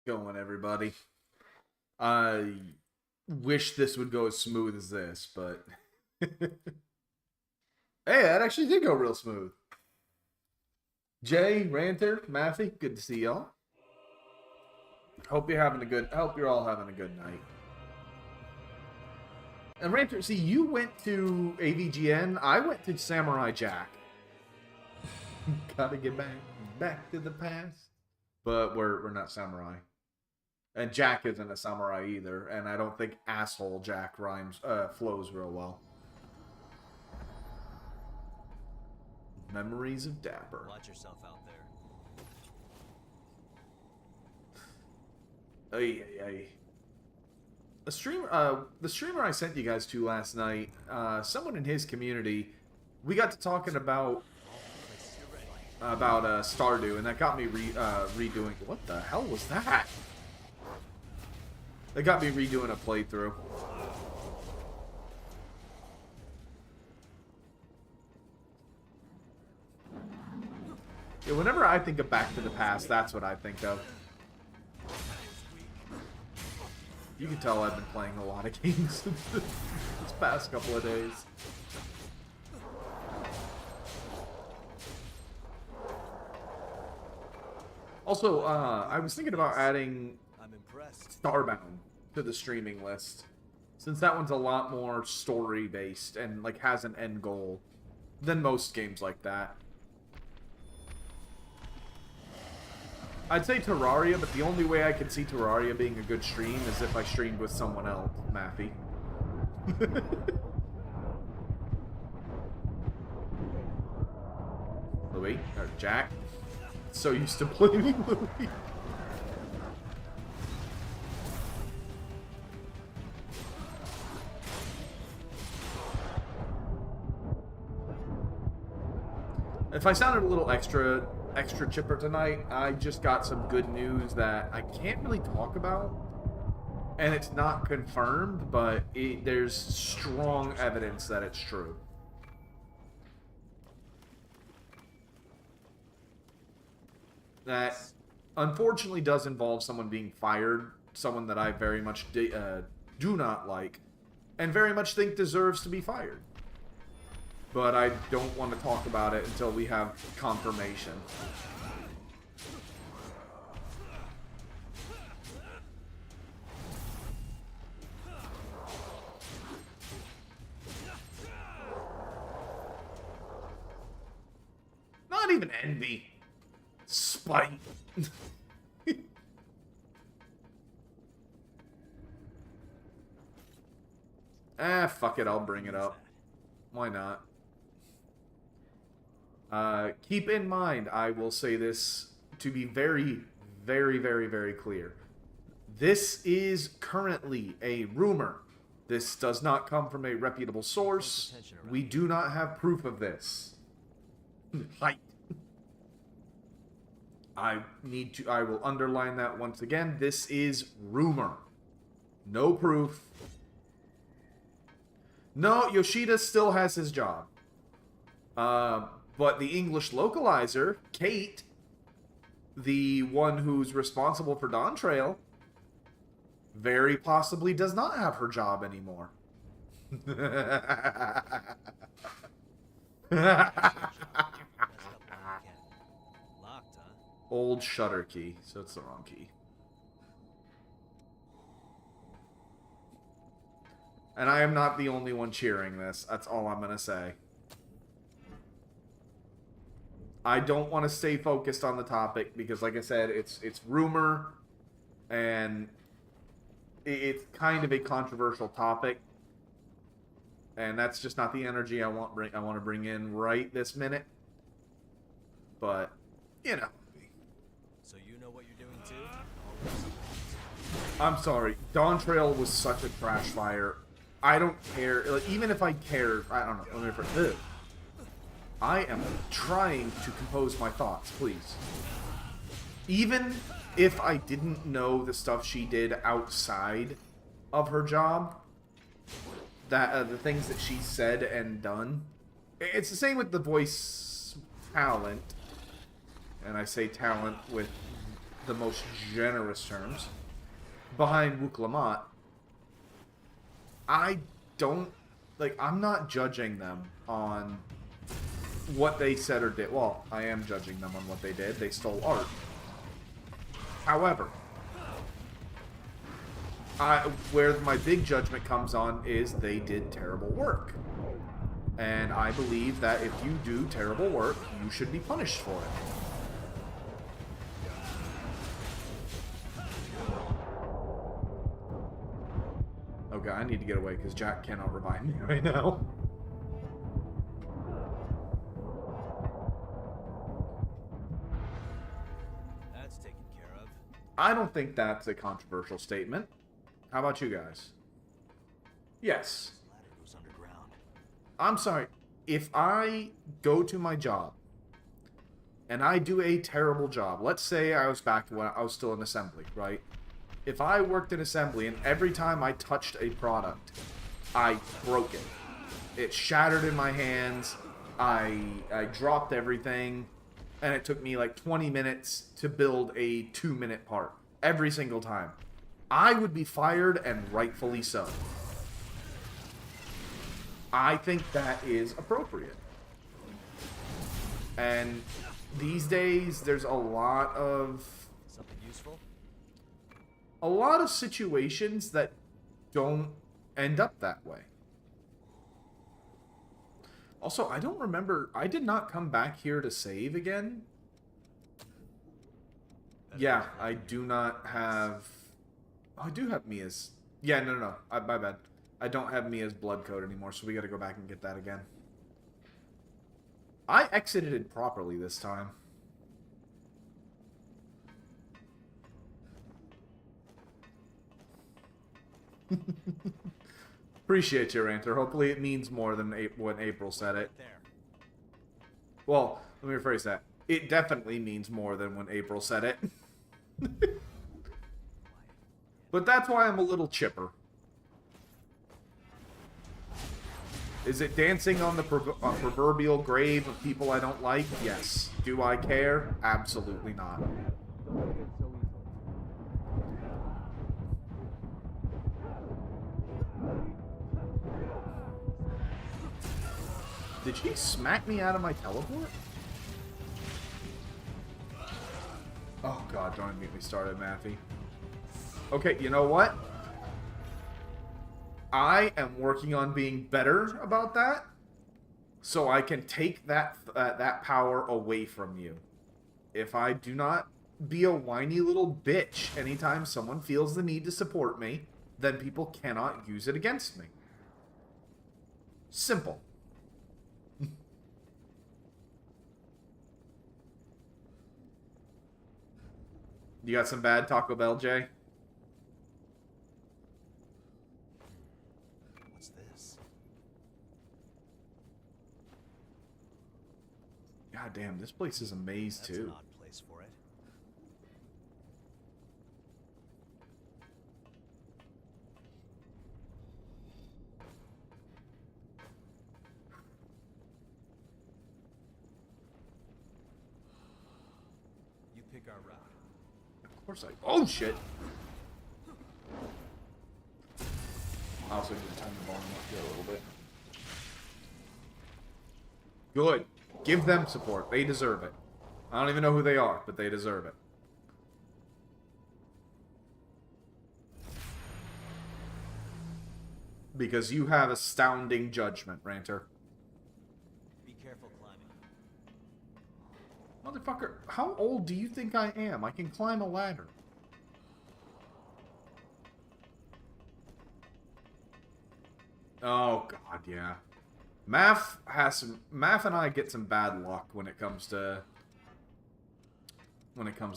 Going, everybody? I wish this would go as smooth as this, but hey, that actually did go real smooth. Jay, Ranter, Matthew, good to see y'all. Hope you're all having a good night. And Ranter, see, you went to AVGN, I went to Samurai Jack. Gotta get back to the past. But we're not samurai. And Jack isn't a samurai either, and I don't think asshole Jack flows real well. Memories of Dapper. Watch yourself out there. The streamer I sent you guys to last night, someone in his community, we got to talking about Stardew, and that got me redoing. What the hell was that? That got me redoing a playthrough. Yeah, whenever I think of Back to the Past, that's what I think of. You can tell I've been playing a lot of games this past couple of days. Also, I was thinking about adding Starbound to the streaming list, since that one's a lot more story-based and like has an end goal than most games like that. I'd say Terraria, but the only way I can see Terraria being a good stream is if I streamed with someone else, Matthew. Louis, or Jack. So used to blaming Louis. If I sounded a little extra chipper tonight, I just got some good news that I can't really talk about, and it's not confirmed, but there's strong evidence that it's true. That unfortunately does involve someone being fired, someone that I very much do not like, and very much think deserves to be fired. But I don't want to talk about it until we have confirmation. Not even envy. Spite. Fuck it, I'll bring it up. Why not? Keep in mind, I will say this to be very, very, very, very clear. This is currently a rumor. This does not come from a reputable source. We do not have proof of this. Height. I will underline that once again. This is rumor. No proof. No, Yoshida still has his job. But the English localizer, Kate, the one who's responsible for Dawn Trail, very possibly does not have her job anymore. Old shutter key, so it's the wrong key. And I am not the only one cheering this. That's all I'm gonna say. I don't want to stay focused on the topic because, like I said, it's rumor, and it's kind of a controversial topic, and that's just not the energy I want to bring in right this minute. But you know. So you know what you're doing too? I'm sorry. Dawn Trail was such a trash fire. I don't care. Like, even if I cared, I don't know. Let me I am trying to compose my thoughts, please. Even if I didn't know the stuff she did outside of her job, that the things that she said and done, it's the same with the voice talent, and I say talent with the most generous terms, behind Wuklamat, I don't, like, I'm not judging them on what they said or did. Well, I am judging them on what they did. They stole art. However, where my big judgment comes on is they did terrible work. And I believe that if you do terrible work, you should be punished for it. Okay, I need to get away because Jack cannot revive me right now. That's taken care of. I don't think that's a controversial statement. How about you guys? Yes. Ladder goes underground. I'm sorry. If I go to my job and I do a terrible job, let's say I was back when I was still in assembly, right? If I worked in assembly and every time I touched a product, I broke it. It shattered in my hands. I dropped everything. And it took me like 20 minutes to build a 2-minute part. Every single time. I would be fired, and rightfully so. I think that is appropriate. And these days, there's a lot of Something useful? situations that don't end up that way. Also, I don't remember, I did not come back here to save again. Yeah, I do not have... Oh, I do have Mia's... Yeah, no. My bad. I don't have Mia's blood code anymore, so we gotta go back and get that again. I exited it properly this time. Appreciate your answer. Hopefully it means more than when April said it. There. Well, let me rephrase that. It definitely means more than when April said it. But that's why I'm a little chipper. Is it dancing on the proverbial grave of people I don't like? Yes. Do I care? Absolutely not. Did she smack me out of my teleport? Oh god, don't even get me started, Matthew. Okay, you know what? I am working on being better about that, so I can take that power away from you. If I do not be a whiny little bitch anytime someone feels the need to support me, then people cannot use it against me. Simple. You got some bad Taco Bell, Jay? What's this? God damn, this place is a maze That's too. an odd place for it. You pick our route. Of course I... Oh, shit! I also need to turn the volume up here a little bit. Good. Give them support. They deserve it. I don't even know who they are, but they deserve it. Because you have astounding judgment, Ranter. Be careful climbing. Motherfucker, how old do you think I am? I can climb a ladder. Oh god, yeah. Math and I get some bad luck when it comes to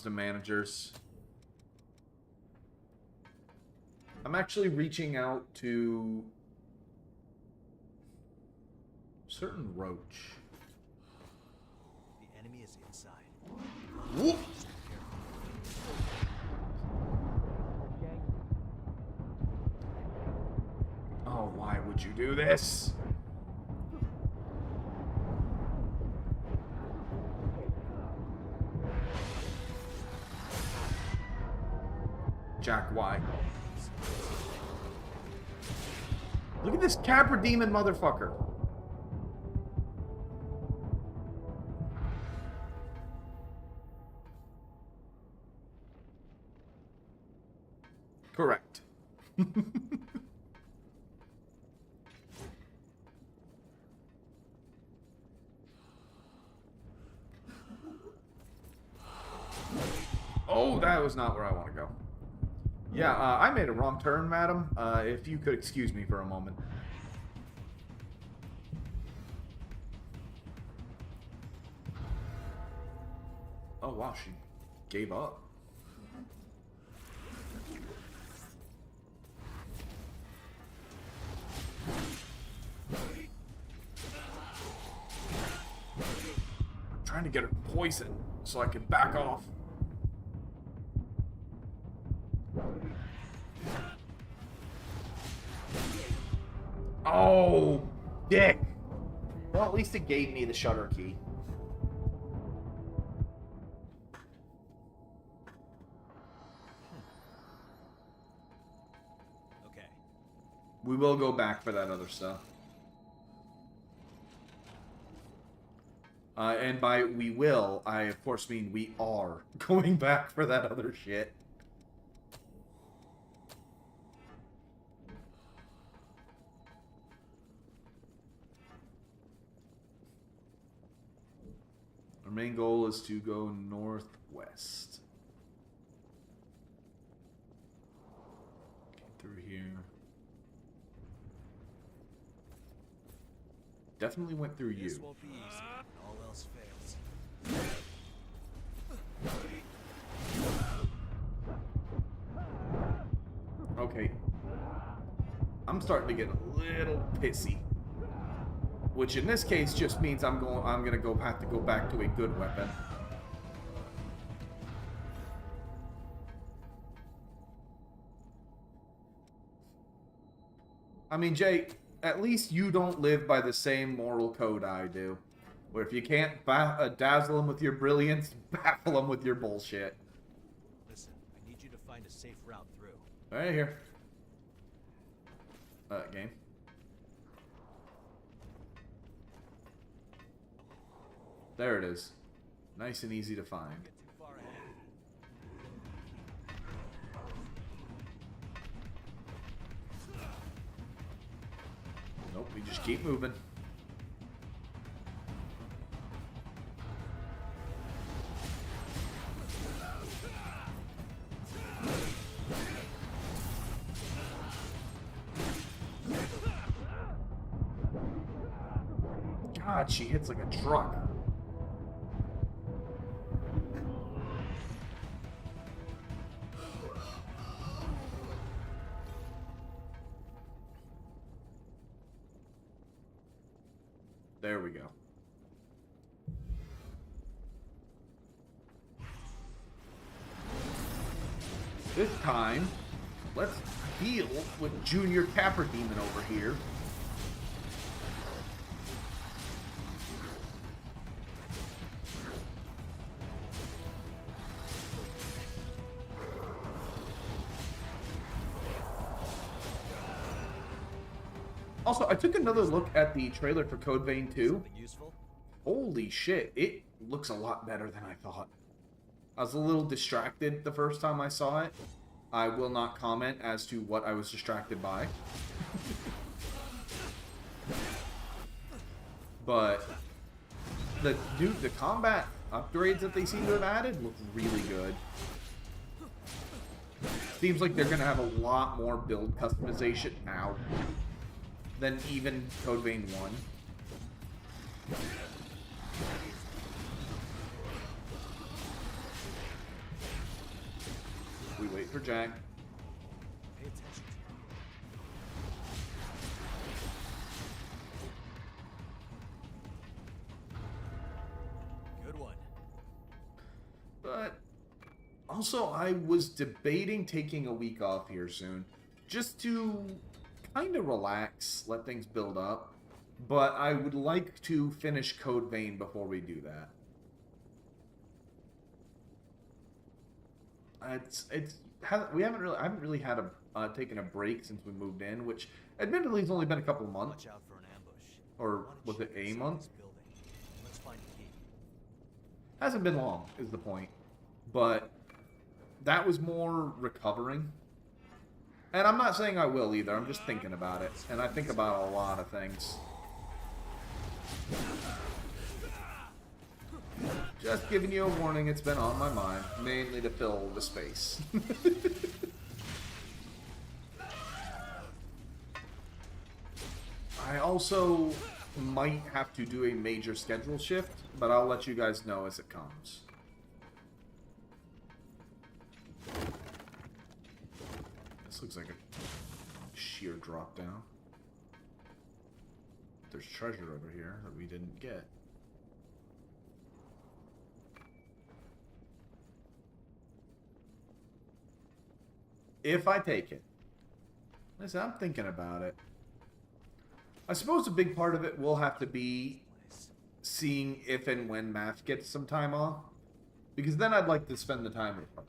managers. I'm actually reaching out to certain roach. The enemy is inside. Whoop. Oh, why would you do this? Jack, why? Look at this Capra Demon motherfucker. Correct. Oh, that was not where I want to go. Yeah, I made a wrong turn, madam. If you could excuse me for a moment. Oh, wow, she gave up. I'm trying to get her poisoned so I can back off. Oh, dick. Well, at least it gave me the shutter key. Okay. We will go back for that other stuff. And by we will, I of course mean we are going back for that other shit. Our main goal is to go northwest. Get through here. Definitely went through you. This won't be easy. All else fails. Okay. I'm starting to get a little pissy. Which in this case just means I'm gonna have to go back to a good weapon. I mean, Jay, at least you don't live by the same moral code I do. Where if you can't dazzle them with your brilliance, baffle them with your bullshit. Listen, I need you to find a safe route through. Right here. Game. There it is. Nice and easy to find. Get too far ahead. Nope, we just keep moving. God, she hits like a truck. There we go. This time, let's deal with Junior Capra Demon over here. Also, I took another look at the trailer for Code Vein 2. Something useful? Holy shit, it looks a lot better than I thought. I was a little distracted the first time I saw it. I will not comment as to what I was distracted by. But the combat upgrades that they seem to have added look really good. Seems like they're going to have a lot more build customization now than even Code Vein 1. We wait for Jack. Pay attention. Good one. But also, I was debating taking a week off here soon, just to kind of relax, let things build up. But I would like to finish Code Vein before we do that. I haven't really had a taken a break since we moved in, which admittedly has only been a couple of months. Watch out for an ambush. Or was it a month? Building. Let's find a key. Hasn't been long, is the point. But that was more recovering. And I'm not saying I will either, I'm just thinking about it. And I think about a lot of things. Just giving you a warning, it's been on my mind, mainly to fill the space. I also might have to do a major schedule shift, but I'll let you guys know as it comes. This looks like a sheer drop down. There's treasure over here that we didn't get. If I take it. Listen, I'm thinking about it. I suppose a big part of it will have to be seeing if and when Math gets some time off. Because then I'd like to spend the time with her.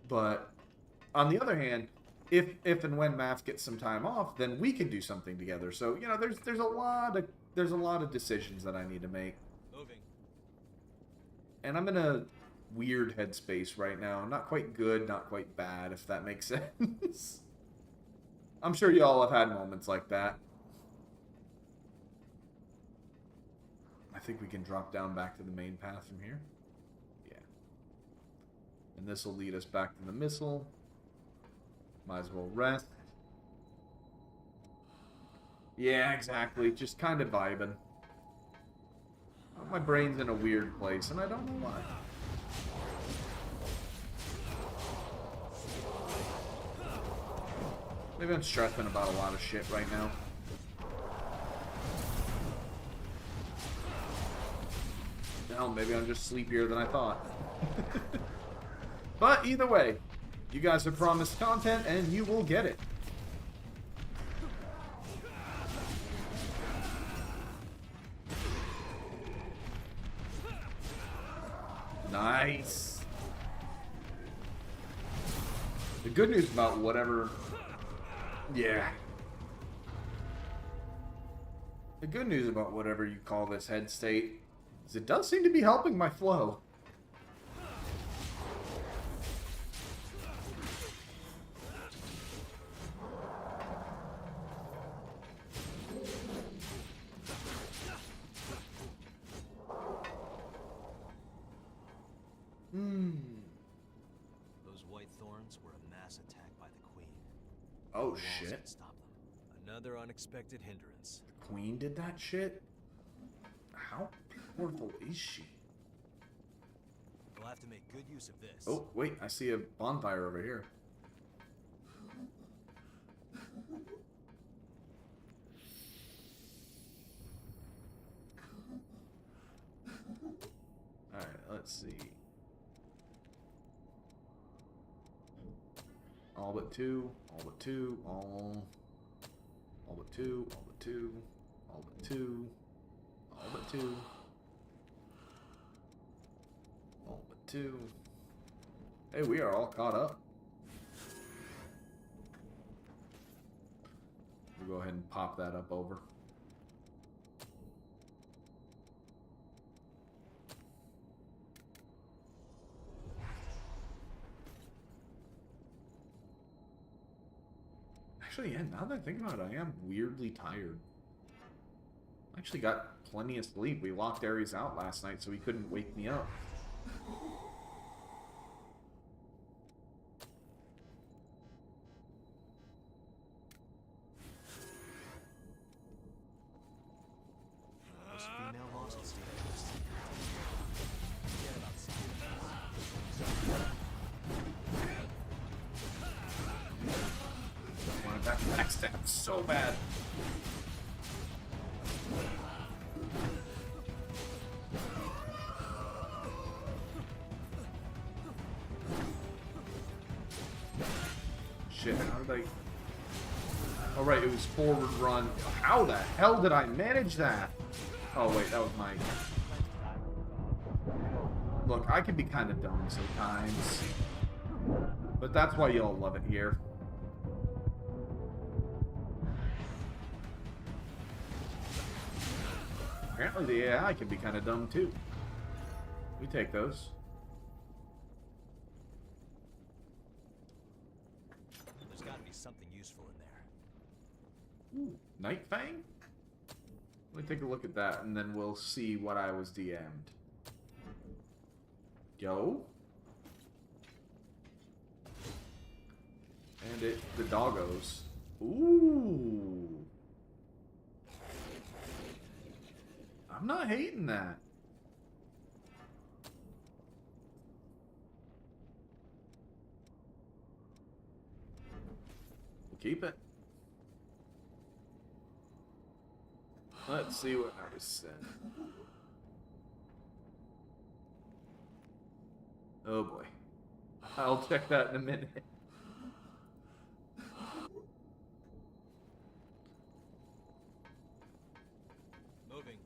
But on the other hand, if and when Math gets some time off, then we can do something together. So, you know, there's a lot of decisions that I need to make. Moving. And I'm in a weird headspace right now. Not quite good, not quite bad, if that makes sense. I'm sure you all have had moments like that. I think we can drop down back to the main path from here. Yeah. And this will lead us back to the missile. Might as well rest. Yeah, exactly. Just kind of vibing. My brain's in a weird place, and I don't know why. Maybe I'm stressing about a lot of shit right now. Hell, maybe I'm just sleepier than I thought. But either way, you guys have promised content, and you will get it. Nice. The good news about whatever... Yeah. The good news about whatever you call this head state is it does seem to be helping my flow. Those white thorns were a mass attack by the Queen. Oh Walls shit. can stop them. Another unexpected hindrance. The Queen did that shit? How powerful is she? We'll have to make good use of this. Oh, wait, I see a bonfire over here. Alright, let's see. All but two, all but two, all but two, all but two, all but two, all but two, all but two. Hey, we are all caught up. We'll go ahead and pop that up over. Actually, yeah, now that I think about it, I am weirdly tired. I actually got plenty of sleep. We locked Ares out last night, so he couldn't wake me up. Those female monsters stay close. Forget about I wanted that backstab so bad. Shit, how did I... Oh right, it was forward run. How the hell did I manage that? Oh wait, that was my... Look, I can be kind of dumb sometimes. But that's why y'all love it here. Apparently the AI can be kind of dumb too. We take those. There's got to be something useful in there. Ooh, Night Fang? Let me take a look at that, and then we'll see what I was DM'd. Yo? And the doggos. Ooh. I'm not hating that. We'll keep it. Let's see what I was sent. Oh boy. I'll check that in a minute. Moving.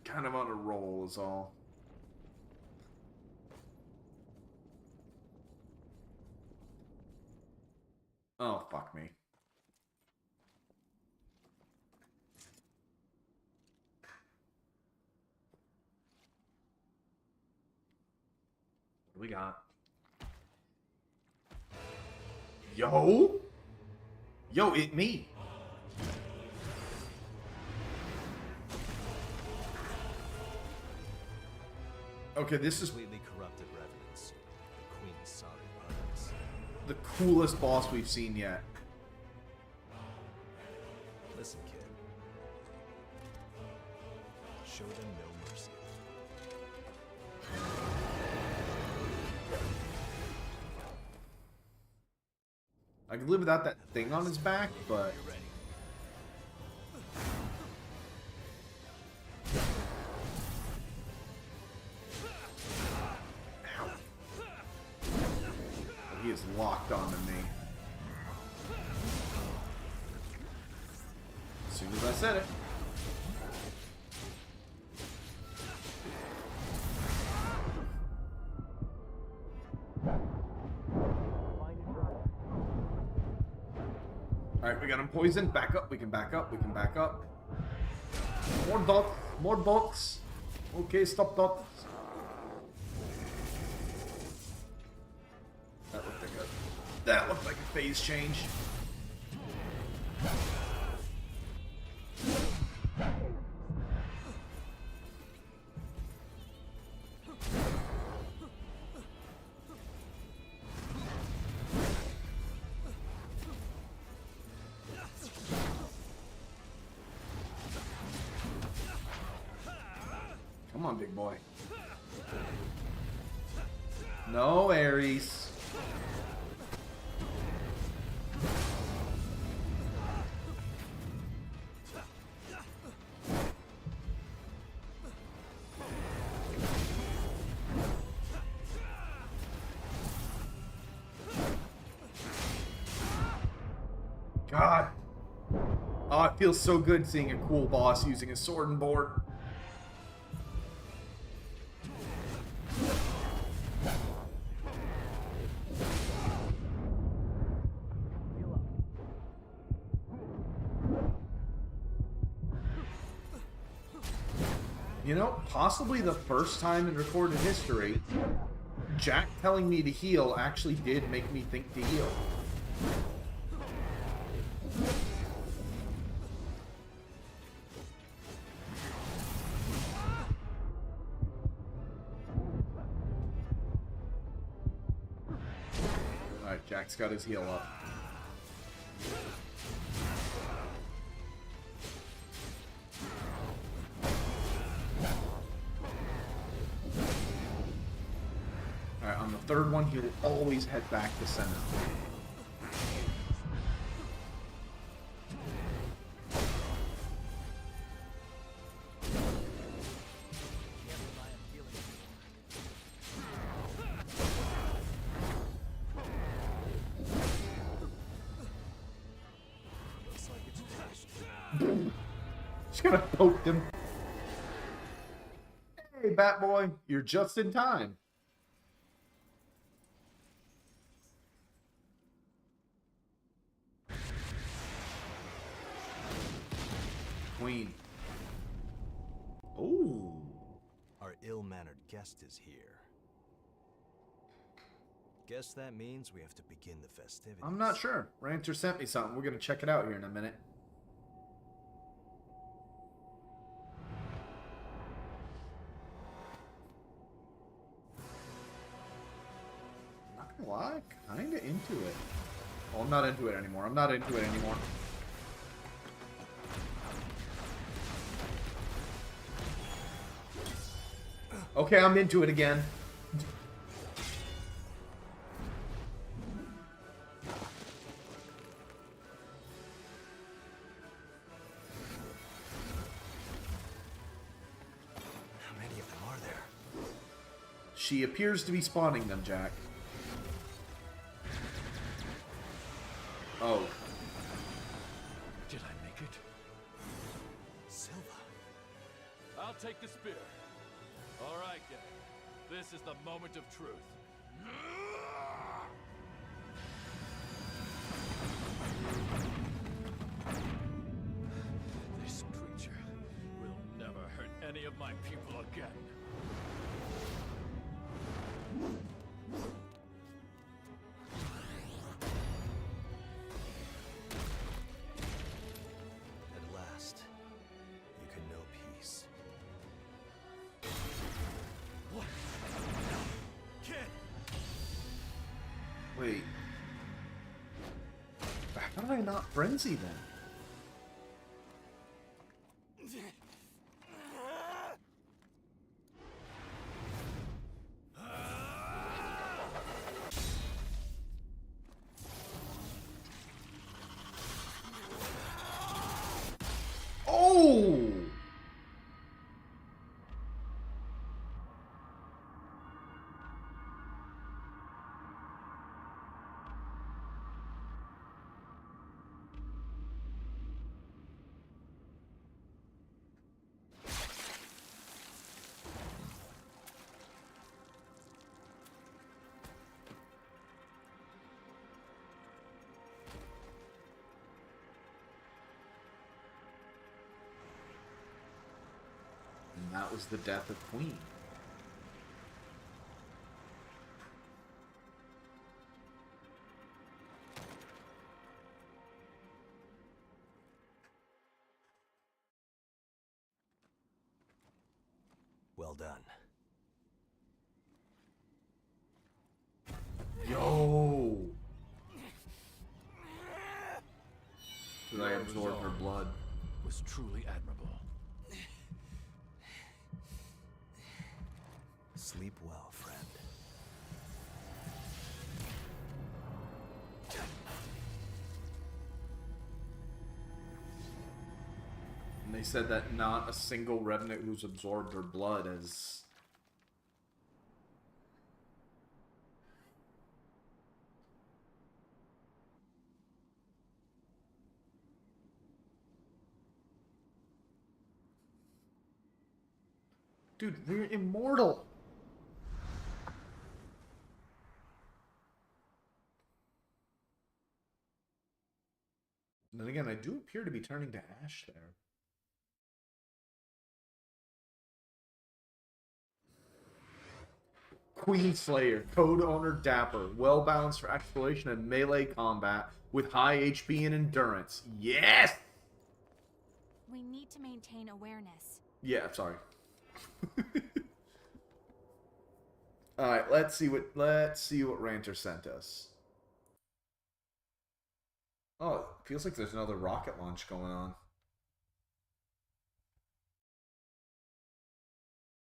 Kind of on a roll is all. Oh, fuck me. What do we got? Yo? Yo, it me. Okay, this is Completely corrupted revenants. The Queen's sorry brothers. the coolest boss we've seen yet. Listen, kid. Show them no mercy. I could live without that thing on his back, but... You're ready. He is locked onto me. As soon as I said it. Alright, we got him poisoned. Back up. We can back up. We can back up. More dots. More dots. Okay, stop dots. That looked like a phase change. Come on, big boy. No, Ares. God. Oh, it feels so good seeing a cool boss using a sword and board. You know, possibly the first time in recorded history, Jack telling me to heal actually did make me think to heal. Alright, Jack's got his heal up. Alright, on the third one, he'll always head back to center. Just kind of poked him. Hey, Bat Boy, you're just in time. Queen. Oh. Our ill-mannered guest is here. Guess that means we have to begin the festivities. I'm not sure. Ranter sent me something. We're gonna check it out here in a minute. Not gonna lie, kinda into it. Well, I'm not into it anymore. I'm not into it anymore. Okay, I'm into it again. How many of them are there? She appears to be spawning them, Jack. Oh. Did I make it? Silva. I'll take the spear. All right, gang. This is the moment of truth. This creature will never hurt any of my people again. At last, you can know peace. What? Kid! Wait. How did I not frenzy then? Oh! And that was the death of Queen. Well done. Yo! Did I absorb her blood? Was truly admirable. Sleep well, friend. And they said that not a single revenant who's absorbed her blood has... Dude, we're immortal! And then again, I do appear to be turning to ash there. Queen Slayer, code owner Dapper, well balanced for exploration and melee combat with high HP and endurance. Yes! We need to maintain awareness. Yeah, sorry. All right, let's see what Ranter sent us. Oh, it feels like there's another rocket launch going on.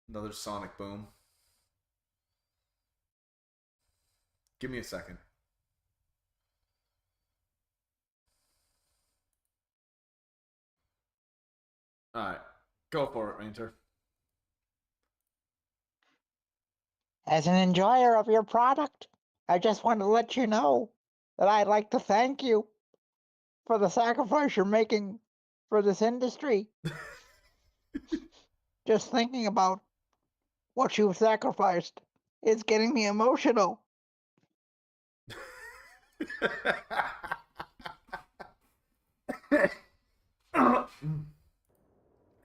Another sonic boom. Give me a second. All right, go for it, Ranter. As an enjoyer of your product, I just want to let you know that I'd like to thank you for the sacrifice you're making for this industry. Just thinking about what you've sacrificed is getting me emotional.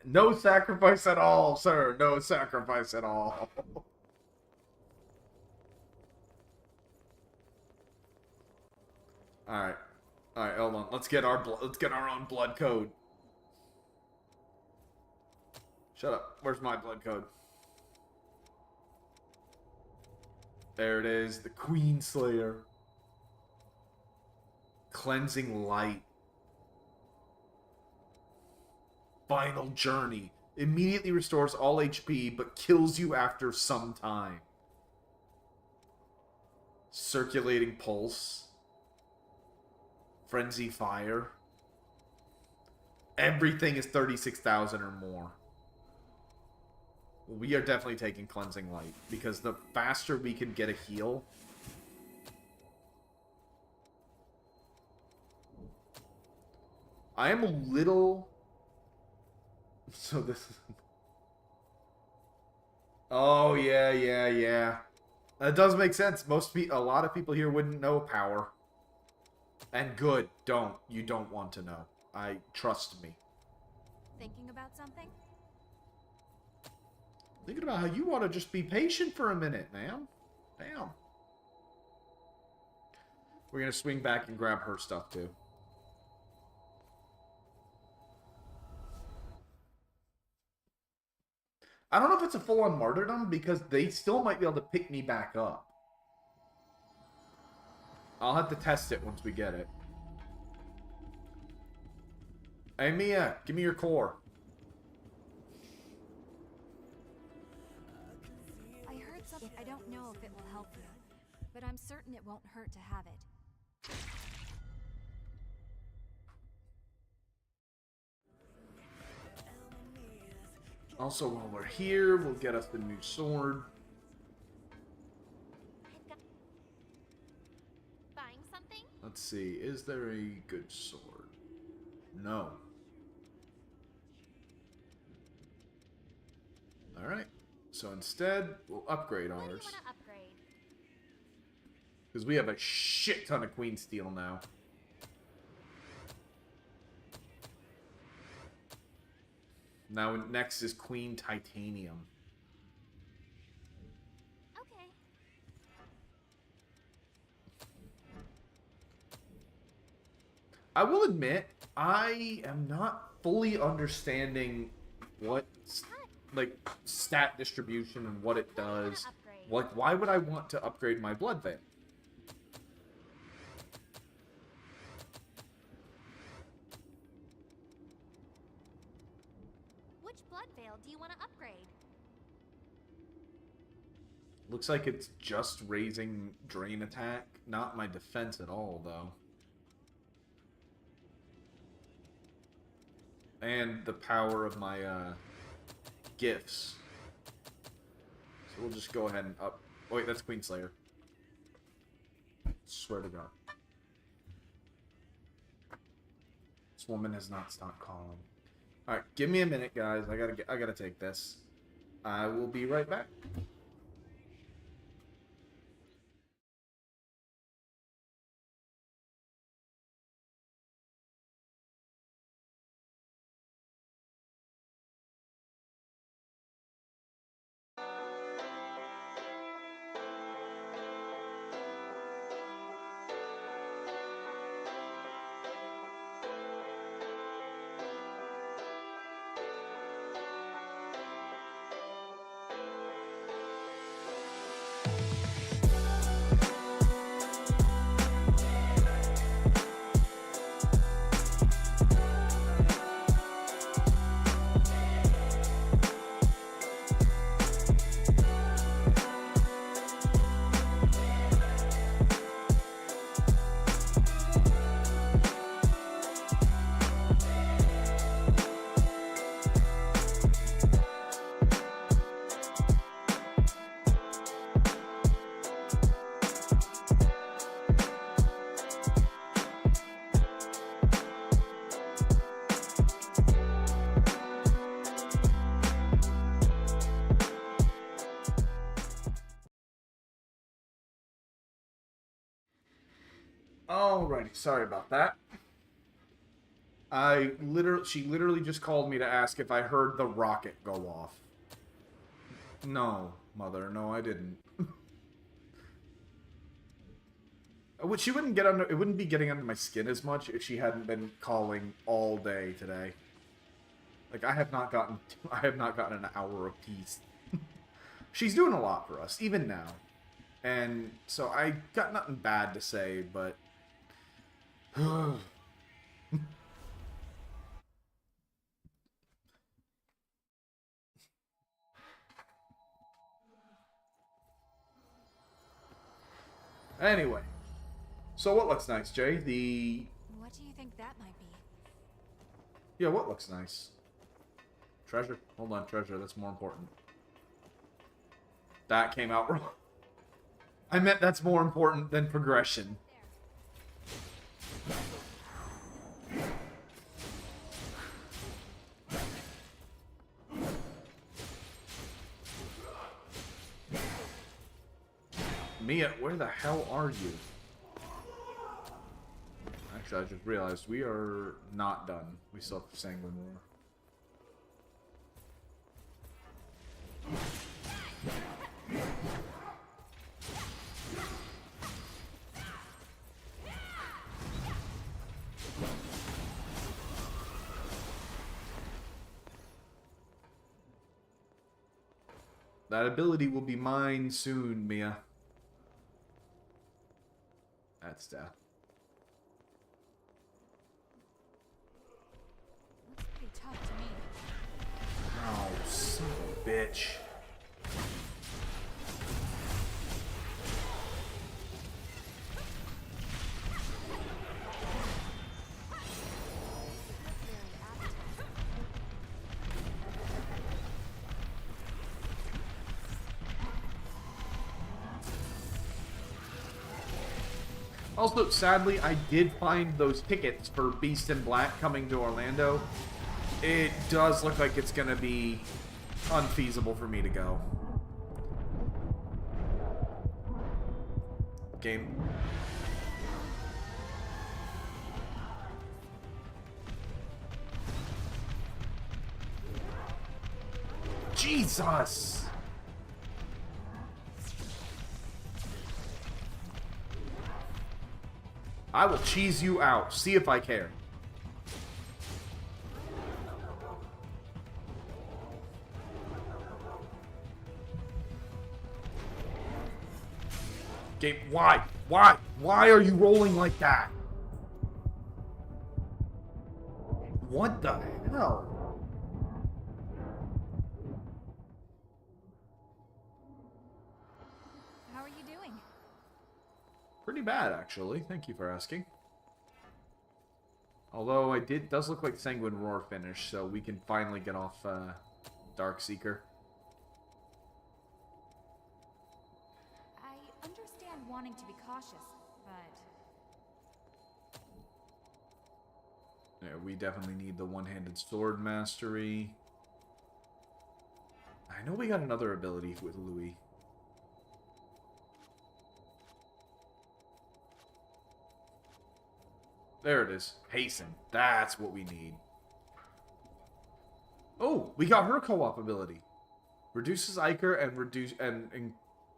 No sacrifice at all, sir. No sacrifice at all. All right. All right, hold on. Let's get our own blood code. Shut up. Where's my blood code? There it is. The Queen Slayer. Cleansing Light. Final Journey. Immediately restores all HP, but kills you after some time. Circulating Pulse. Frenzy Fire. Everything is 36,000 or more. We are definitely taking Cleansing Light, because the faster we can get a heal... I am a little... So this is... Oh, yeah. That does make sense. A lot of people here wouldn't know power. And good. Don't. You don't want to know. Trust me. Thinking about something? Thinking about how you want to just be patient for a minute, man. Damn. We're going to swing back and grab her stuff, too. I don't know if it's a full-on martyrdom, because they still might be able to pick me back up. I'll have to test it once we get it. Hey, Mia, give me your core. I heard something. I don't know if it will help you, but I'm certain it won't hurt to have it. Also, while we're here, we'll get us the new sword. Buying something? Let's see, is there a good sword? No. Alright, so instead, we'll upgrade ours. What do you want to upgrade? Because we have a shit ton of Queen Steel now. Now, next is Queen Titanium. Okay. I will admit, I am not fully understanding what, like, stat distribution and what it does. Like, why would I want to upgrade my Blood Veil? Which blood veil do you want to upgrade? Looks like it's just raising drain attack. Not my defense at all, though. And the power of my, gifts. So we'll just go ahead and up... Oh, wait, that's Queen Slayer. Swear to God. This woman has not stopped calling. Alright, give me a minute, guys. I gotta take this. I will be right back. Alrighty, sorry about that. She literally just called me to ask if I heard the rocket go off. No, mother, no, I didn't. She wouldn't get under. It wouldn't be getting under my skin as much if she hadn't been calling all day today. Like I have not gotten an hour of peace. She's doing a lot for us, even now, and so I got nothing bad to say, but. Anyway, so what looks nice, Jay? What do you think that might be? Yeah, what looks nice? Treasure. Hold on, treasure. That's more important. That came out wrong. I meant that's more important than progression. Mia, where the hell are you? Actually, I just realized we are not done. We still have Sanguine Roar. That ability will be mine soon, Mia. That's death. Looks pretty tough to me. Oh, son of a bitch. Also, sadly, I did find those tickets for Beast in Black coming to Orlando. It does look like it's going to be unfeasible for me to go. Game. Jesus! I will cheese you out. See if I care. Okay, why? Why? Why are you rolling like that? What the hell? How are you doing? Pretty bad, actually. Thank you for asking. Although it does look like Sanguine Roar finished, so we can finally get off Darkseeker. I understand wanting to be cautious, but... Yeah, we definitely need the one-handed sword mastery. I know we got another ability with Louis. There it is. Hasten. That's what we need. Oh, we got her co-op ability. Reduces Iker and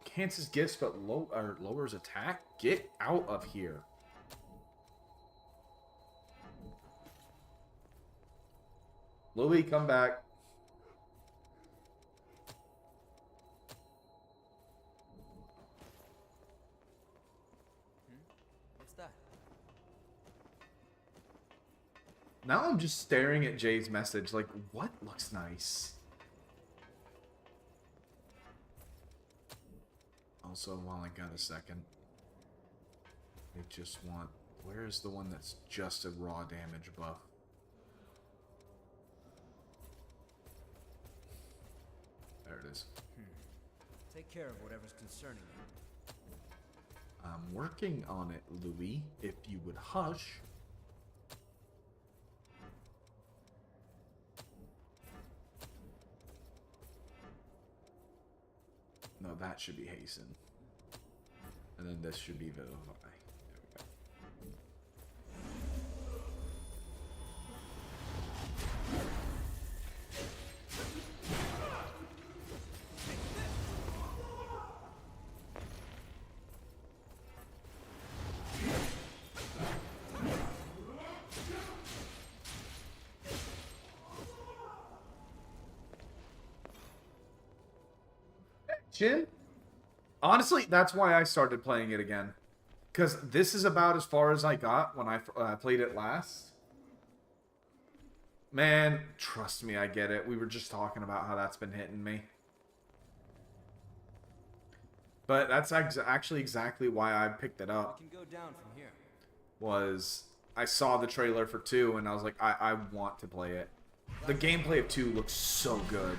enhances gifts but lowers attack. Get out of here. Louis, come back. What's that? Now I'm just staring at Jay's message like, what looks nice? Also, while I got a second, I just want... Where is the one that's just a raw damage buff? There it is. Take care of whatever's concerning you. I'm working on it, Louis, if you would hush. No, that should be hasten. And then this should be vivify. There we go. Chin? Honestly, that's why I started playing it again. Because this is about as far as I got when I played it last. Man, trust me, I get it. We were just talking about how that's been hitting me. But that's actually exactly why I picked it up. Can go down from here. Was I saw the trailer for 2 and I was like, I want to play it. The gameplay of 2 looks so good.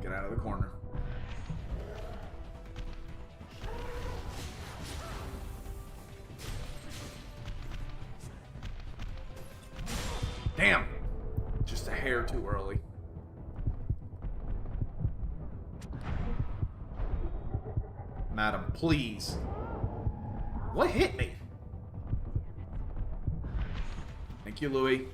Get out of the corner. Damn! Just a hair too early. Madam, please. What hit me? Thank you, Louis.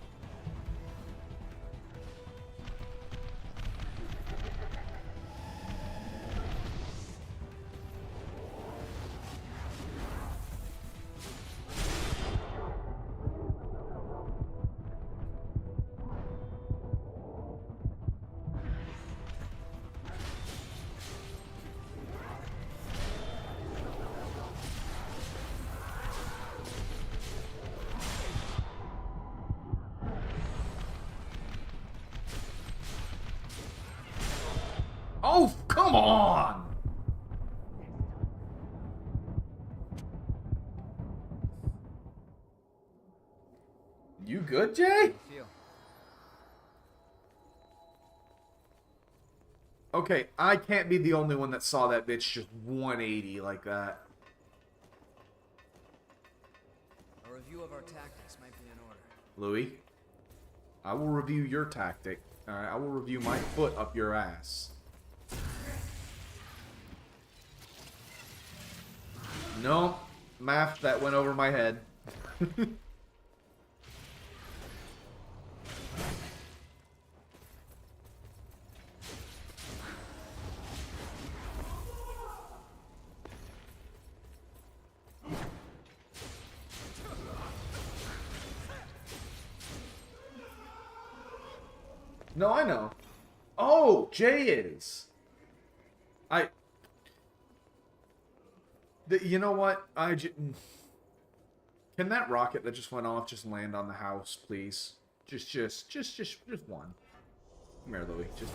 Oh, come on! You good, Jay? Okay, I can't be the only one that saw that bitch just 180 like that. A review of our tactics might be in order. Louis, I will review your tactic. Alright, I will review my foot up your ass. No, math, that went over my head. No, I know. Oh, Jay is. You know what? Can that rocket that just went off just land on the house, please? Just one. Come here, Louis. Just.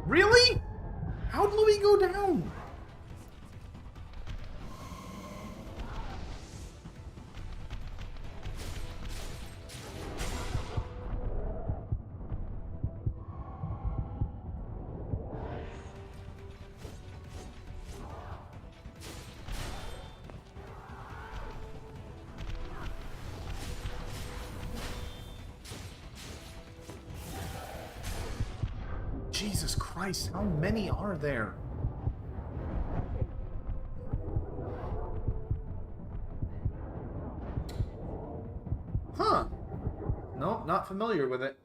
Really? How'd Louis go down? Jesus Christ, how many are there? Huh. Nope, not familiar with it.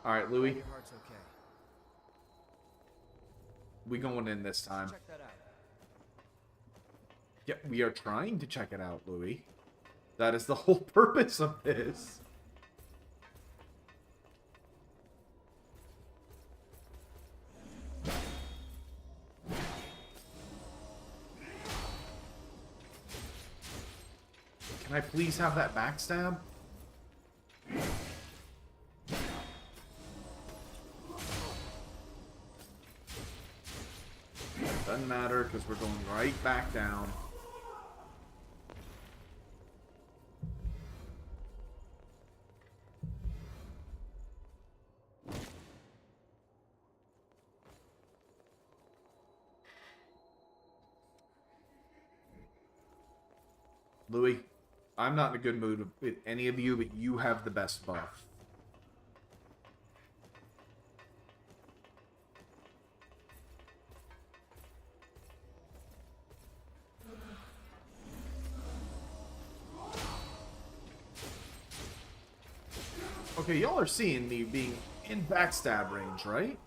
Alright, Louis. Your heart's okay. We going in this time. Check that out. Yeah, we are trying to check it out, Louis. That is the whole purpose of this. Can I please have that backstab? Doesn't matter, because we're going right back down. Louis, I'm not in a good mood with any of you, but you have the best buff. Okay, y'all are seeing me being in backstab range, right?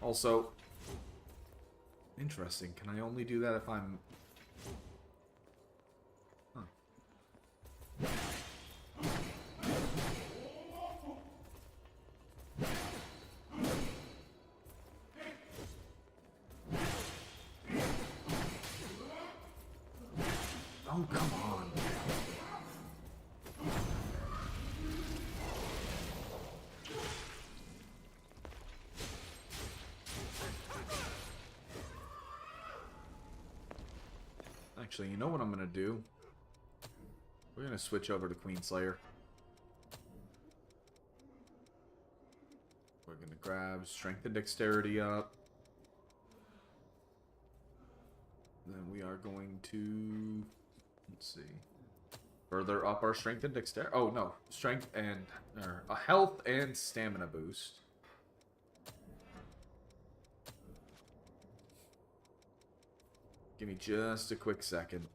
Also, interesting. Can I only do that if I'm... Huh. Oh, come on. Actually, you know what I'm gonna do? We're gonna switch over to Queenslayer. We're gonna grab Strength and Dexterity up. Then we are going to... Let's see. Further up our Strength and Dexterity. Oh, no. Strength and... Or a Health and Stamina boost. Give me just a quick second.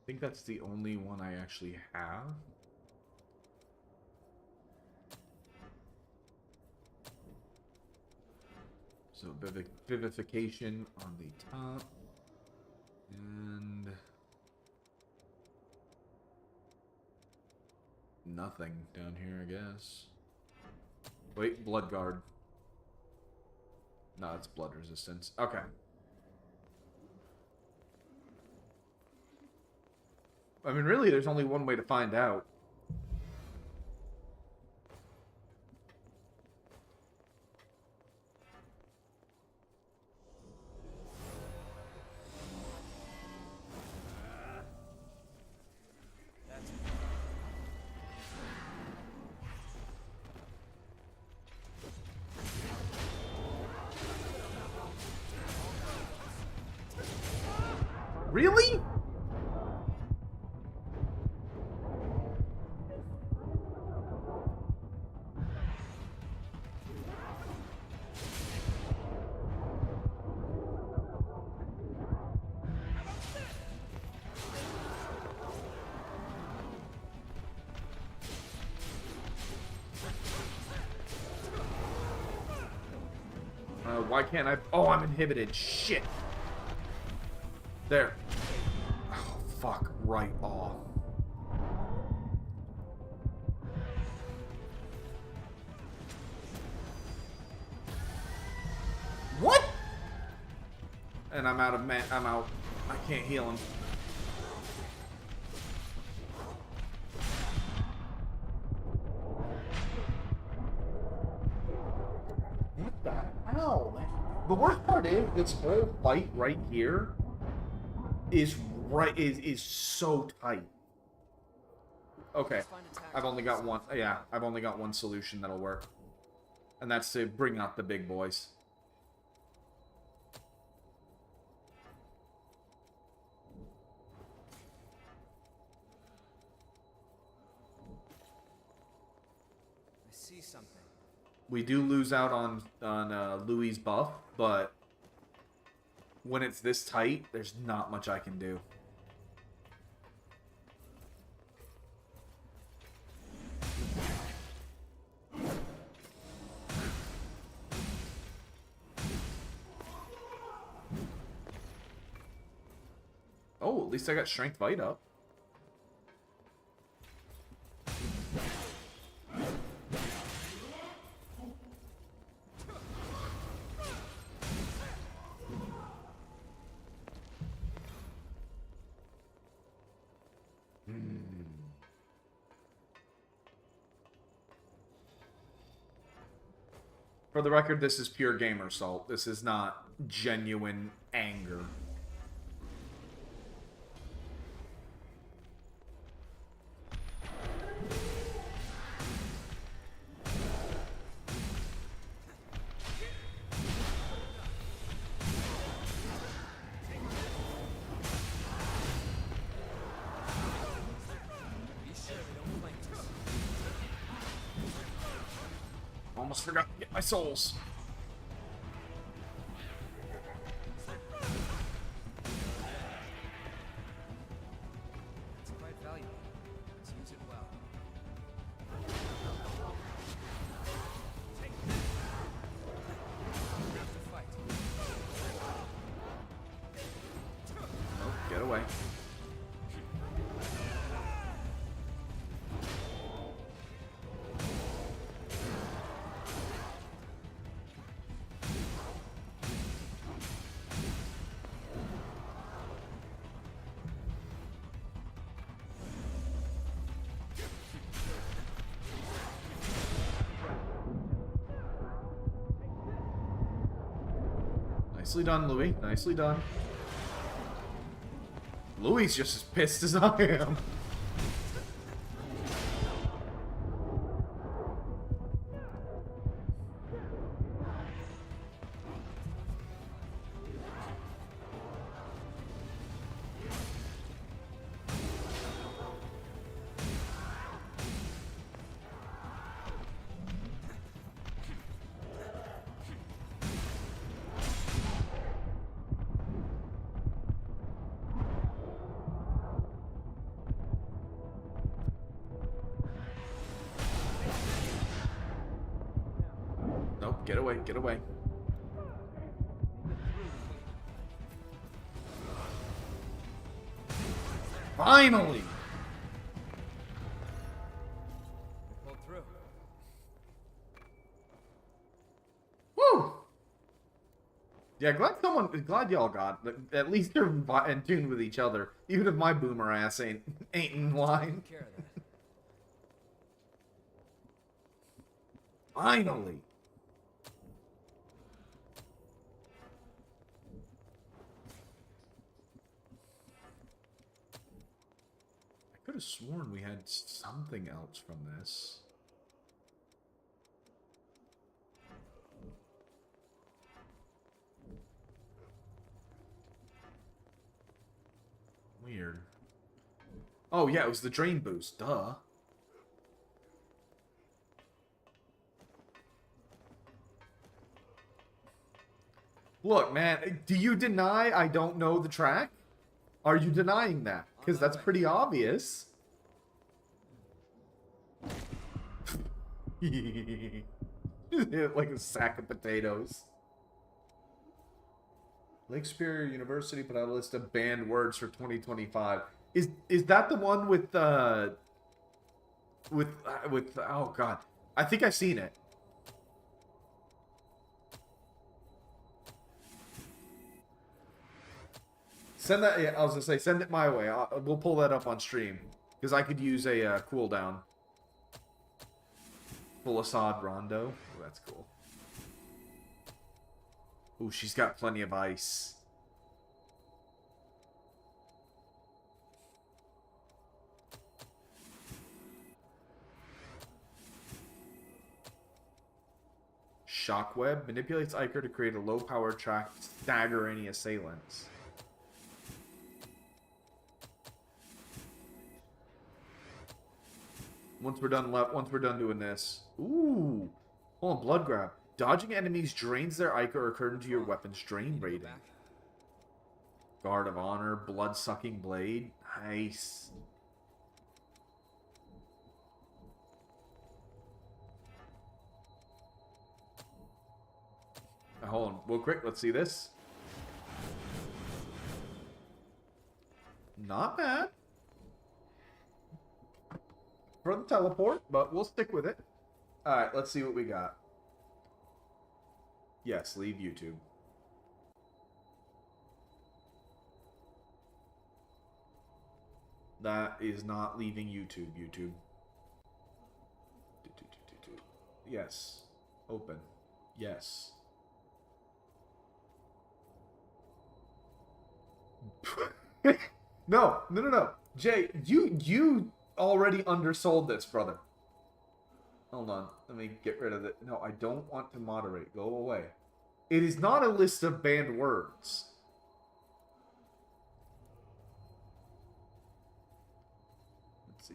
I think that's the only one I actually have. So Vivification on the top. And... nothing down here, I guess. Wait, Blood Guard. No, it's Blood Resistance. Okay. I mean, really, there's only one way to find out. Really? Why can't I? Oh, I'm inhibited. Shit. There. Oh, fuck. Right off. What? And I'm out of man. I'm out. I can't heal him. What the hell, man? The worst part is this whole fight right here is so tight. Okay, I've only got one. Yeah, I've only got one solution that'll work, and that's to bring out the big boys. I see something. We do lose out on Louis' buff, but when it's this tight, there's not much I can do. Oh, at least I got Strength Bite up. For the record, this is pure gamer salt. This is not genuine anger. almost forgot to get my souls. It's quite valuable. Let's use it well. We have to fight. Nope, get away. Nicely done, Louis. Nicely done. Louis is just as pissed as I am. Nope, get away, get away. Finally! We pulled through. Woo! Yeah, glad y'all got. At least they're in tune with each other. Even if my boomer ass ain't in line. Take care of that. Finally! I could have sworn we had something else from this. Weird. Oh yeah, it was the drain boost, duh. Look, man, do you deny I don't know the track? Are you denying that? Because that's pretty obvious. Like a sack of potatoes. Lake Superior University put out a list of banned words for 2025. Is that the one with oh god, I think I've seen it. Send that. Yeah, I was gonna say send it my way. We'll pull that up on stream because I could use a cooldown. Full Assad Rondo. Oh, that's cool. Ooh, she's got plenty of ice. Shockweb manipulates Iker to create a low-power track to stagger any assailants. Once we're done doing this. Ooh. Hold on, blood grab. Dodging enemies drains their Iker according to your weapon's drain rating. Guard of Honor, blood-sucking blade. Nice. Hold on, real quick, let's see this. Not bad. For the teleport, but we'll stick with it. Alright, let's see what we got. Yes, leave YouTube. That is not leaving YouTube, YouTube. Yes. Open. Yes. No. Jay, you already undersold this, brother. Hold on. Let me get rid of it. No, I don't want to moderate. Go away. It is not a list of banned words. Let's see.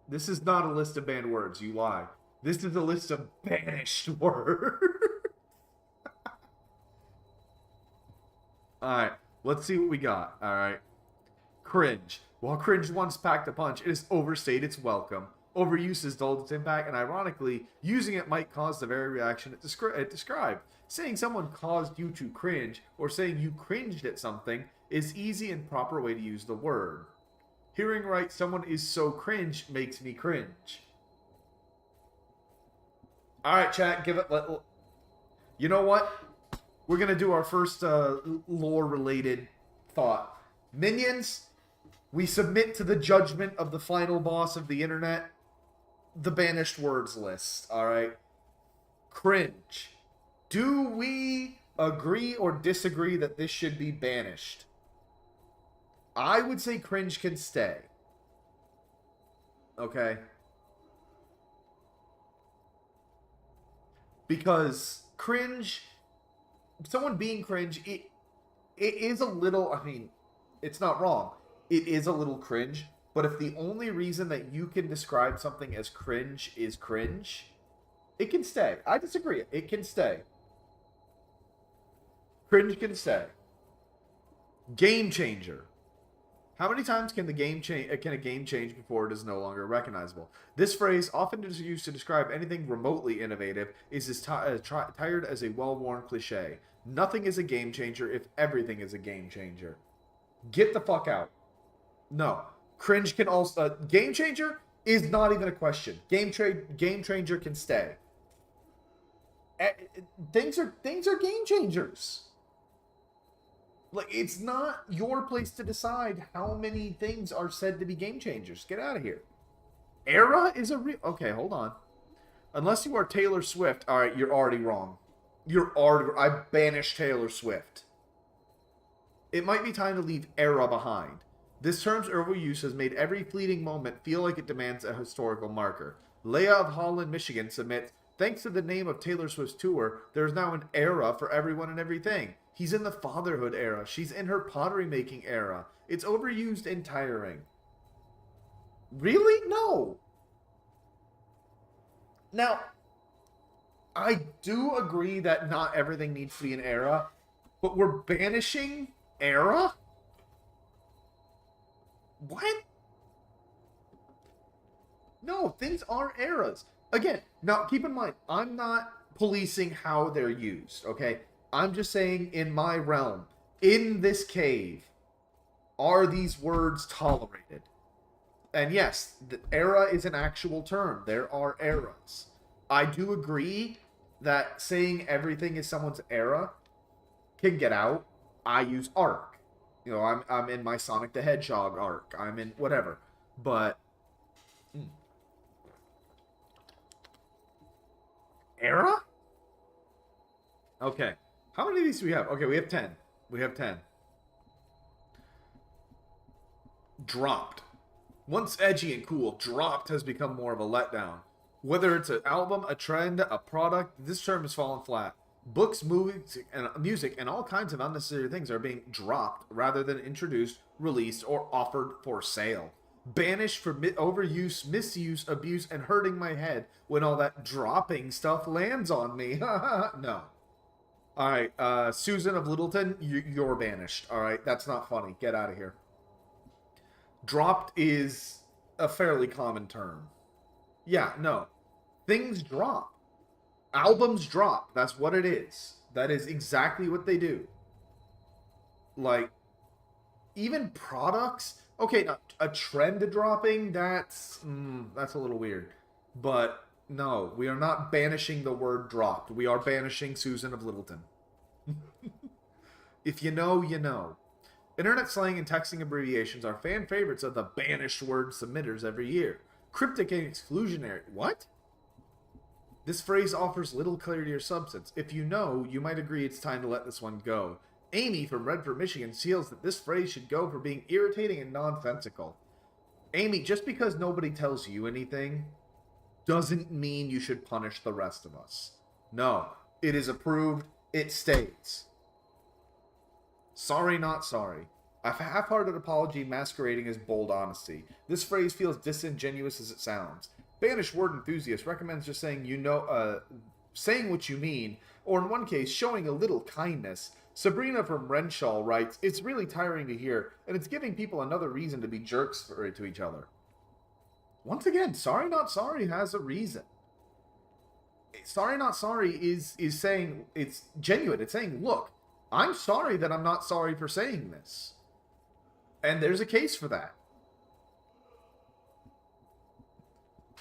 This is not a list of banned words. You lie. This is a list of banished words. Alright, let's see what we got. Alright. Cringe. While cringe once packed a punch, it has overstayed its welcome. Overuse has dulled its impact, and ironically, using it might cause the very reaction it described. Saying someone caused you to cringe, or saying you cringed at something, is easy and proper way to use the word. Hearing right, someone is so cringe makes me cringe. Alright, chat, give it... You know what? We're going to do our first lore-related thought. Minions, we submit to the judgment of the final boss of the internet, the banished words list, alright? Cringe. Do we agree or disagree that this should be banished? I would say cringe can stay. Okay? Because cringe... Someone being cringe, it is a little, I mean, it's not wrong. It is a little cringe, but if the only reason that you can describe something as cringe is cringe, it can stay. I disagree. It can stay. Cringe can stay. Game changer. How many times can a game change before it is no longer recognizable? This phrase, often used to describe anything remotely innovative, is as tired as a well-worn cliche. Nothing is a game changer if everything is a game changer. Get the fuck out. No. Cringe can also... game changer is not even a question. Game changer can stay. Things are game changers. Like, it's not your place to decide how many things are said to be game changers. Get out of here. Era is a real... Okay, hold on. Unless you are Taylor Swift, alright, you're already wrong. I banished Taylor Swift. It might be time to leave era behind. This term's overuse has made every fleeting moment feel like it demands a historical marker. Leah of Holland, Michigan submits, thanks to the name of Taylor Swift's tour, there's now an era for everyone and everything. He's in the fatherhood era. She's in her pottery making era. It's overused and tiring. Really? No. Now, I do agree that not everything needs to be an era, but we're banishing era? What? No, things are eras. Again, now keep in mind, I'm not policing how they're used, okay? I'm just saying in my realm, in this cave, are these words tolerated? And yes, the era is an actual term. There are eras. I do agree that saying everything is someone's era can get out. I use arc. You know, I'm in my Sonic the Hedgehog arc. I'm in whatever. But era? Okay. How many of these do we have? Okay, we have 10. We have 10. Dropped. Once edgy and cool, dropped has become more of a letdown. Whether it's an album, a trend, a product, this term has fallen flat. Books, movies, and music, and all kinds of unnecessary things are being dropped rather than introduced, released, or offered for sale. Banished for overuse, misuse, abuse, and hurting my head when all that dropping stuff lands on me. No. Alright, Susan of Littleton, you're banished. Alright, that's not funny. Get out of here. Dropped is a fairly common term. Yeah, no. Things drop. Albums drop. That's what it is. That is exactly what they do. Like, even products... Okay, now, a trend dropping, that's a little weird. But, no, we are not banishing the word dropped. We are banishing Susan of Littleton. If you know, you know. Internet slang and texting abbreviations are fan favorites of the banished word submitters every year. Cryptic and exclusionary. What? This phrase offers little clarity or substance. If you know, you might agree it's time to let this one go. Amy from Redford, Michigan feels that this phrase should go for being irritating and nonsensical. Amy, just because nobody tells you anything doesn't mean you should punish the rest of us. No, it is approved. It stays. Sorry, not sorry. A half-hearted apology masquerading as bold honesty. This phrase feels disingenuous as it sounds. Banished word enthusiast recommends just saying saying what you mean, or in one case, showing a little kindness. Sabrina from Renshaw writes, "It's really tiring to hear, and it's giving people another reason to be jerks to each other." Once again, sorry not sorry has a reason. Sorry not sorry is saying it's genuine. It's saying, look, I'm sorry that I'm not sorry for saying this. And there's a case for that.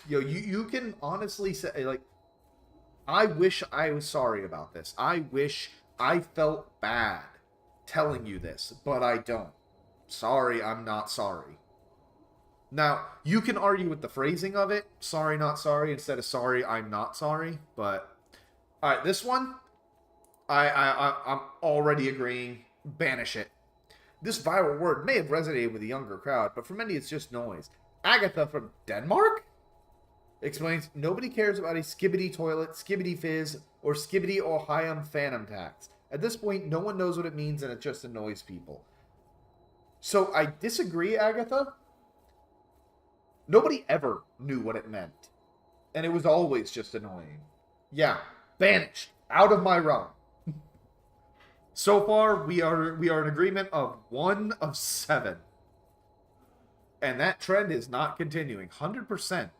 You can honestly say, like, I wish I was sorry about this. I wish I felt bad telling you this, but I don't. Sorry, I'm not sorry. Now, you can argue with the phrasing of it, sorry, not sorry, instead of sorry, I'm not sorry, but... Alright, this one, I'm already agreeing. Banish it. This viral word may have resonated with a younger crowd, but for many it's just noise. Agatha from Denmark explains, nobody cares about a skibbity toilet, skibbity fizz, or skibbity Ohio phantom tax. At this point, no one knows what it means and it just annoys people. So I disagree, Agatha. Nobody ever knew what it meant. And it was always just annoying. Yeah, banished. Out of my realm. So far, we are in agreement of 1 of 7. And that trend is not continuing. 100%.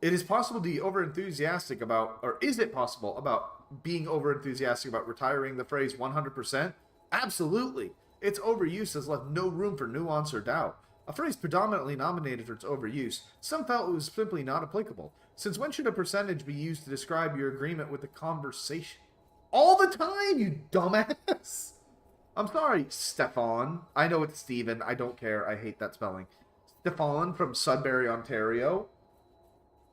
It is possible to be overenthusiastic about, or is it possible about being overenthusiastic about retiring the phrase 100%? Absolutely. Its overuse has left no room for nuance or doubt. A phrase predominantly nominated for its overuse, some felt it was simply not applicable. Since when should a percentage be used to describe your agreement with the conversation? All the time, you dumbass! I'm sorry, Stefan. I know it's Stephen. I don't care. I hate that spelling. Stefan from Sudbury, Ontario.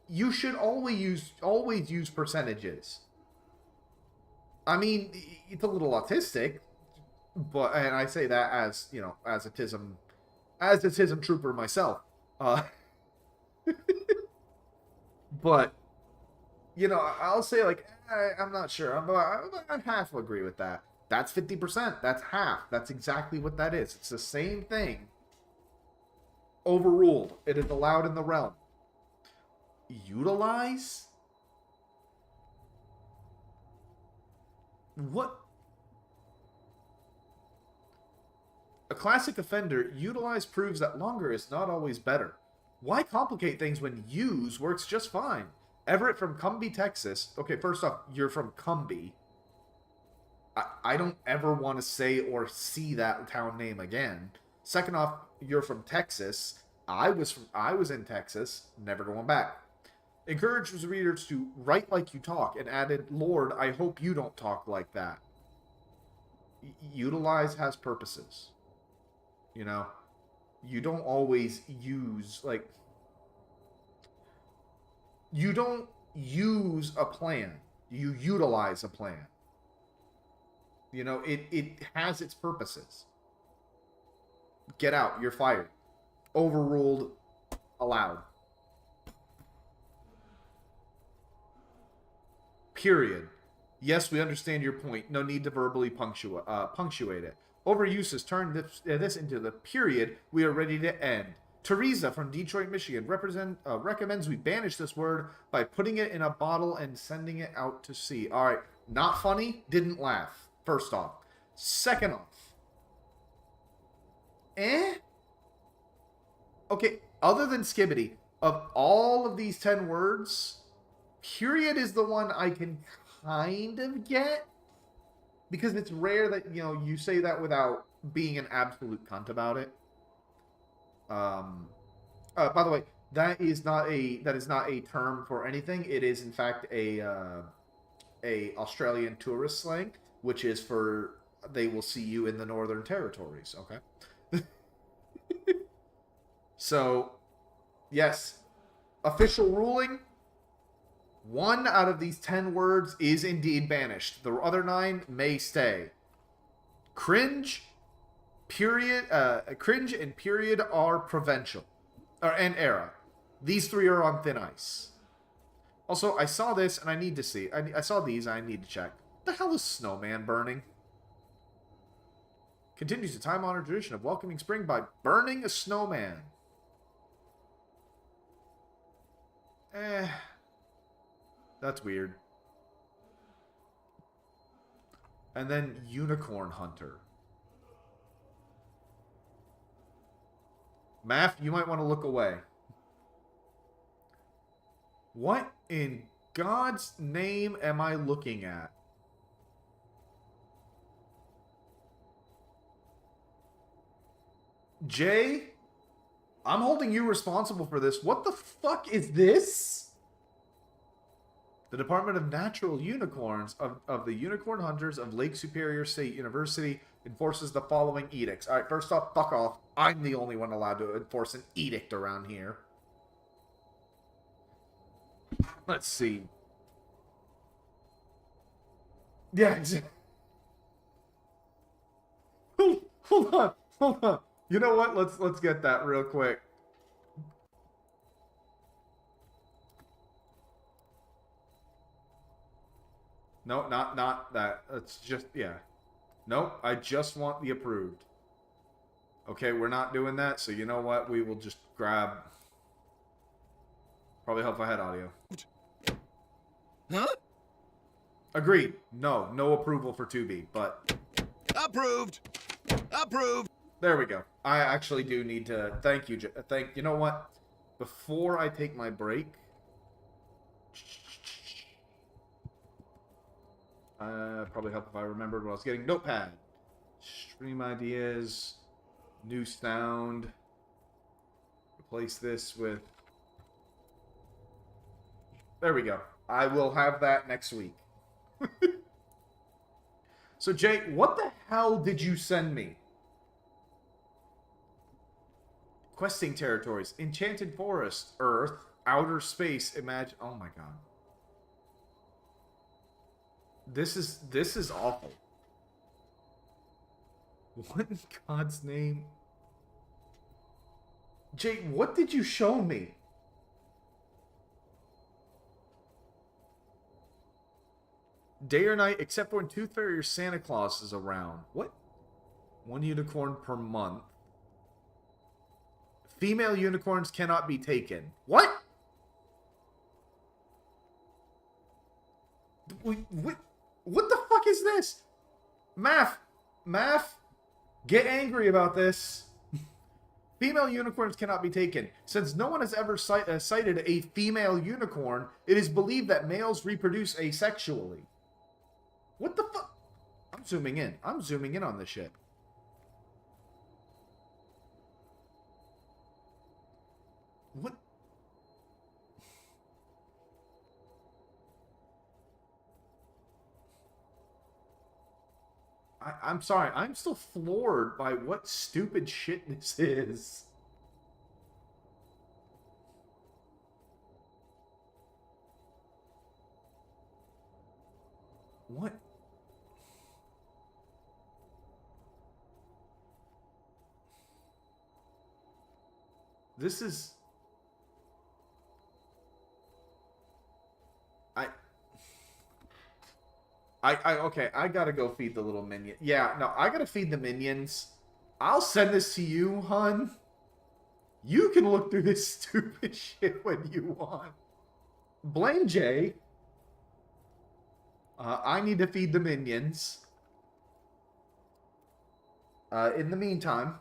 You should always use percentages. I mean, it's a little autistic, but, and I say that as, you know, as a TISM trooper myself. But, you know, I'll say, like, I'm not sure. I half agree with that. That's 50%. That's half. That's exactly what that is. It's the same thing. Overruled. It is allowed in the realm. Utilize? What? A classic offender, utilize proves that longer is not always better. Why complicate things when use works just fine? Everett from Cumbie, Texas. Okay, first off, you're from Cumbie. I don't ever want to say or see that town name again. Second off, you're from Texas. I was in Texas, never going back. Encourages readers to write like you talk, and added, Lord, I hope you don't talk like that. Utilize has purposes. You know? You don't always use, like... You don't use a plan. You utilize a plan. You know, it has its purposes. Get out. You're fired. Overruled. Allowed. Period. Yes, we understand your point. No need to verbally punctuate it. Overuse has turned this into the period we are ready to end. Teresa from Detroit, Michigan recommends we banish this word by putting it in a bottle and sending it out to sea. All right. Not funny. Didn't laugh. First off. Second off. Okay. Other than skibbity, of all of these 10 words, period is the one I can kind of get, because it's rare that, you know, you say that without being an absolute cunt about it. By the way, that is not a term for anything. It is in fact a Australian tourist slang, which is for they will see you in the Northern Territories. Okay. So, yes, official ruling. 1 out of these 10 words is indeed banished. The other 9 may stay. Cringe, period, cringe and period are provincial, and era. These 3 are on thin ice. Also, I saw this and I need to see. I saw these and I need to check. What the hell is snowman burning? Continues the time-honored tradition of welcoming spring by burning a snowman. That's weird. And then Unicorn Hunter. Math, you might want to look away. What in God's name am I looking at? Jay, I'm holding you responsible for this. What the fuck is this? The Department of Natural Unicorns of the Unicorn Hunters of Lake Superior State University enforces the following edicts. Alright, first off, fuck off. I'm the only one allowed to enforce an edict around here. Let's see. Yeah, exactly. Hold on. You know what? Let's get that real quick. No, not that. It's just, yeah. Nope, I just want the approved. Okay, we're not doing that, so you know what? We will just grab... Probably help if I had audio. Huh? Agreed. No approval for 2B, but... Approved! Approved! There we go. I actually do need to... Thank you, you know what? Before I take my break... probably help if I remembered what I was getting. Notepad. Stream ideas. New sound. Replace this with... There we go. I will have that next week. So, Jay, what the hell did you send me? Questing territories. Enchanted Forest. Earth. Outer space. Imagine... Oh my god. This is awful. What in God's name? Jay, what did you show me? Day or night, except for when Tooth Fairy or Santa Claus is around. What? 1 unicorn per month. Female unicorns cannot be taken. What? What the fuck is this? Math, get angry about this. Female unicorns cannot be taken. Since no one has ever cited a female unicorn, it is believed that males reproduce asexually. What the fuck? I'm zooming in. I'm zooming in on this shit. What? I'm sorry. I'm still floored by what stupid shit this is. What? This is... okay, I gotta go feed the little minion. Yeah, no, I gotta feed the minions. I'll send this to you, hun. You can look through this stupid shit when you want. Blame Jay. I need to feed the minions. In the meantime.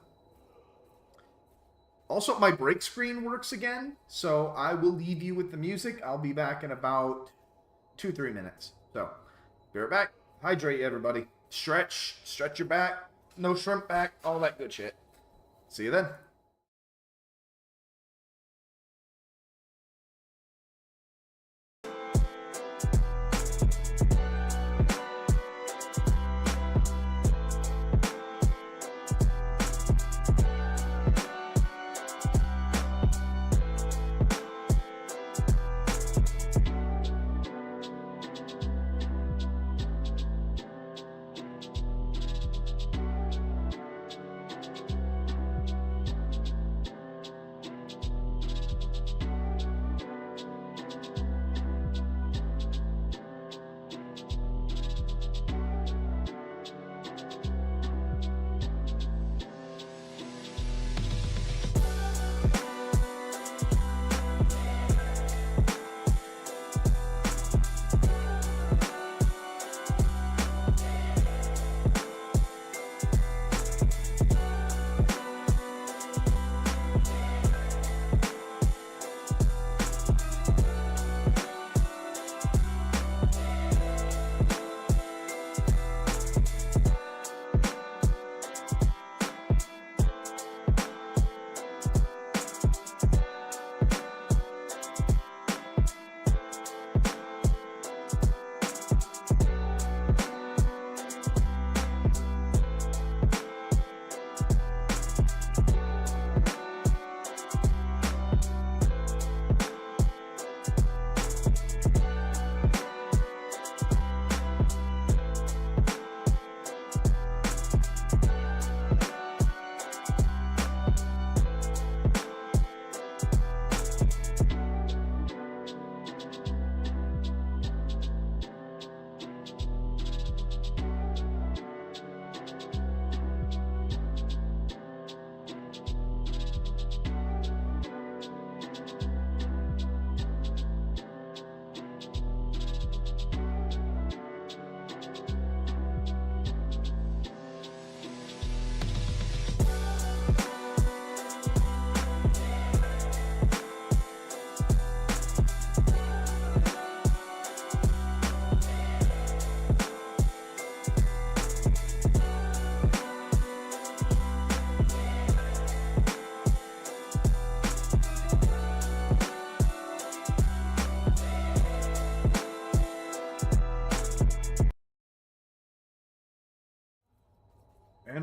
Also, my break screen works again, so I will leave you with the music. I'll be back in about 2-3 minutes. So... be right back. Hydrate, everybody. Stretch your back. No shrimp back. All that good shit. See you then.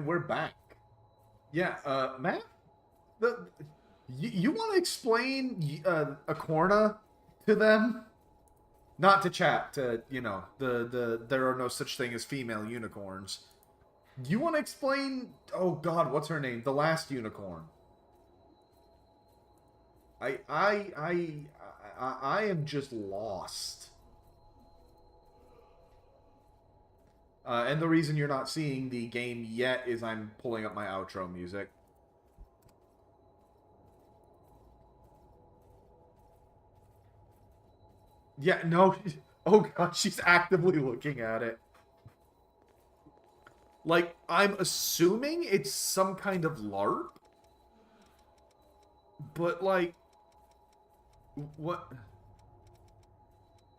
we're back. Yeah, Matt, you want to explain Acorna to them? Not to chat, to, you know, there are no such thing as female unicorns. You want to explain, oh god, what's her name? The last unicorn. I am just lost. And the reason you're not seeing the game yet is I'm pulling up my outro music. Yeah, no. Oh god, she's actively looking at it. Like, I'm assuming it's some kind of LARP. But, like... What?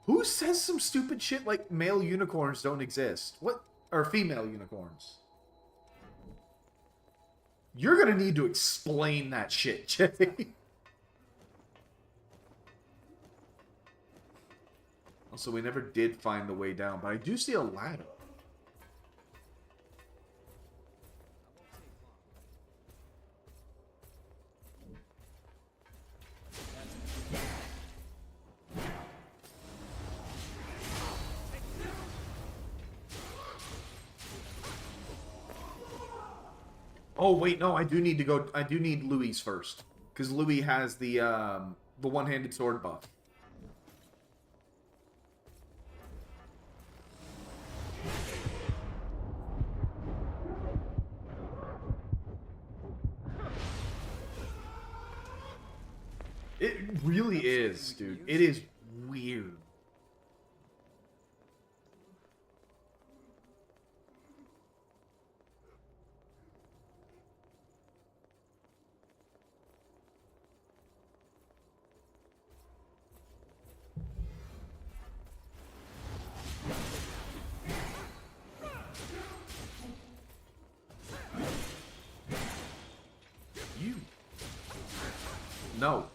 Who says some stupid shit like male unicorns don't exist? What? Or female unicorns? You're gonna need to explain that shit, Jay. Also, we never did find the way down, but I do see a ladder. Oh wait, no, I do need to go. I do need Louis first, because Louis has the one-handed sword buff. It really is, dude. It is weird. You. No.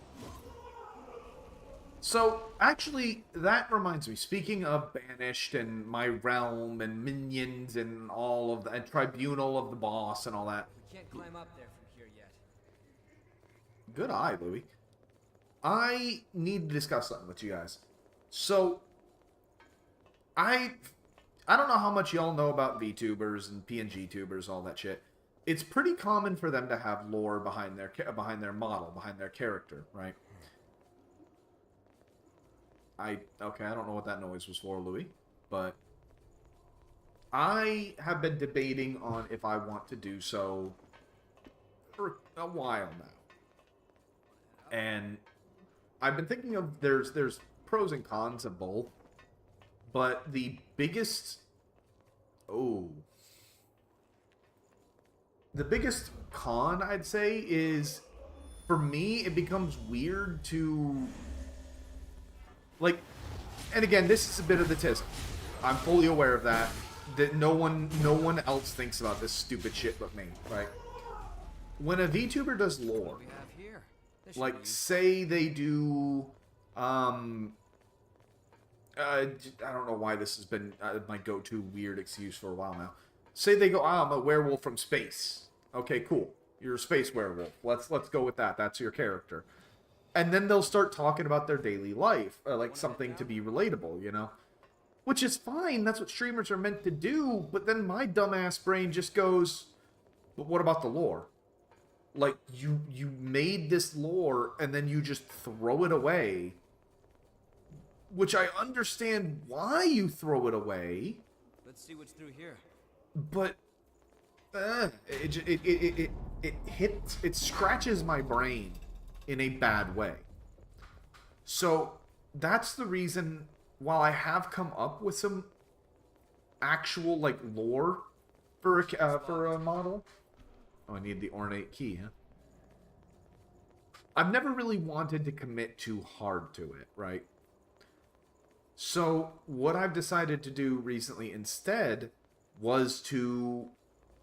So, actually, that reminds me, speaking of Banished and my realm and minions and all of the and tribunal of the boss and all that. We can't climb up there from here yet. Good eye, Louis. I need to discuss something with you guys. So, I don't know how much y'all know about VTubers and PNG tubers, all that shit. It's pretty common for them to have lore behind their model, behind their character, right? Okay, I don't know what that noise was for, Louis, but I have been debating on if I want to do so for a while now. And I've been thinking of there's pros and cons of both, but the biggest con, I'd say, is for me it becomes weird to like, and again, this is a bit of the tisk. I'm fully aware of that. That no one else thinks about this stupid shit but me, right? When a VTuber does lore, We have here. This should like be- say they do, I don't know why this has been my go-to weird excuse for a while now. Say they go, I'm a werewolf from space. Okay, cool. You're a space werewolf. Let's go with that. That's your character. And then they'll start talking about their daily life, like something to be relatable, you know? Which is fine, that's what streamers are meant to do, but then my dumbass brain just goes, but what about the lore? Like, you made this lore, and then you just throw it away. Which I understand why you throw it away, Let's see what's through here. but it scratches my brain in a bad way. So that's the reason, while I have come up with some actual like lore for a model. Oh, I need the ornate key, huh? I've never really wanted to commit too hard to it, right? So what I've decided to do recently instead was to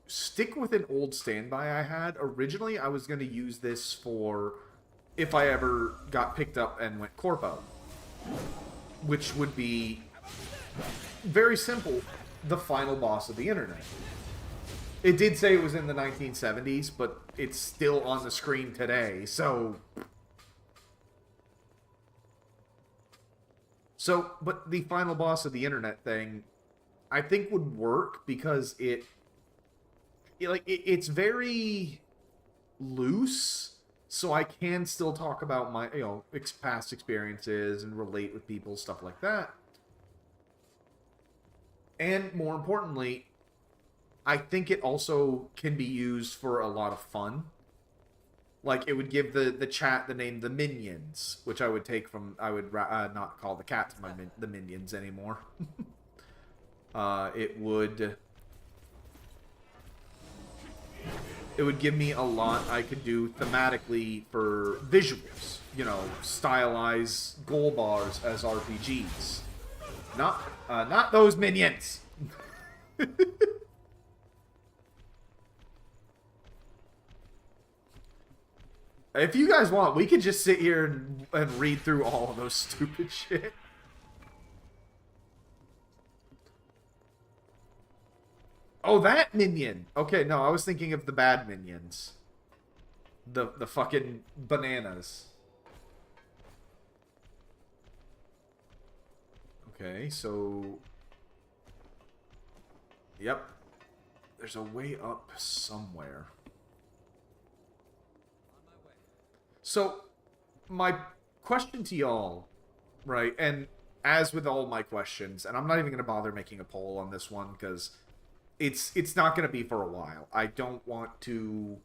stick with an old standby I had. Originally, I was going to use this for if I ever got picked up and went corpo, which would be very simple, the final boss of the internet. It did say it was in the 1970s, but it's still on the screen today, so... But the final boss of the internet thing, I think would work because it's very loose, so I can still talk about my, past experiences and relate with people, stuff like that. And more importantly, I think it also can be used for a lot of fun. Like, it would give the chat the name the Minions, which I would take from... I would not call the cats the Minions anymore. It would give me a lot I could do thematically for visuals. You know, stylize goal bars as RPGs. Not those Minions! If you guys want, we could just sit here and read through all of those stupid shit. Oh, that minion! Okay, no, I was thinking of the bad minions. The fucking bananas. Okay, so... Yep. There's a way up somewhere. So, my question to y'all, right, and as with all my questions, and I'm not even going to bother making a poll on this one, because it's not going to be for a while. I won't do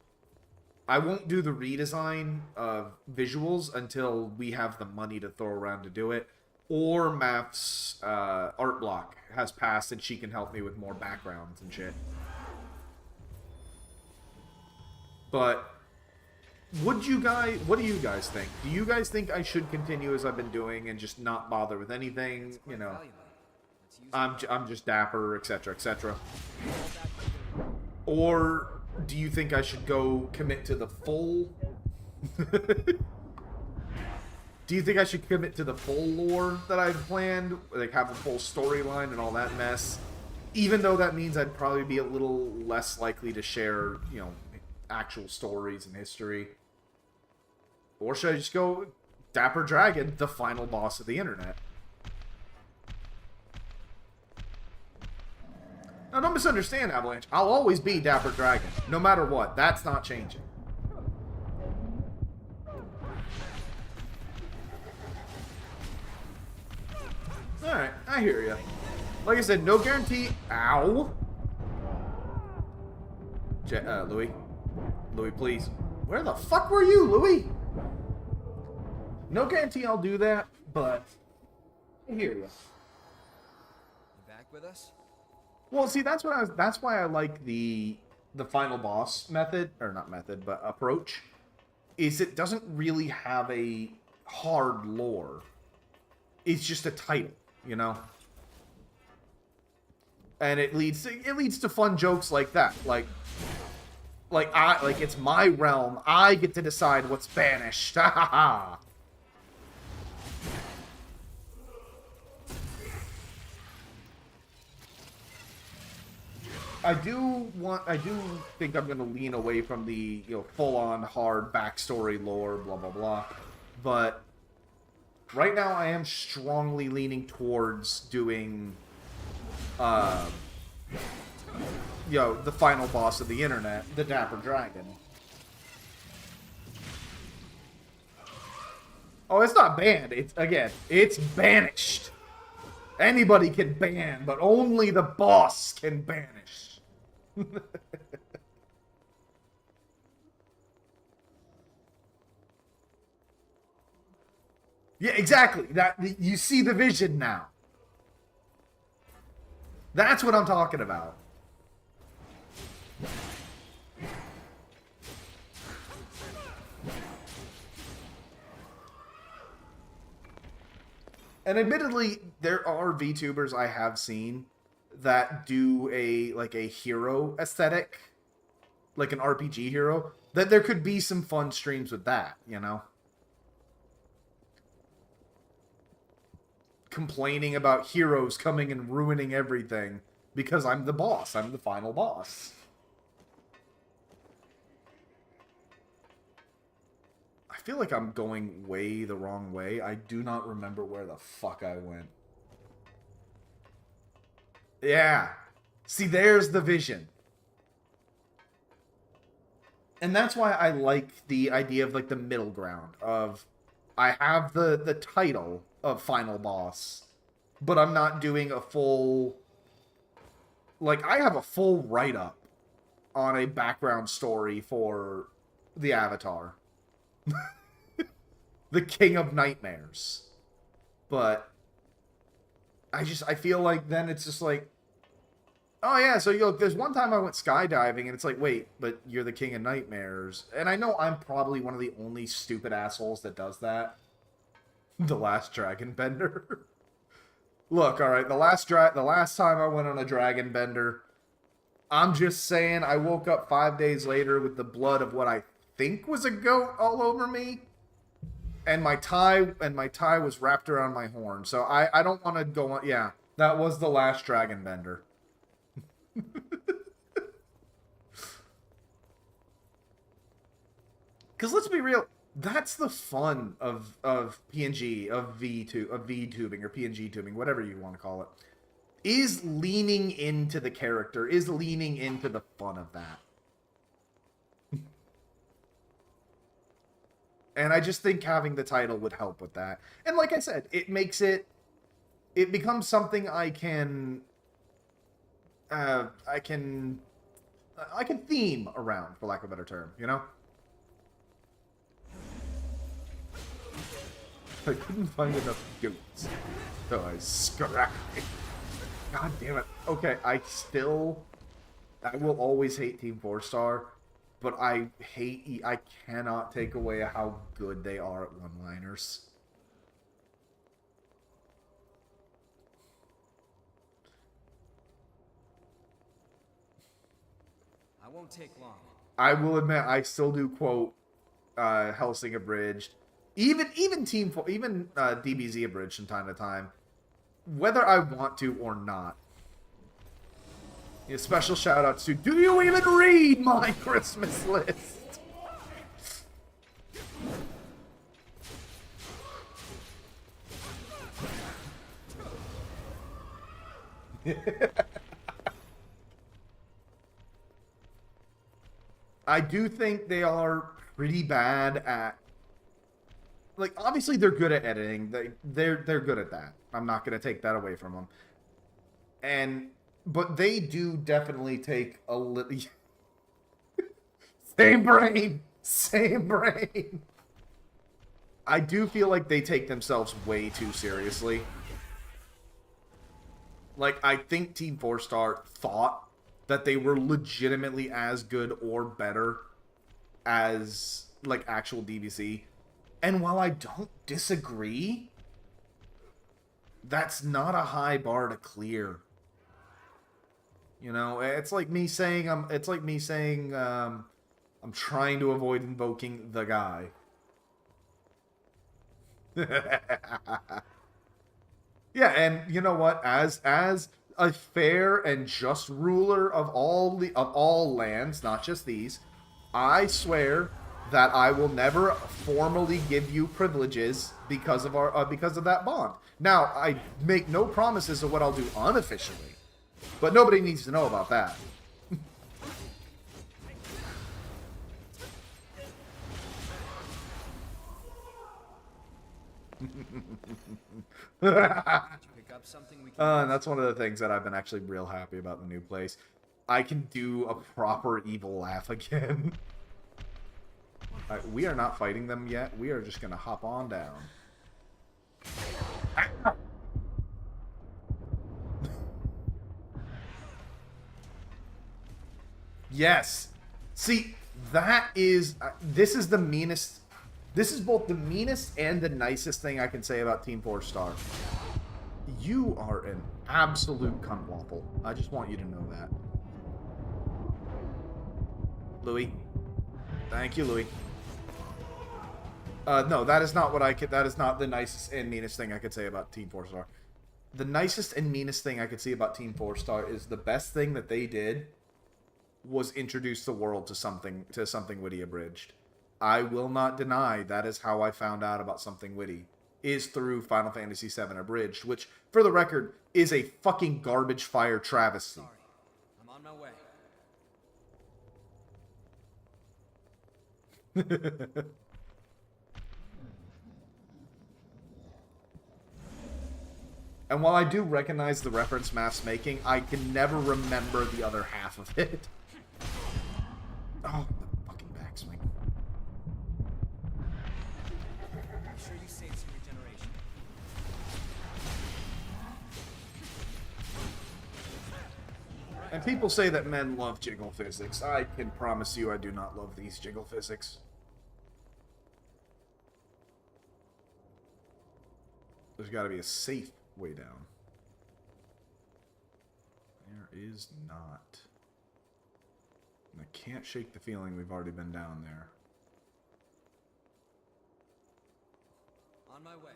the redesign of visuals until we have the money to throw around to do it, or Math's art block has passed and she can help me with more backgrounds and shit. But... what do you guys think? Do you guys think I should continue as I've been doing and just not bother with anything? You know, I'm just dapper, etc., etc. Or do you think I should go commit to the full? Do you think I should commit to the full lore that I've planned? Like, have a full storyline and all that mess? Even though that means I'd probably be a little less likely to share, you know, actual stories and history. Or should I just go Dapper Dragon, the final boss of the internet? Now, don't misunderstand, Avalanche. I'll always be Dapper Dragon, no matter what. That's not changing. Alright, I hear ya. Like I said, no guarantee... Ow! Louis? Louis, please. Where the fuck were you, Louis? No guarantee I'll do that, but... I hear ya. You back with us? Well, see, that's why I like the final boss method, or not method, but approach, is it doesn't really have a hard lore. It's just a title, you know? And it leads to fun jokes like that. Like it's my realm. I get to decide what's banished. Ha ha ha. I do think I'm going to lean away from the, full-on hard backstory lore, blah, blah, blah. But right now I am strongly leaning towards doing, the final boss of the internet, the Dapper Dragon. Oh, it's not banned. It's banished. Anybody can ban, but only the boss can banish. Yeah, exactly. You see the vision now. That's what I'm talking about. And admittedly, there are VTubers I have seen that do a hero aesthetic, like an RPG hero, that there could be some fun streams with that, you know? Complaining about heroes coming and ruining everything because I'm the boss. I'm the final boss. feel like I'm going way the wrong way. I do not remember where the fuck I went. Yeah. See, there's the vision. And that's why I like the idea of, like, the middle ground of I have the title of final boss, but I'm not doing a full... Like, I have a full write-up on a background story for the Avatar. The King of Nightmares. But I feel like then it's just like, oh yeah, so look, there's one time I went skydiving and it's like, wait, but you're the King of Nightmares. And I know I'm probably one of the only stupid assholes that does that. The last dragon bender. Look, alright, the last time I went on a dragon bender, I'm just saying I woke up 5 days later with the blood of what I think was a goat all over me. And my tie was wrapped around my horn. So I don't want to go on. Yeah, that was the last dragon bender. Because let's be real, that's the fun of PNG, of VTubing, or PNG tubing, whatever you want to call it, is leaning into the character, is leaning into the fun of that. And I just think having the title would help with that. And like I said, it makes it becomes something I can theme around, for lack of a better term, you know? I couldn't find enough goats, so I scrapped it. God damn it. Okay, I will always hate Team 4-Star, but I cannot take away how good they are at one-liners. I won't take long. I will admit, I still do quote Helsing Abridged. Even DBZ Abridged from time to time. Whether I want to or not. Special shout-outs to, do you even read my Christmas list? I do think they are pretty bad at... Like, obviously they're good at editing. They're good at that. I'm not going to take that away from them. But they do definitely take a little... Same brain! Same brain! I do feel like they take themselves way too seriously. Like, I think Team 4-Star thought that they were legitimately as good or better as, like, actual DBC. And while I don't disagree, that's not a high bar to clear. You know, it's like me saying I'm trying to avoid invoking the guy. Yeah, and you know what? As a fair and just ruler of all lands, not just these, I swear that I will never formally give you privileges because of that bond. Now, I make no promises of what I'll do unofficially, but nobody needs to know about that. Pick up something we can And that's one of the things that I've been actually real happy about the new place. I can do a proper evil laugh again. We are not fighting them yet. We are just going to hop on down. Yes. See, that is... this is the meanest... This is both the meanest and the nicest thing I can say about Team 4-Star. You are an absolute cunt waffle. I just want you to know that. Louis. Thank you, Louis. No, that is not what that is not the nicest and meanest thing I could say about Team 4-Star. The nicest and meanest thing I could say about Team 4-Star is the best thing that they did was introduce the world to something witty abridged. I will not deny that is how I found out about something witty, is through Final Fantasy VII Abridged, which, for the record, is a fucking garbage fire travesty. Sorry. I'm on my way. And while I do recognize the reference Math's making, I can never remember the other half of it. Oh, the fucking backswing. I'm sure you saved some regeneration. And people say that men love jiggle physics. I can promise you I do not love these jiggle physics. There's got to be a safe way down. There is not. And I can't shake the feeling we've already been down there. On my way.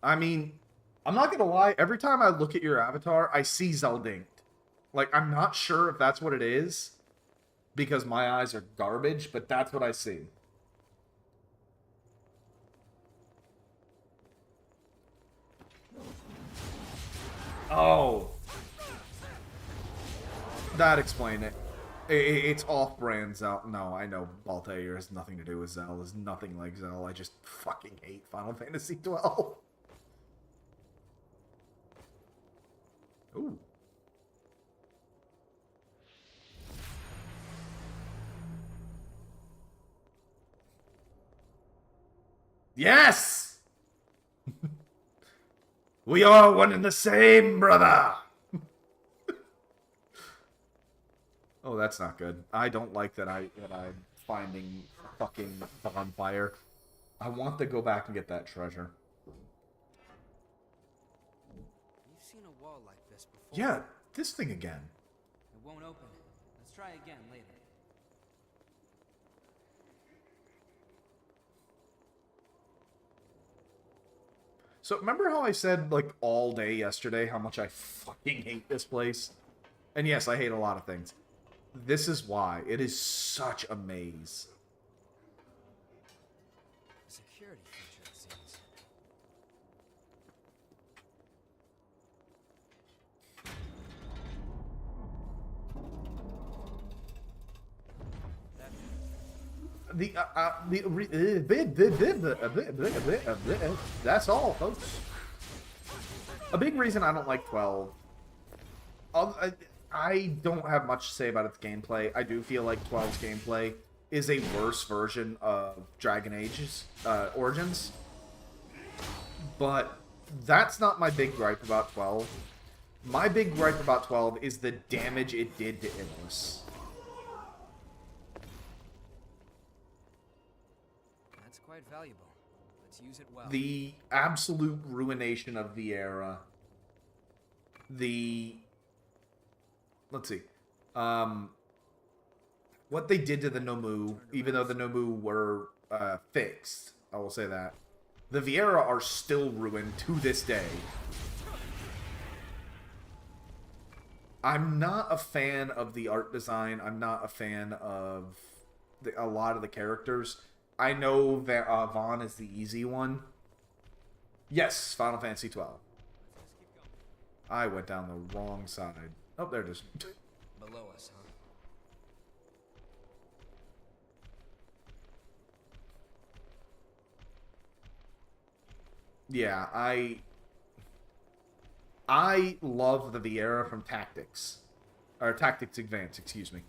I mean, I'm not gonna lie, every time I look at your avatar, I see Zeldinct. Like, I'm not sure if that's what it is, because my eyes are garbage, but that's what I see. Oh. That explained it. It's off-brand Zell. No, I know Baltair has nothing to do with Zell. Is nothing like Zell. I just fucking hate Final Fantasy 12. Ooh. Yes! We are one and the same, brother! Oh, that's not good. I don't like that I'm finding fucking bonfire. I want to go back and get that treasure. You've seen a wall like this before. Yeah, this thing again. It won't open. Let's try again later. So remember how I said, like, all day yesterday how much I fucking hate this place? And yes, I hate a lot of things. This is why. It is such a maze. A security feature, it seems. That's all, folks. A big reason I don't like 12. I don't have much to say about its gameplay. I do feel like 12's gameplay is a worse version of Dragon Age's Origins. But that's not my big gripe about 12. My big gripe about 12 is the damage it did to Innis. That's quite valuable. Let's use it well. The absolute ruination of Vieira. Let's see. What they did to the Nomu, even though the Nomu were fixed, I will say that. The Vieira are still ruined to this day. I'm not a fan of the art design. I'm not a fan of a lot of the characters. I know that Vaughn is the easy one. Yes, Final Fantasy 12. I went down the wrong side. Oh, there it is. Below us, huh? Yeah, I love the Vieira from Tactics. Or Tactics Advance, excuse me.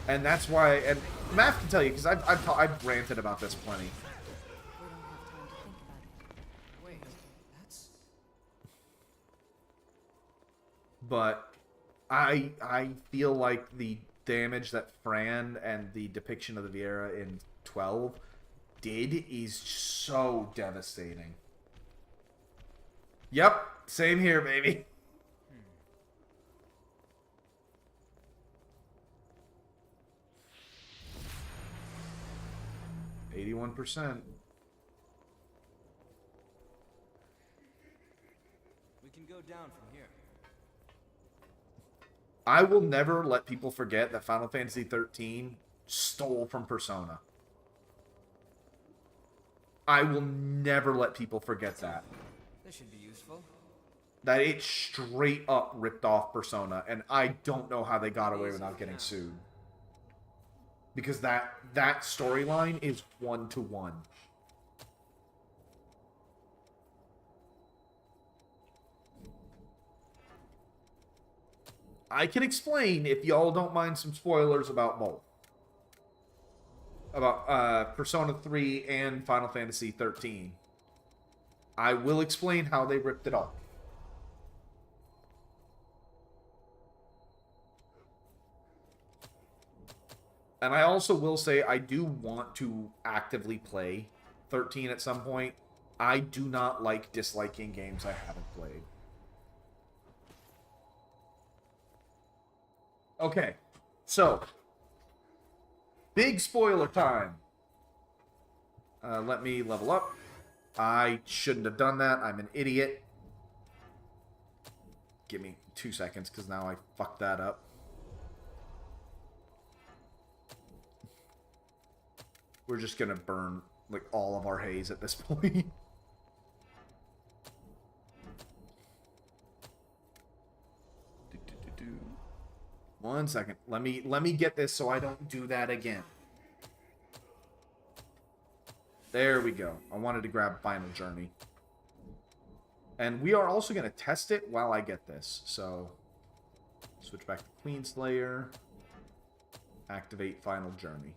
And that's why, and Matt can tell you, because I've ranted about this plenty. We don't have time to think about it. Wait, that's... But I feel like the damage that Fran and the depiction of the Vieira in 12 did is so devastating. Yep, same here, baby. 81%. We can go down from here. I will never let people forget that Final Fantasy 13 stole from Persona. I will never let people forget that. This should be useful. That it straight up ripped off Persona, and I don't know how they got away without getting sued. Because that storyline is 1-to-1. I can explain if y'all don't mind some spoilers about both. About Persona 3 and Final Fantasy 13. I will explain how they ripped it off. And I also will say I do want to actively play 13 at some point. I do not like disliking games I haven't played. Okay, so big spoiler time. Let me level up. I shouldn't have done that. I'm an idiot. Give me 2 seconds, because now I fucked that up. We're just gonna burn, like, all of our haze at this point. One second. Let me get this so I don't do that again. There we go. I wanted to grab Final Journey. And we are also going to test it while I get this. So, switch back to Queenslayer. Activate Final Journey.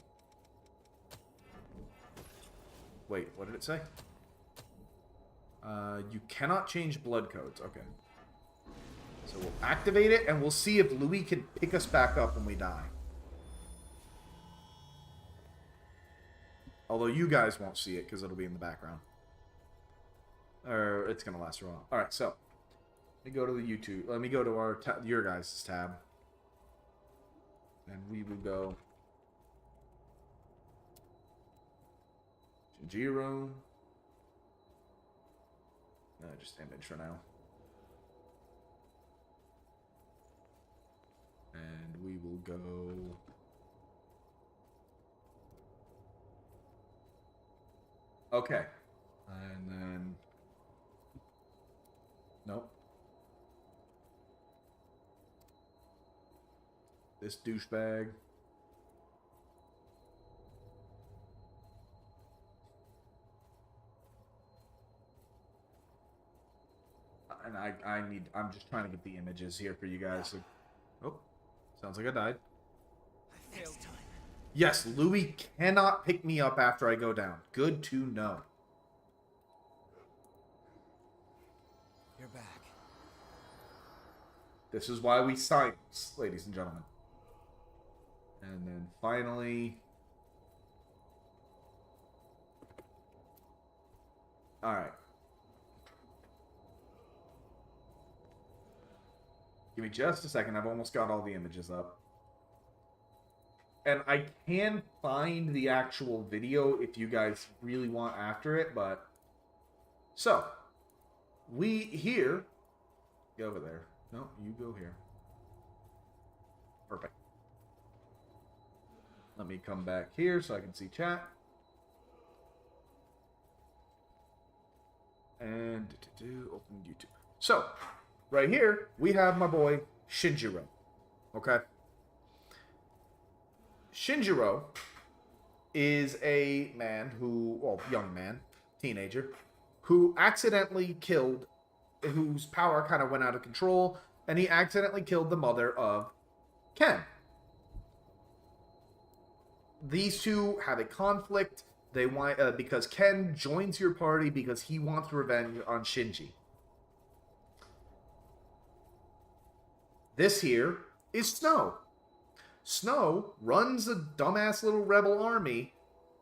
Wait, what did it say? You cannot change blood codes. Okay. So we'll activate it, and we'll see if Louis can pick us back up when we die. Although you guys won't see it, because it'll be in the background. Or it's going to last a while. Alright, so. Let me go to the YouTube. Let me go to our your guys' tab. And we will go. Shinjiro. No, just image for now. And we will go. Okay. And then. Nope. This douchebag. And I'm just trying to get the images here for you guys. So, oh, sounds like I died. Next time. Yes, Louis cannot pick me up after I go down. Good to know. You're back. This is why we silence, ladies and gentlemen. And then finally... Alright. Give me just a second. I've almost got all the images up. And I can find the actual video if you guys really want after it, but... So, we here... Go over there. No, you go here. Perfect. Let me come back here so I can see chat. And open YouTube. So, right here, we have my boy Shinjiro. Okay? Shinjiro is a man who, well, young man, teenager, who accidentally killed, whose power kind of went out of control, and he accidentally killed the mother of Ken. These two have a conflict. They want because Ken joins your party because he wants revenge on Shinji. This here is Snow. Snow runs a dumbass little rebel army,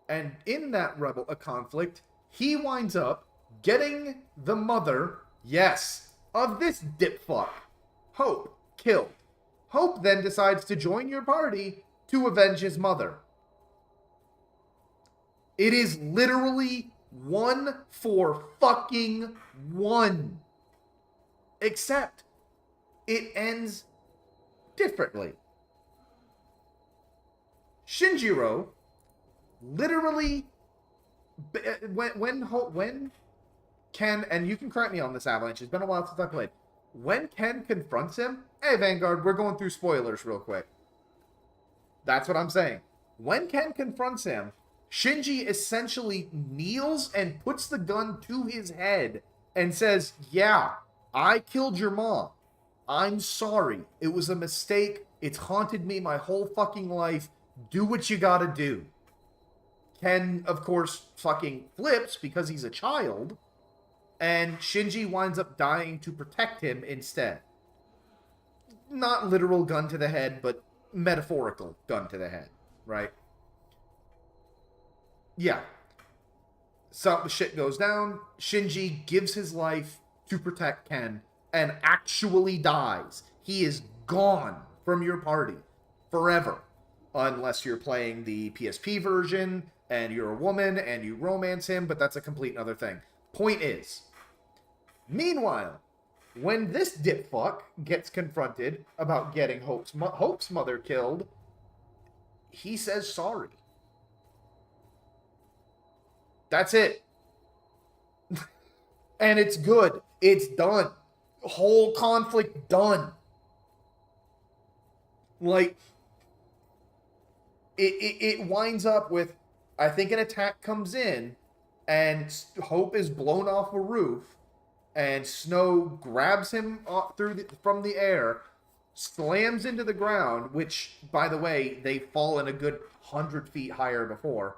and in that rebel conflict, he winds up getting the mother, yes, of this dipfuck, Hope, killed. Hope then decides to join your party to avenge his mother. It is literally 1-for-fucking-1. Except, it ends differently. Shinjiro literally, when Ken, and you can correct me on this, Avalanche, it's been a while since I played. When Ken confronts him, hey Vanguard, we're going through spoilers real quick. That's what I'm saying. When Ken confronts him, Shinji essentially kneels and puts the gun to his head and says, yeah, I killed your mom. I'm sorry. It was a mistake. It's haunted me my whole fucking life. Do what you gotta do. Ken, of course, fucking flips because he's a child, and Shinji winds up dying to protect him instead. Not literal gun to the head, but metaphorical gun to the head, right? Yeah. So the shit goes down. Shinji gives his life to protect Ken and actually dies. He is gone from your party forever. Unless you're playing the PSP version and you're a woman and you romance him, but that's a complete other thing. Point is, meanwhile, when this dipfuck gets confronted about getting Hope's mother killed, he says sorry. That's it. And it's good. It's done. Whole conflict done. Like, it winds up with, I think an attack comes in, and Hope is blown off a roof, and Snow grabs him from the air, slams into the ground, which, by the way, they've fallen a good 100 feet higher before.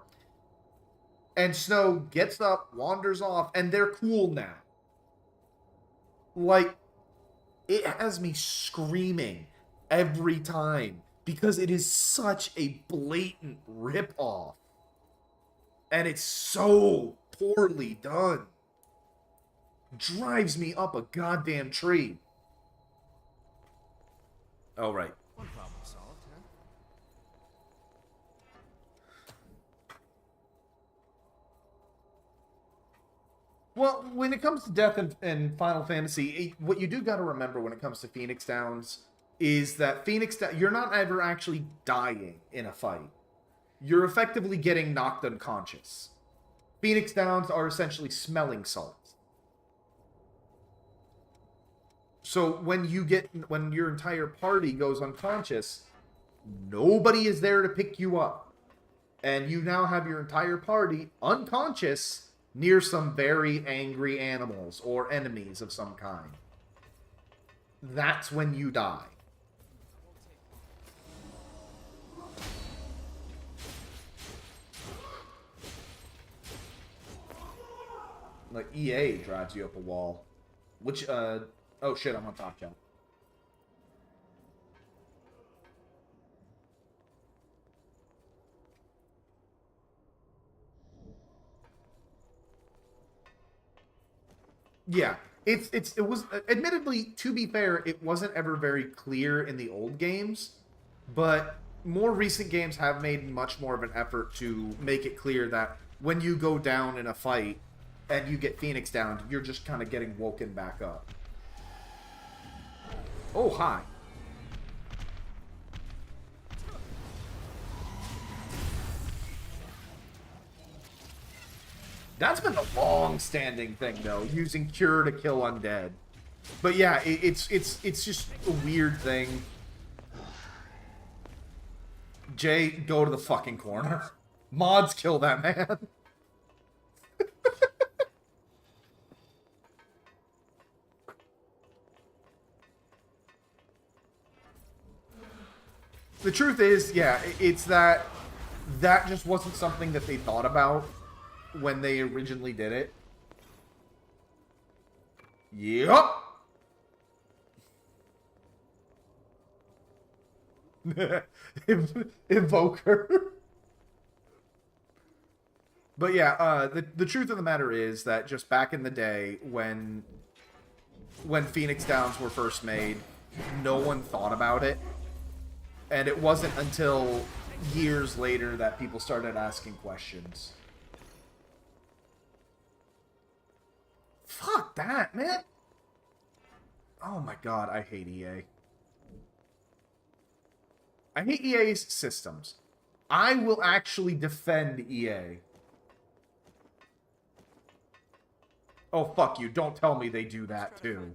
And Snow gets up, wanders off, and they're cool now. Like, it has me screaming every time because it is such a blatant ripoff. And it's so poorly done. Drives me up a goddamn tree. Oh, right. One problem solved, huh? Well, when it comes to death in Final Fantasy, what you do got to remember when it comes to Phoenix Downs is that you're not ever actually dying in a fight. You're effectively getting knocked unconscious. Phoenix Downs are essentially smelling salts. So when your entire party goes unconscious, nobody is there to pick you up. And you now have your entire party unconscious near some very angry animals or enemies of some kind. That's when you die. Like, EA drives you up a wall. Which, oh shit, I'm on top jump. Yeah, it was, admittedly, to be fair, it wasn't ever very clear in the old games, but more recent games have made much more of an effort to make it clear that when you go down in a fight and you get Phoenix down, you're just kind of getting woken back up. Oh, hi. That's been a long-standing thing, though, using Cure to kill undead. But yeah, it's just a weird thing. Jay, go to the fucking corner. Mods, kill that man. The truth is, yeah, it's that just wasn't something that they thought about when they originally did it. Yup. Evoker. But yeah, the truth of the matter is that just back in the day when Phoenix Downs were first made, no one thought about it. And it wasn't until years later that people started asking questions. Fuck that, man! Oh my god, I hate EA. I hate EA's systems. I will actually defend EA. Oh, fuck you. Don't tell me they do that, too.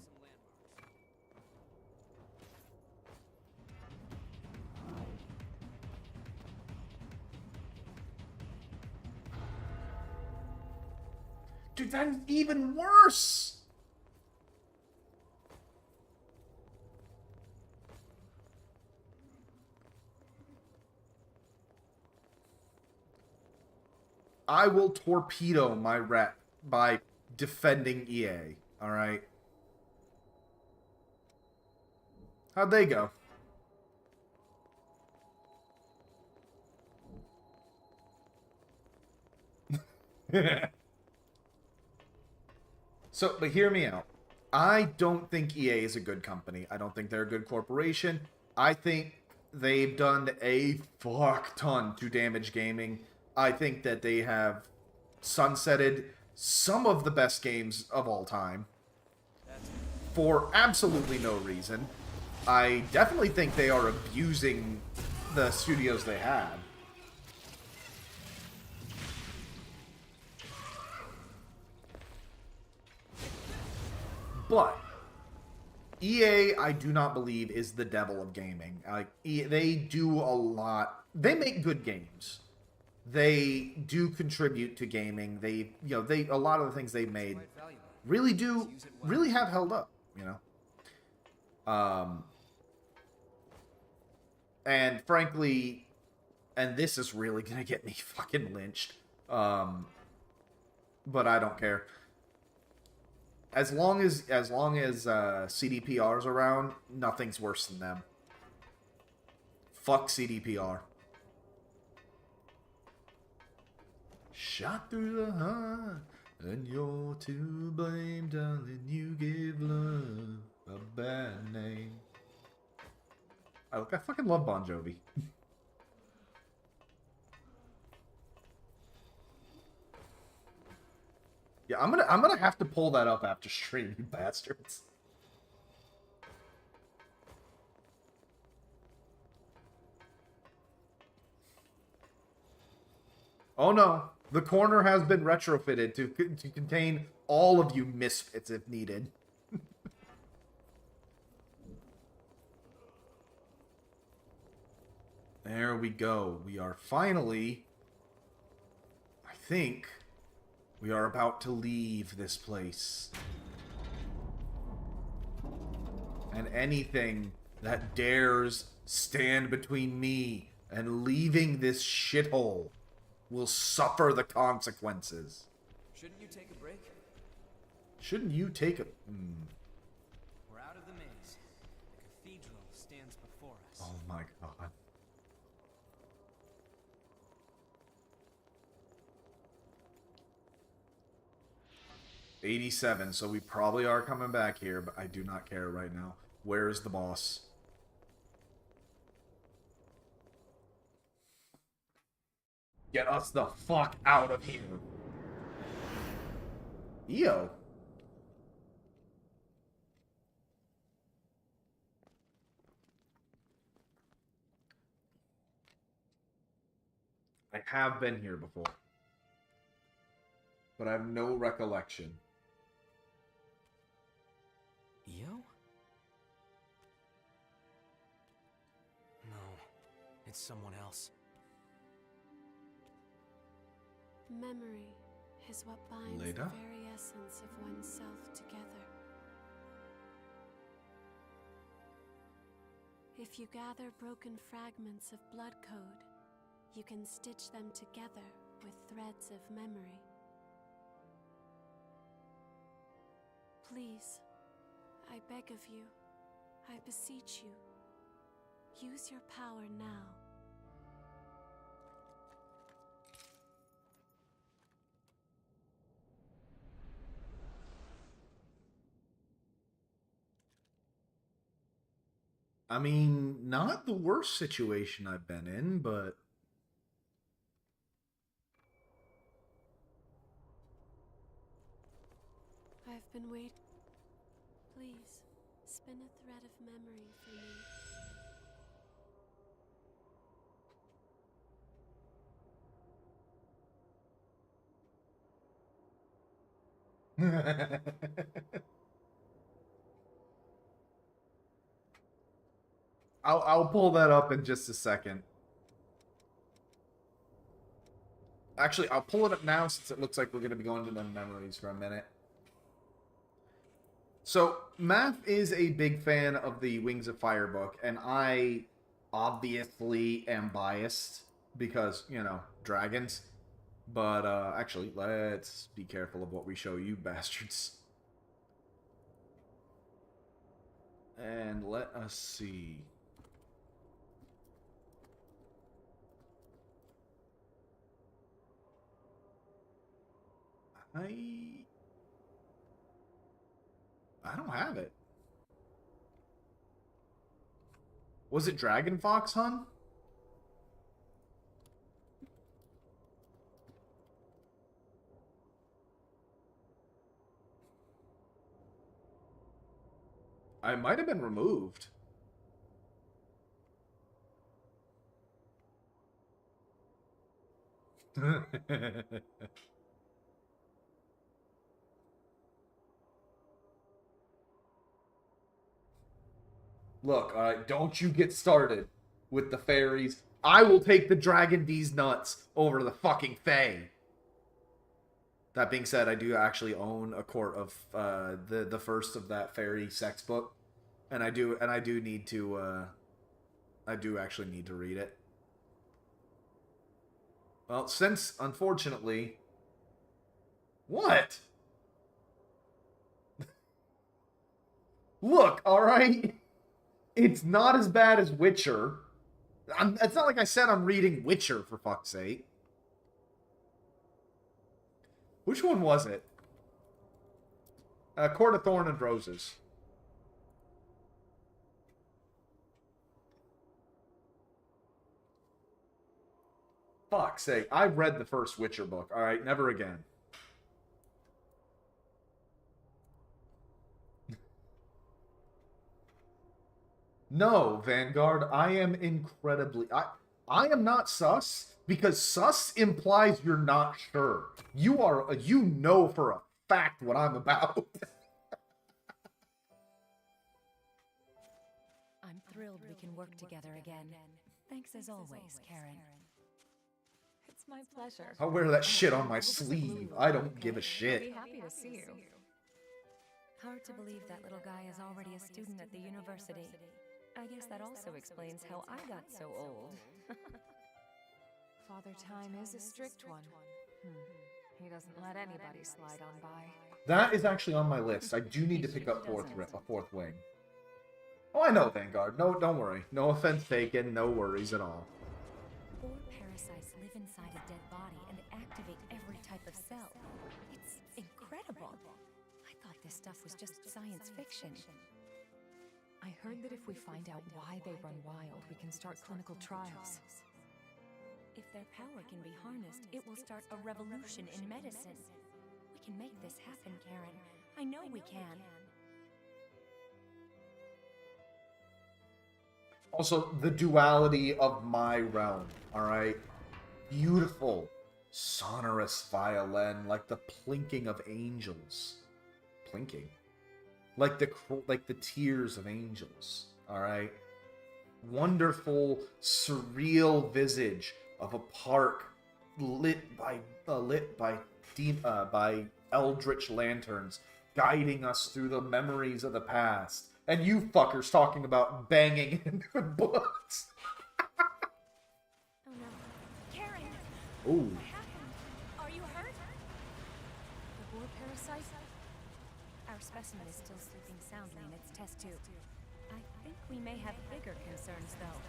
Dude, that's even worse! I will torpedo my rep by defending EA, alright? How'd they go? So, but hear me out. I don't think EA is a good company. I don't think they're a good corporation. I think they've done a fuck ton to damage gaming. I think that they have sunsetted some of the best games of all time for absolutely no reason. I definitely think they are abusing the studios they have. But EA, I do not believe, is the devil of gaming. Like, they do a lot. They make good games. They do contribute to gaming. They, a lot of the things they've made really have held up, And frankly, and this is really gonna get me fucking lynched, but I don't care. As long as CDPR's around, nothing's worse than them. Fuck CDPR. Shot through the heart, and you're to blame, darling. You gave love a bad name. I fucking love Bon Jovi. Yeah, I'm gonna have to pull that up after stream, you bastards. Oh no, the corner has been retrofitted to contain all of you misfits if needed. There we go. We are finally, I think, we are about to leave this place. And anything that dares stand between me and leaving this shithole will suffer the consequences. Shouldn't you take a break? Shouldn't you take a... We're out of the maze. The cathedral stands before us. Oh my god. $87, so we probably are coming back here, but I do not care right now. Where is the boss? Get us the fuck out of here. EO. I have been here before, but I have no recollection. Io? No, it's someone else. Memory is what binds Later. the very essence of oneself together. If you gather broken fragments of blood code, you can stitch them together with threads of memory. Please, I beg of you, I beseech you, use your power now. I mean, not the worst situation I've been in, but... I've been waiting. Please, spin a thread of memory for me. I'll pull that up in just a second. Actually, I'll pull it up now since it looks like we're going to be going to the memories for a minute. So, Math is a big fan of the Wings of Fire book, and I obviously am biased because, you know, dragons. But, actually, let's be careful of what we show you bastards. And let us see. I don't have it. Was it Dragon Fox, hun? I might have been removed. Look, don't you get started with the fairies. I will take the Dragon D's nuts over the fucking Fae. That being said, I do actually own a court of the first of that fairy sex book, and I do need to I do actually need to read it. Well, since unfortunately, what? Look, all right. It's not as bad as Witcher. It's not like I said I'm reading Witcher, for fuck's sake. Which one was it? Court of Thorn and Roses. Fuck's sake. I've read the first Witcher book. Alright, never again. No, Vanguard, I am incredibly... I am not sus, because sus implies you're not sure. You are... You know for a fact what I'm about. I'm thrilled we can work together again. Thanks as always, Karen. It's my pleasure. I'll wear that shit on my sleeve. I don't give a shit. I'll be happy to see you. Hard to believe that little guy is already a student at the university. I guess that also explains how I got so old. Father Time is a strict one. He doesn't let anybody slide on by. That is actually on my list. I do need to pick up a fourth wing. Oh, I know, Vanguard. No, don't worry. No offense taken. No worries at all. 4 parasites live inside a dead body and activate every type of cell. It's incredible. I thought this stuff was just science fiction. I heard that if we find out why they run wild, we can start clinical trials. If their power can be harnessed, it will start a revolution in medicine. We can make this happen, Karen. I know we can. Also, the duality of my realm, alright? Beautiful, sonorous violin, like the plinking of angels. Plinking? Like the tears of angels, all right? Wonderful, surreal visage of a park lit by eldritch lanterns, guiding us through the memories of the past. And you fuckers talking about banging into books. Oh no, Karen! Ooh. What happened? Are you hurt? The boar parasite? Our specimen is still sleeping soundly in its test tube. I think we may have bigger concerns, though.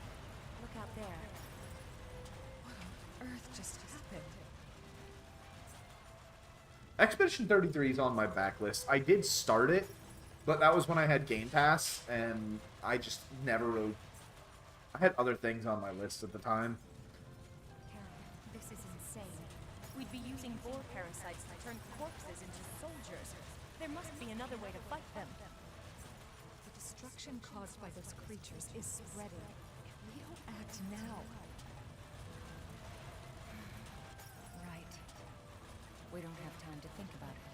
Look out there. What on earth just happened? Expedition 33 is on my backlist. I did start it, but that was when I had Game Pass, and I just never really... I had other things on my list at the time. Karen, this is insane. We'd be using boar parasites to turn corpses into soldiers. There must be another way to fight them. The destruction caused by those creatures is spreading. If we don't act now... Right. We don't have time to think about it.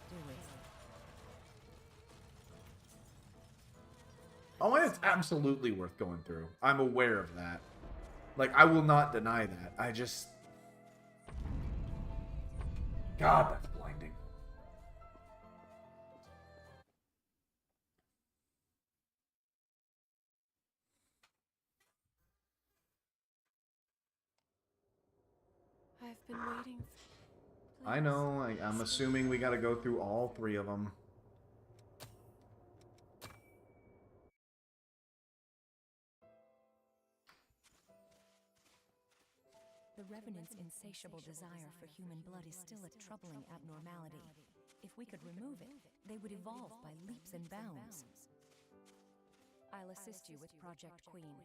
do we? Oh, and it's absolutely worth going through. I'm aware of that. Like, I will not deny that. I just... God, that's blinding. I've been waiting for... I know. I'm assuming we gotta go through all 3 of them. The Revenant's insatiable desire for human blood is still a troubling abnormality. If we could remove it, they would evolve by leaps and bounds. I'll assist you with Project Queen.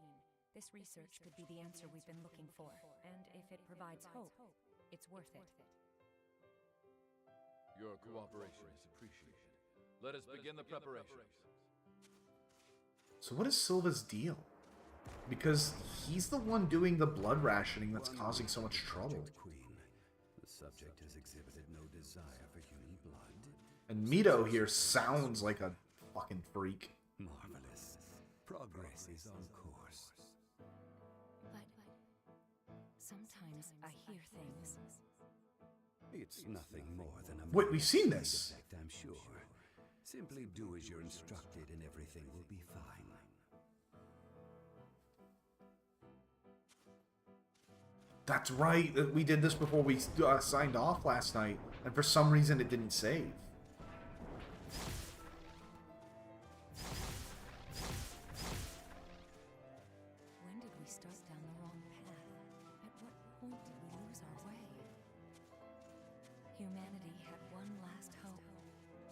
This research could be the answer we've been looking for, and if it provides hope, it's worth it. Your cooperation is appreciated. Let us begin the preparations. So what is Silva's deal? Because he's the one doing the blood rationing that's causing so much trouble. Queen. The subject has exhibited no desire for human blood. And Mito here sounds like a fucking freak. Marvelous. Progress is on course. But sometimes I hear things. It's nothing more than a... Wait, we've seen this. Effect, I'm sure. Simply do as you're instructed and everything will be fine. That's right. We did this before we signed off last night, and for some reason it didn't save. When did we start down the wrong path? At what point did we lose our way? Humanity had one last hope,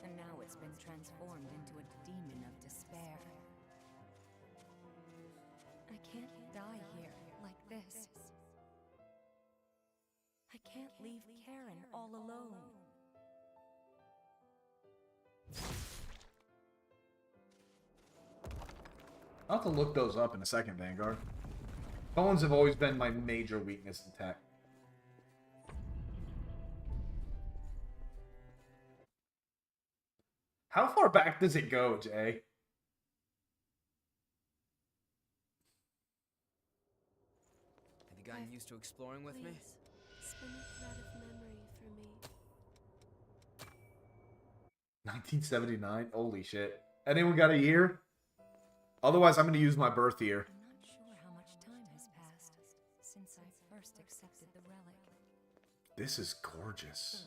and now it's been transformed into a demon of despair. I can't die here like this. I can't leave Karen all alone. I'll have to look those up in a second, Vanguard. Phones have always been my major weakness in tech. How far back does it go, Jay? Have you gotten used to exploring with me? Please, spin a thread of memory for me. 1979? Holy shit. Anyone got a year? Otherwise, I'm going to use my birth year. I'm not sure how much time has passed since I first accepted the relic. This is gorgeous.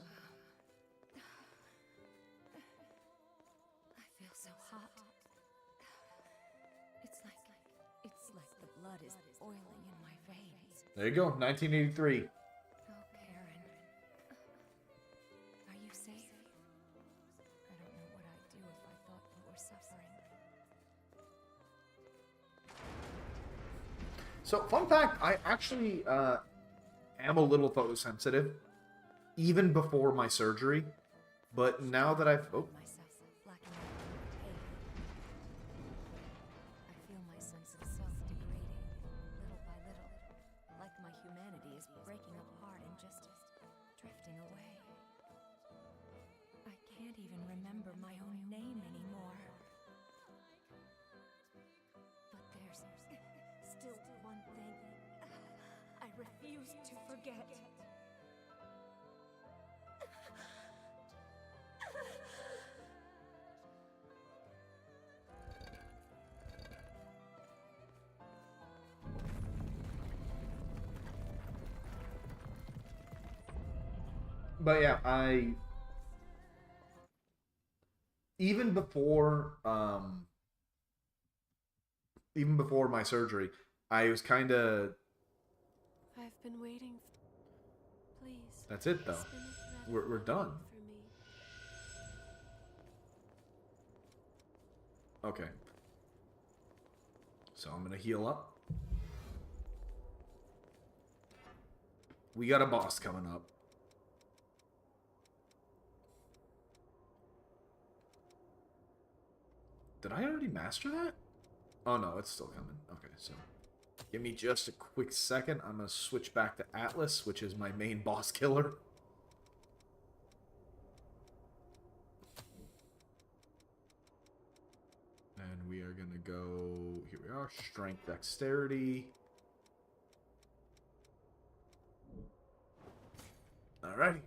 I feel so hot. It's like the blood is boiling in my veins. There you go, 1983. Oh, Karen. Are you safe? I don't know what I'd do if I thought you were suffering. So, fun fact, I actually am a little photosensitive, even before my surgery. But now that I've... Oh. Myself blacking out in pain. I feel my sense of self degrading, little by little, like my humanity is breaking apart and just drifting away. I can't even remember my own name anymore. But there's still one thing I refuse to forget. But yeah, even before my surgery, I was kind of... I've been waiting. Please. That's it, though. spin a thread of We're done. memory for me. Okay. So I'm gonna heal up. We got a boss coming up. Did I already master that? Oh no, it's still coming. Okay, so give me just a quick second. I'm gonna switch back to Atlas, which is my main boss killer. go... Here we are. Strength, dexterity. Alrighty.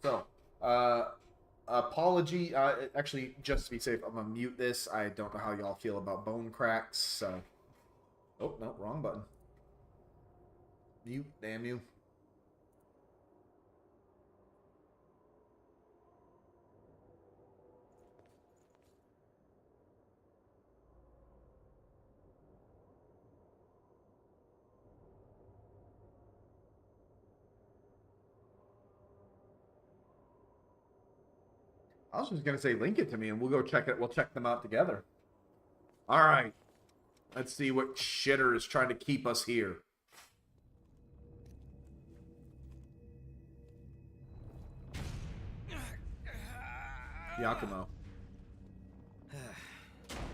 So, apology. Actually, just to be safe, I'm gonna mute this. I don't know how y'all feel about bone cracks, so... Oh, no, wrong button. Mute, damn you. I was just gonna say link it to me and we'll go check it. We'll check them out together. All right. Let's see what shitter is trying to keep us here. Yakumo.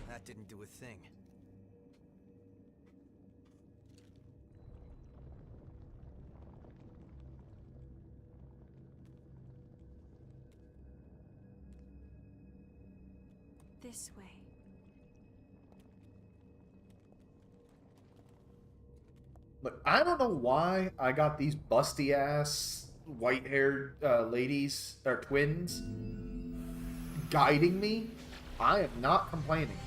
That didn't do a thing. This way. Look, I don't know why I got these busty ass white-haired ladies or twins guiding me. I am not complaining.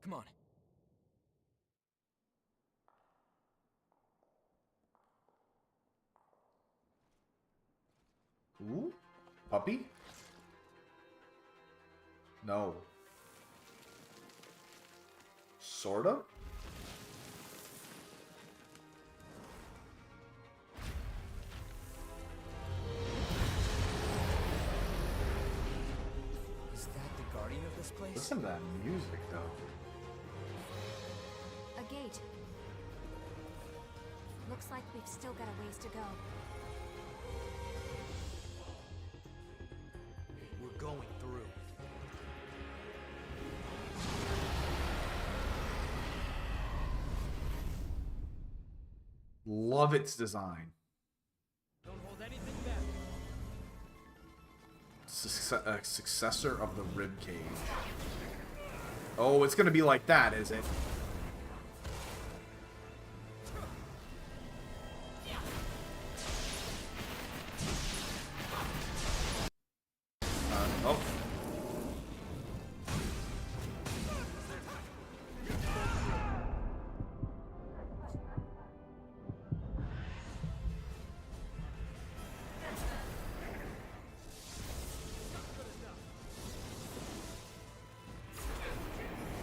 Come on. Ooh, puppy? No. Sorta? Is that the guardian of this place? Listen to that music, though. A gate. Looks like we've still got a ways to go. We're going through. Love its design. Don't hold anything back. A successor of the rib cage. Oh, it's gonna be like that, is it? Oh.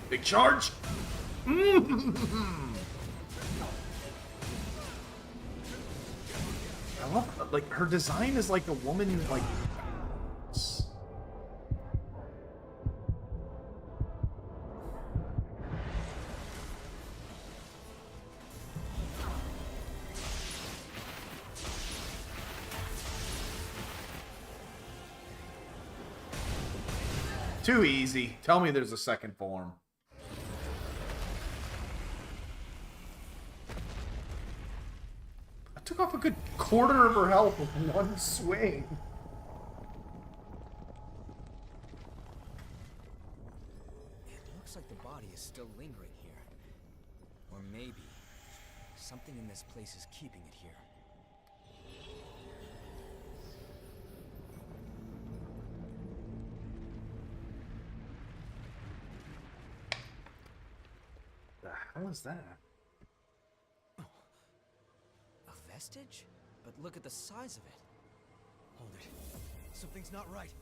Big charge. I love, like, her design is like a woman, like. Too easy. Tell me there's a second form. I took off a good quarter of her health with one swing. It looks like the body is still lingering here. Or maybe something in this place is keeping it here. The hell is that? A vestige? But look at the size of it. Hold it. Something's not right.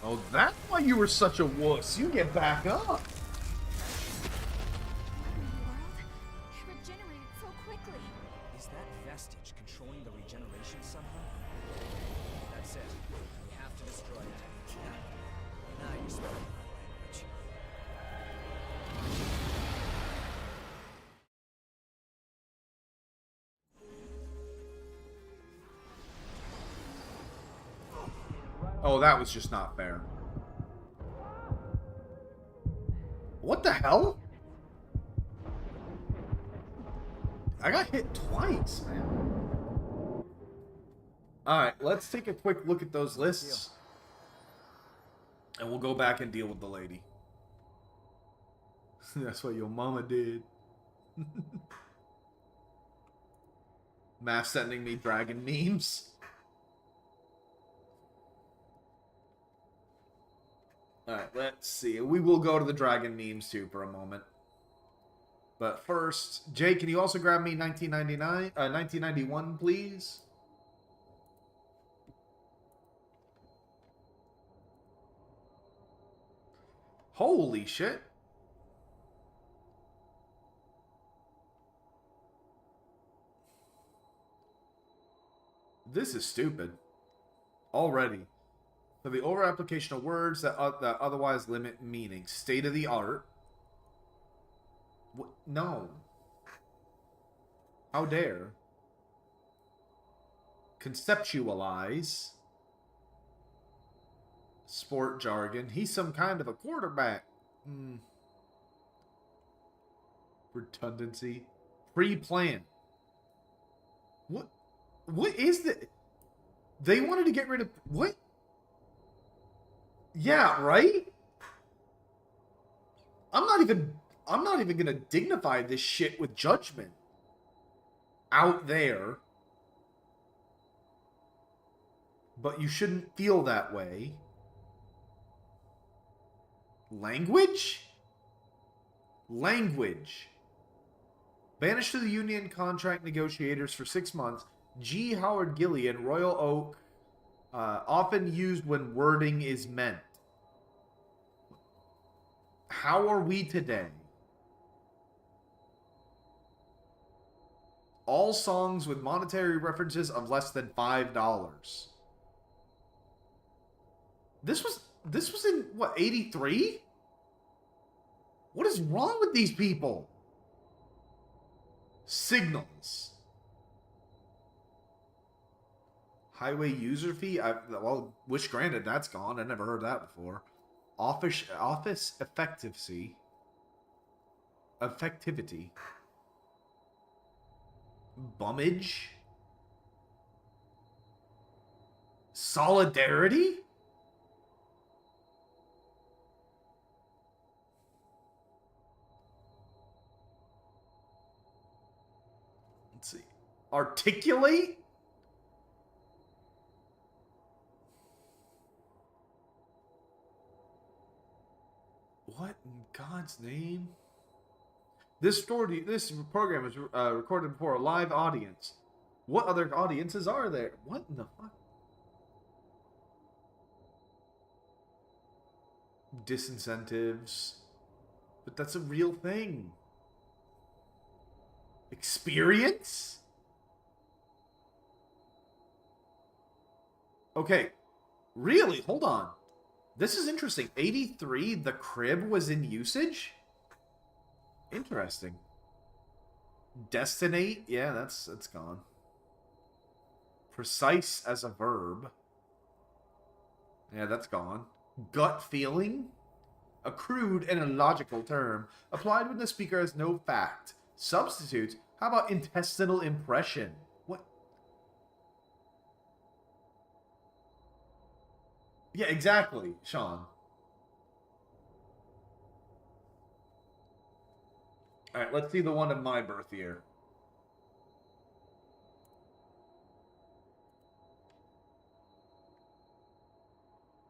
Oh, that's why you were such a wuss. You get back up. What in the world? It regenerated so quickly. Is that vestige controlling the regeneration somehow? That's it. We have to destroy it. Now you're speaking my language. Oh, that was just not fair. What the hell? I got hit twice, man. Alright, let's take a quick look at those lists. And we'll go back and deal with the lady. That's what your mama did. Math sending me dragon memes. Alright, let's see. We will go to the dragon memes too for a moment. But first, Jay, can you also grab me 1991, please? Holy shit. This is stupid. Already. For the over-application of words that otherwise limit meaning. State of the art. What? No. How dare. Conceptualize. Sport jargon. He's some kind of a quarterback. Redundancy. Pre-plan. What is that? They wanted to get rid of... What? Yeah, right? I'm not even gonna dignify this shit with judgment. Out there. But you shouldn't feel that way. Language? Language. Banished to the Union contract negotiators for 6 months. G. Howard Gillian, Royal Oak, often used when wording is meant. How are we today? All songs with monetary references of less than $5. This was in, what, 83? What is wrong with these people? Signals. Highway user fee? Well, wish granted that's gone. I never heard that before. Office effectivity. Bummage. Solidarity? Let's see. Articulate? What in God's name? This program was recorded before a live audience. What other audiences are there? What in the fuck? Disincentives. But that's a real thing. Experience? Okay. Really? Hold on. This is interesting. 83, the crib was in usage? Interesting. Destinate? Yeah, that's gone. Precise as a verb. Yeah, that's gone. Gut feeling? A crude and illogical term applied when the speaker has no fact. Substitute? How about intestinal impression? What? Yeah, exactly, Sean. Alright, let's see the one of my birth year.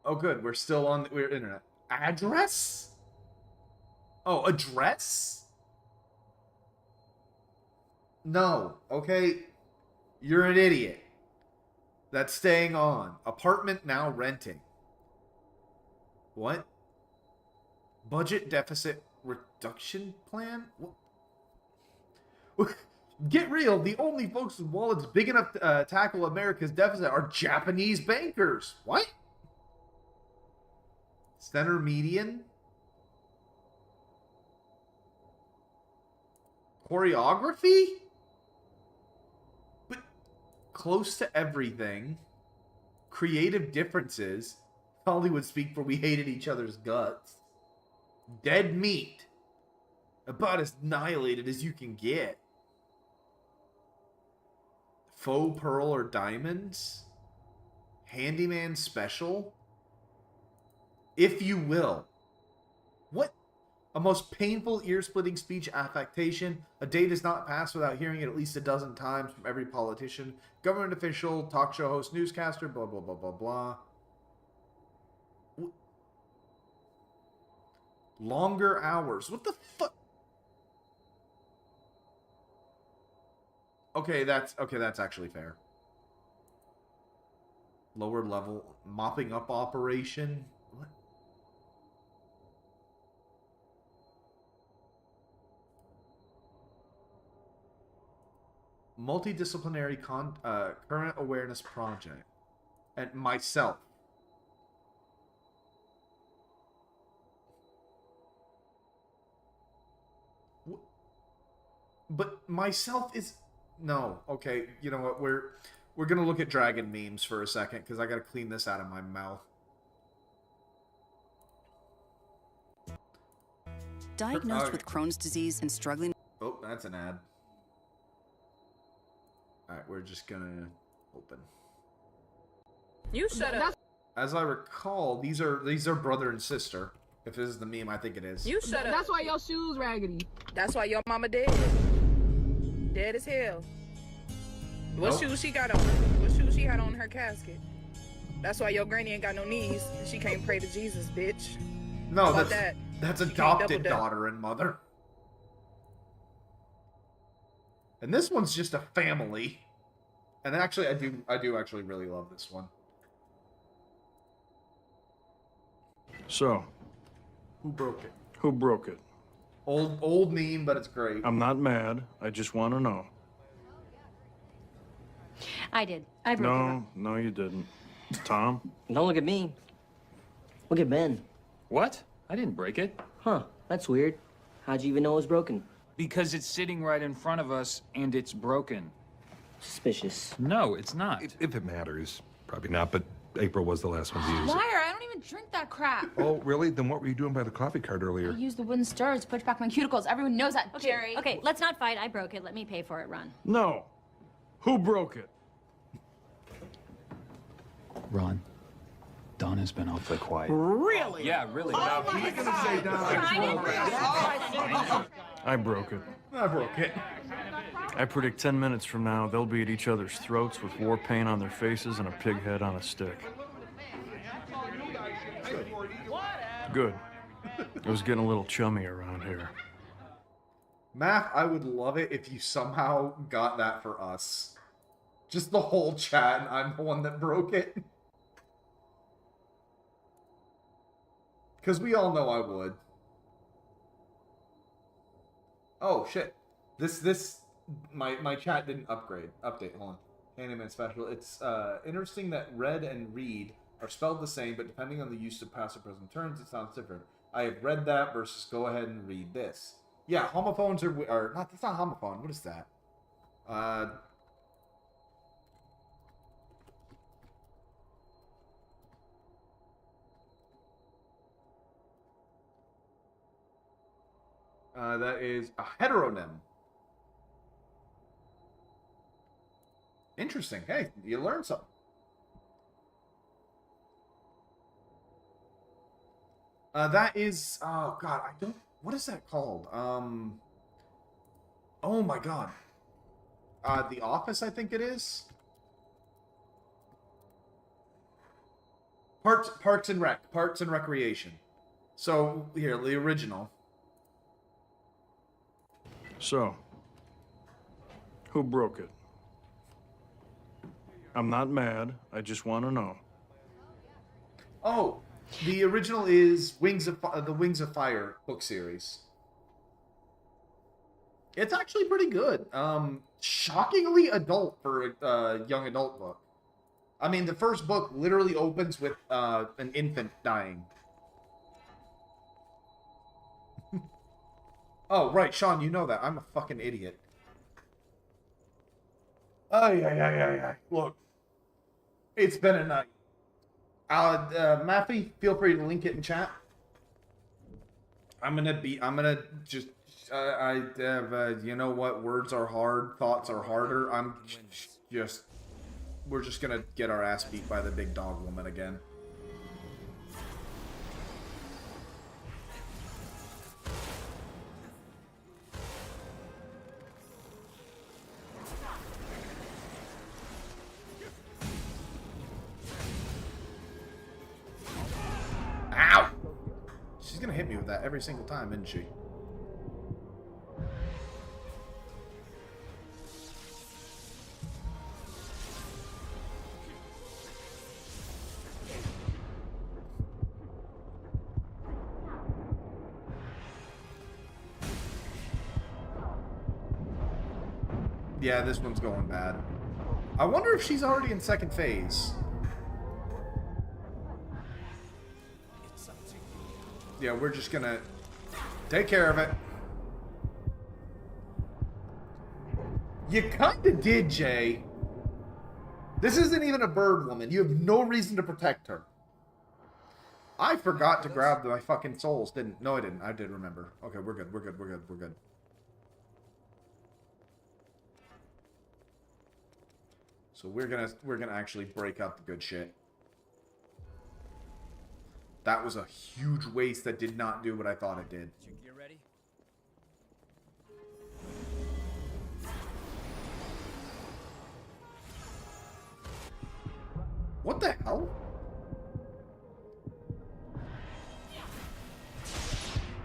Oh, good. We're still on the internet. Address? Oh, address? No. Okay. You're an idiot. That's staying on. Apartment now renting. What? Budget deficit reduction plan? What? Get real. The only folks with wallets big enough to tackle America's deficit are Japanese bankers. What? Center median? Choreography? But close to everything. Creative differences. Hollywood speak for we hated each other's guts. Dead meat. About as annihilated as you can get. Faux pearl or diamonds? Handyman special? If you will. What? A most painful ear-splitting speech affectation. A day does not pass without hearing it at least a dozen times from every politician, government official, talk show host, newscaster, blah, blah, blah, blah, blah. Longer hours. What the fuck? Okay, that's actually fair. Lower level mopping up operation. What? Multidisciplinary current awareness project. And myself. But myself is... No. Okay, you know what? We're gonna look at dragon memes for a second, because I gotta clean this out of my mouth. Diagnosed with Crohn's disease and struggling... Oh, that's an ad. Alright, we're just gonna open. You shut up. As I recall, these are brother and sister. If this is the meme, I think it is. You shut up. That's why your shoes raggedy. That's why your mama dead. Dead as hell. What shoes she got on? What shoes she had on her casket? That's why your granny ain't got no knees and she can't pray to Jesus, bitch. No, How about that's She can't adopted double-dip. daughter and mother. And this one's just a family. And actually, I do actually really love this one. So, Who broke it? who broke it? Old meme, but it's great. I'm not mad. I just want to know. I did. I broke it. No, you didn't. Tom? Don't look at me. Look at Ben. What? I didn't break it. Huh, that's weird. How'd you even know it was broken? Because it's sitting right in front of us, and it's broken. Suspicious. No, it's not. If it matters. Probably not, but April was the last one to use it. Liar, I don't even drink that crap. Oh, really? Then what were you doing by the coffee cart earlier? I used the wooden stirrers to push back my cuticles. Everyone knows that, Jerry. Okay, let's not fight. I broke it. Let me pay for it, Ron. No. Who broke it? Ron, Donna's been awfully quiet. Really? Yeah, really. Oh my God. I broke it. I broke it. I predict 10 minutes from now, they'll be at each other's throats with war paint on their faces and a pig head on a stick. Good. It was getting a little chummy around here. Math, I would love it if you somehow got that for us. Just the whole chat, and I'm the one that broke it. Because we all know I would. Oh, shit. My chat didn't update. Hold on. Handyman special. It's interesting that read and read are spelled the same, but depending on the use of passive present terms, it sounds different. I have read that versus go ahead and read this. Yeah, homophones are not. That's not homophone. What is that? That is a heteronym. Interesting. Hey, you learned something. That is, oh god, I don't, what is that called? Oh my god. The Office, I think it is. Parks and Recreation. So, here, the original. So, who broke it? I'm not mad. I just want to know. Oh, the original is the Wings of Fire book series. It's actually pretty good. Shockingly adult for a young adult book. I mean, the first book literally opens with an infant dying. Oh, right, Sean, you know that. I'm a fucking idiot. Ay. Look, it's been a night. Maffey, feel free to link it in chat. I'm gonna just, you know what? Words are hard, thoughts are harder. We're just gonna get our ass beat by the big dog woman again. Ow! She's gonna hit me with that every single time, isn't she? Yeah, this one's going bad. I wonder if she's already in second phase. Yeah, we're just gonna take care of it. You kinda did, Jay. This isn't even a bird woman. You have no reason to protect her. I forgot to grab my fucking souls, didn't? No, I didn't. I did remember. Okay, we're good. We're good. We're good. We're good. So we're gonna actually break out the good shit. That was a huge waste that did not do what I thought it did. Your gear ready? What the hell?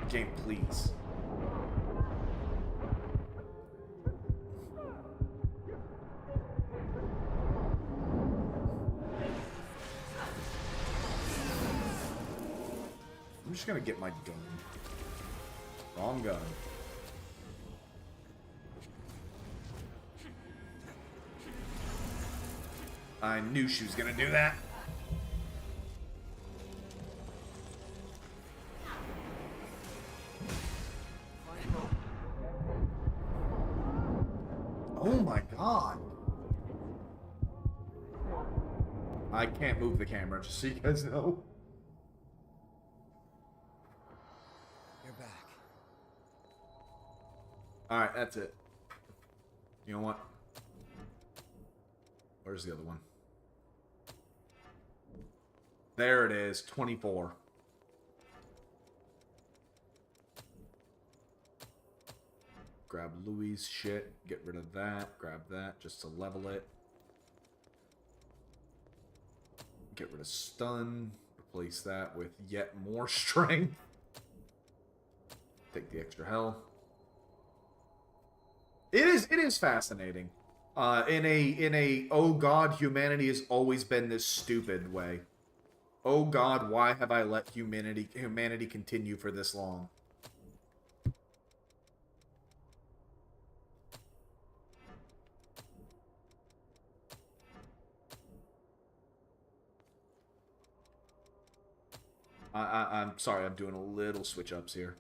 Game, please. I'm just gonna get my gun. Wrong gun. I knew she was gonna do that. Oh my god. I can't move the camera, just so you guys know. You're back. Alright, that's it. You know what? Where's the other one? There it is, 24. Grab Louis' shit, get rid of that, grab that just to level it. Get rid of stun, replace that with yet more strength. Take the extra health. It is fascinating. In a oh god, humanity has always been this stupid way. Oh god, why have I let humanity continue for this long? I'm sorry, I'm doing a little switch ups here.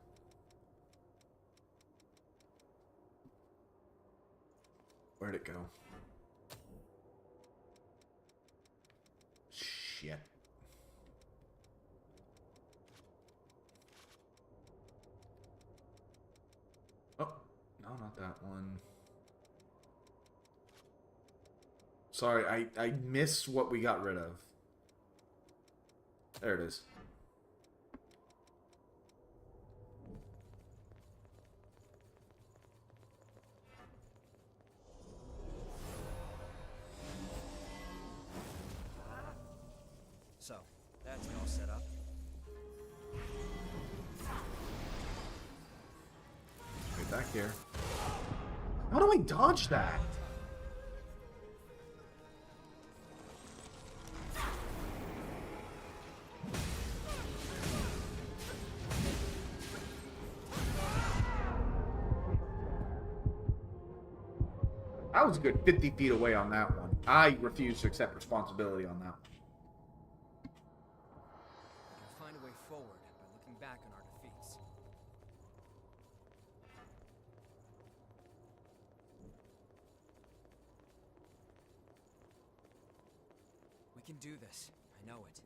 Where'd it go? Shit. Oh, no, not that one. Sorry, I missed what we got rid of. There it is. So, that's all set up. Right back here. How do I dodge that? I was a good 50 feet away on that one. I refuse to accept responsibility on that one. We can find a way forward by looking back on our defeats. We can do this. I know it.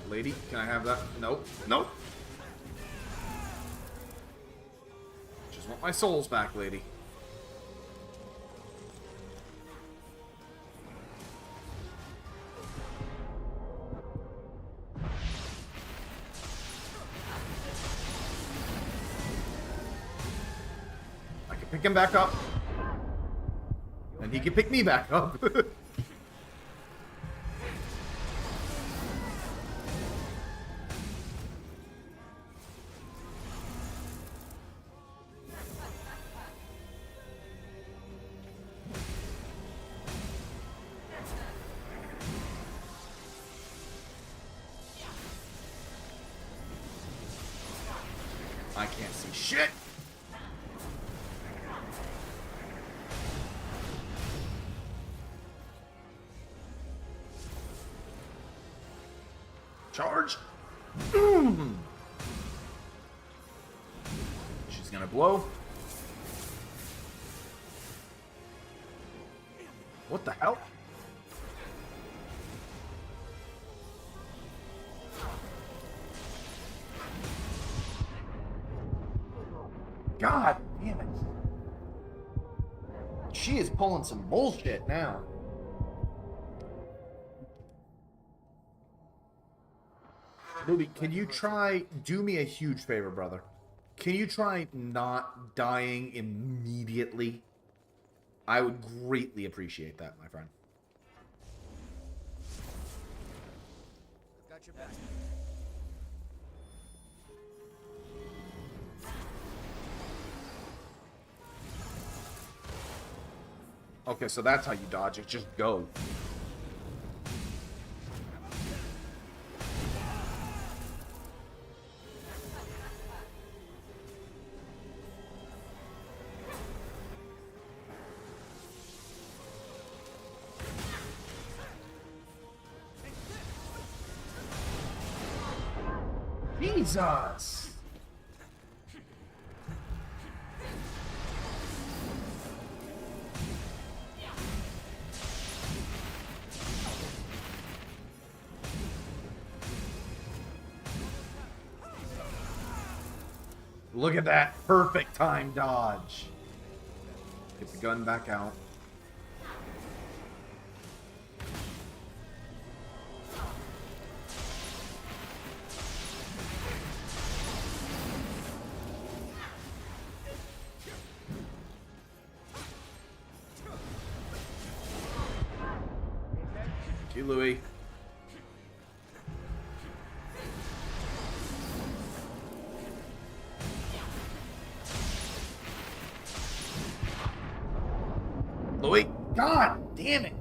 Lady, can I have that? Nope. Nope. Just want my souls back, lady. I can pick him back up. And he can pick me back up. I can't see shit. Charge. She's gonna blow. What the hell? God damn it. She is pulling some bullshit now. Ruby, can you try, do me a huge favor, brother? Can you try not dying immediately? I would greatly appreciate that, my friend. Got your back. Okay, so that's how you dodge it. Just go. Jesus! Look at that perfect time dodge. Get the gun back out. Thank you, Louis. Louis, God damn it!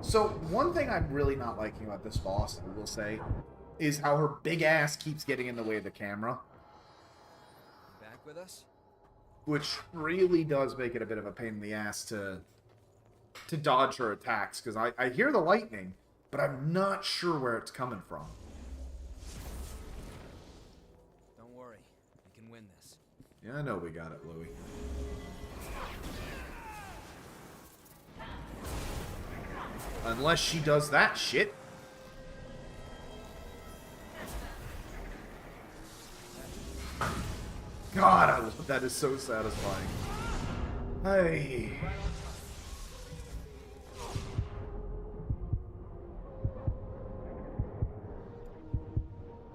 So, one thing I'm really not liking about this boss, I will say, is how her big ass keeps getting in the way of the camera. Back with us? Which really does make it a bit of a pain in the ass to dodge her attacks, because I hear the lightning, but I'm not sure where it's coming from. Don't worry, we can win this. Yeah, I know we got it, Louis. Unless she does that shit. God, I love that. Is so satisfying. Hey.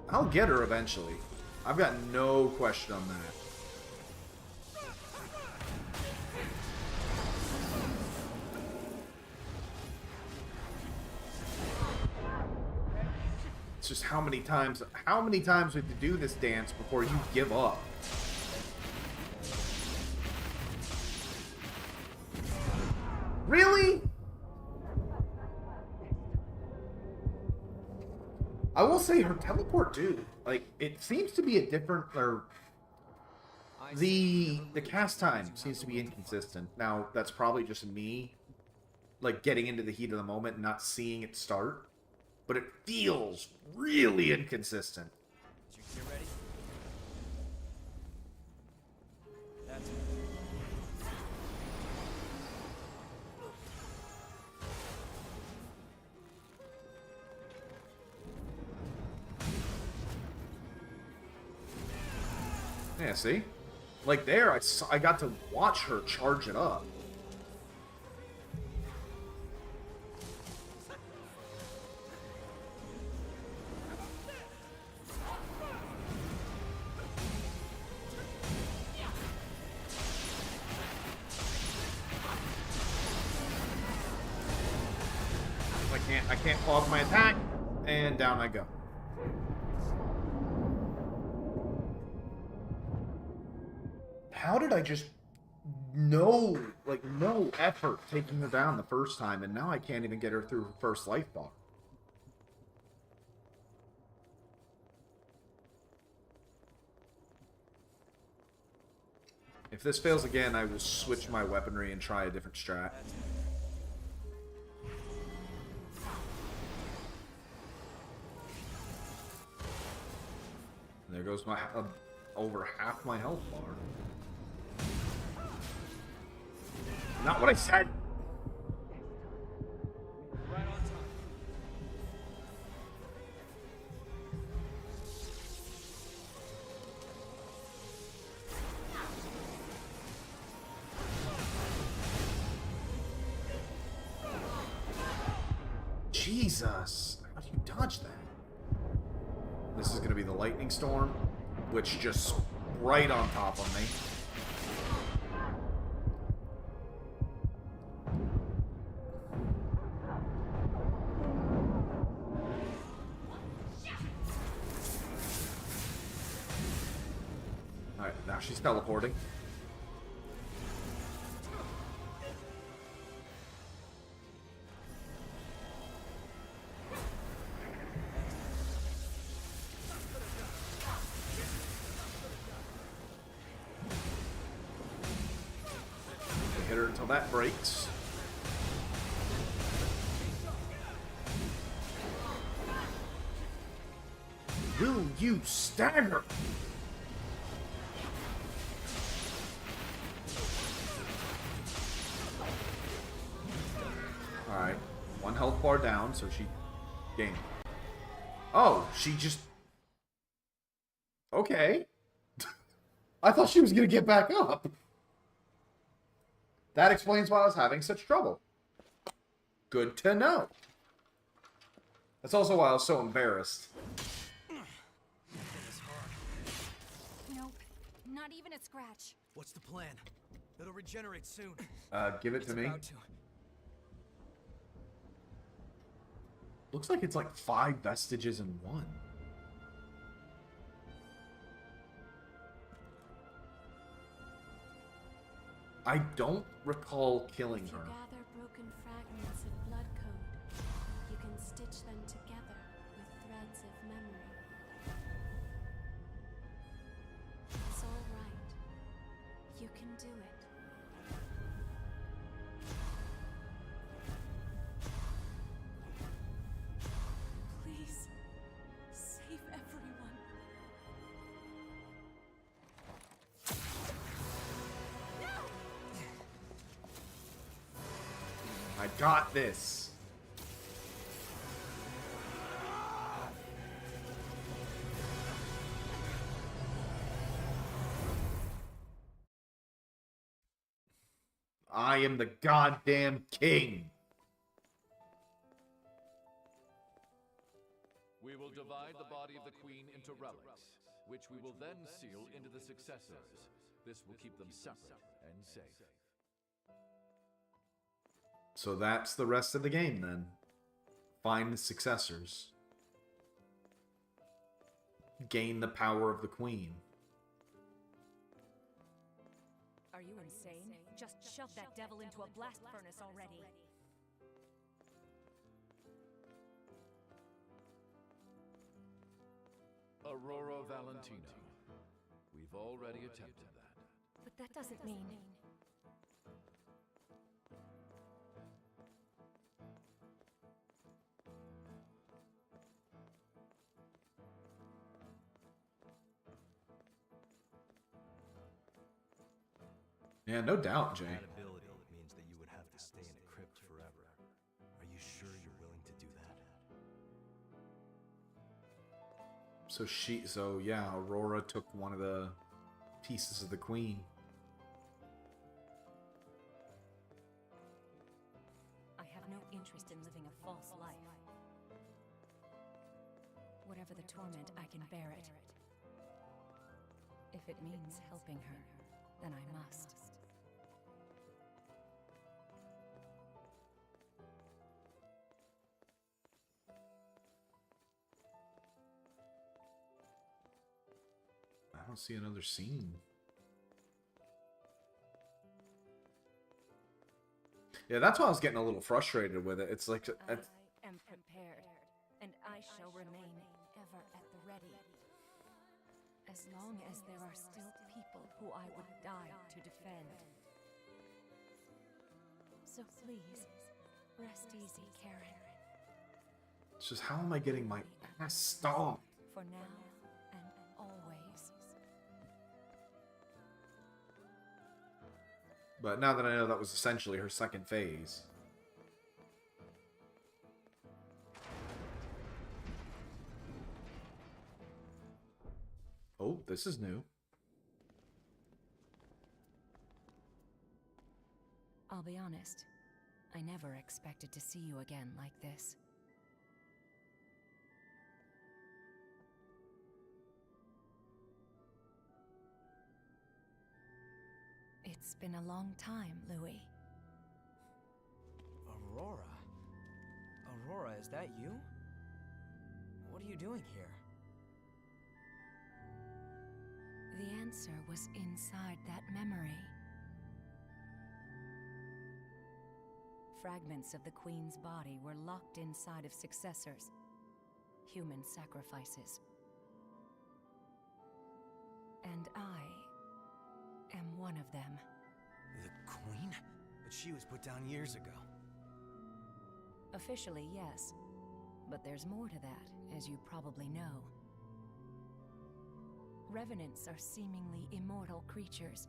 I'll get her eventually. I've got no question on that. It's just how many times we have to do this dance before you give up? Really? I will say her teleport too. Like, it seems to be a different, or the cast time seems to be inconsistent. Now, that's probably just me, like, getting into the heat of the moment and not seeing it start. but it feels really inconsistent. You ready? That's Yeah, see? Like there, I got to watch her charge it up. I can't pause my attack, and down I go. How did I just no effort taking her down the first time, and now I can't even get her through her first life bar? If this fails again, I will switch my weaponry and try a different strat. There goes my over half my health bar. Not what I said. right on time. Jesus, how do you dodge that? This is going to be the lightning storm, which just right on top of me. Alright, now she's teleporting. Hit her until that breaks. Will you stagger? Alright. One health bar down, so she gained. Oh, she just... Okay. I thought she was gonna get back up. That explains why I was having such trouble. Good to know. That's also why I was so embarrassed. Nope, not even a scratch. What's the plan? It'll regenerate soon. Give it to me. About to. Looks like it's like 5 vestiges in one. I don't recall killing If you her. gather broken fragments of blood code, you can stitch them together with threads of memory. It's all right. You can do it. Please, save everyone. I got this. I am the goddamn king. We will divide the body of the queen into relics, which we will then seal into the successors. This will keep them separate and safe. So that's the rest of the game then. Find the successors. Gain the power of the queen. Are you insane? Just shove that devil into a blast furnace already. Aurora Valentina. We've already attempted that. But that doesn't mean... Yeah, no doubt, Jay. That ability means that you would have to stay in a crypt forever. Are you sure you're willing to do that? So yeah, Aurora took one of the pieces of the queen. I have no interest in living a false life. Whatever the torment, I can bear it. If it means helping her, then I must. I don't see another scene. Yeah, that's why I was getting a little frustrated with it. It's like, I am prepared, and I shall remain ever at the ready. As long as there are still people who I would die to defend. So please, rest easy, Karen. it's just, how am I getting my ass stomped? For now and always. But now that I know that was essentially her second phase. Oh, this is new. I'll be honest, I never expected to see you again like this. It's been a long time, Louis. Aurora? Aurora, is that you? What are you doing here? The answer was inside that memory. Fragments of the Queen's body were locked inside of successors, human sacrifices. And I am one of them. The Queen? But she was put down years ago. Officially, yes. But there's more to that, as you probably know. Revenants are seemingly immortal creatures,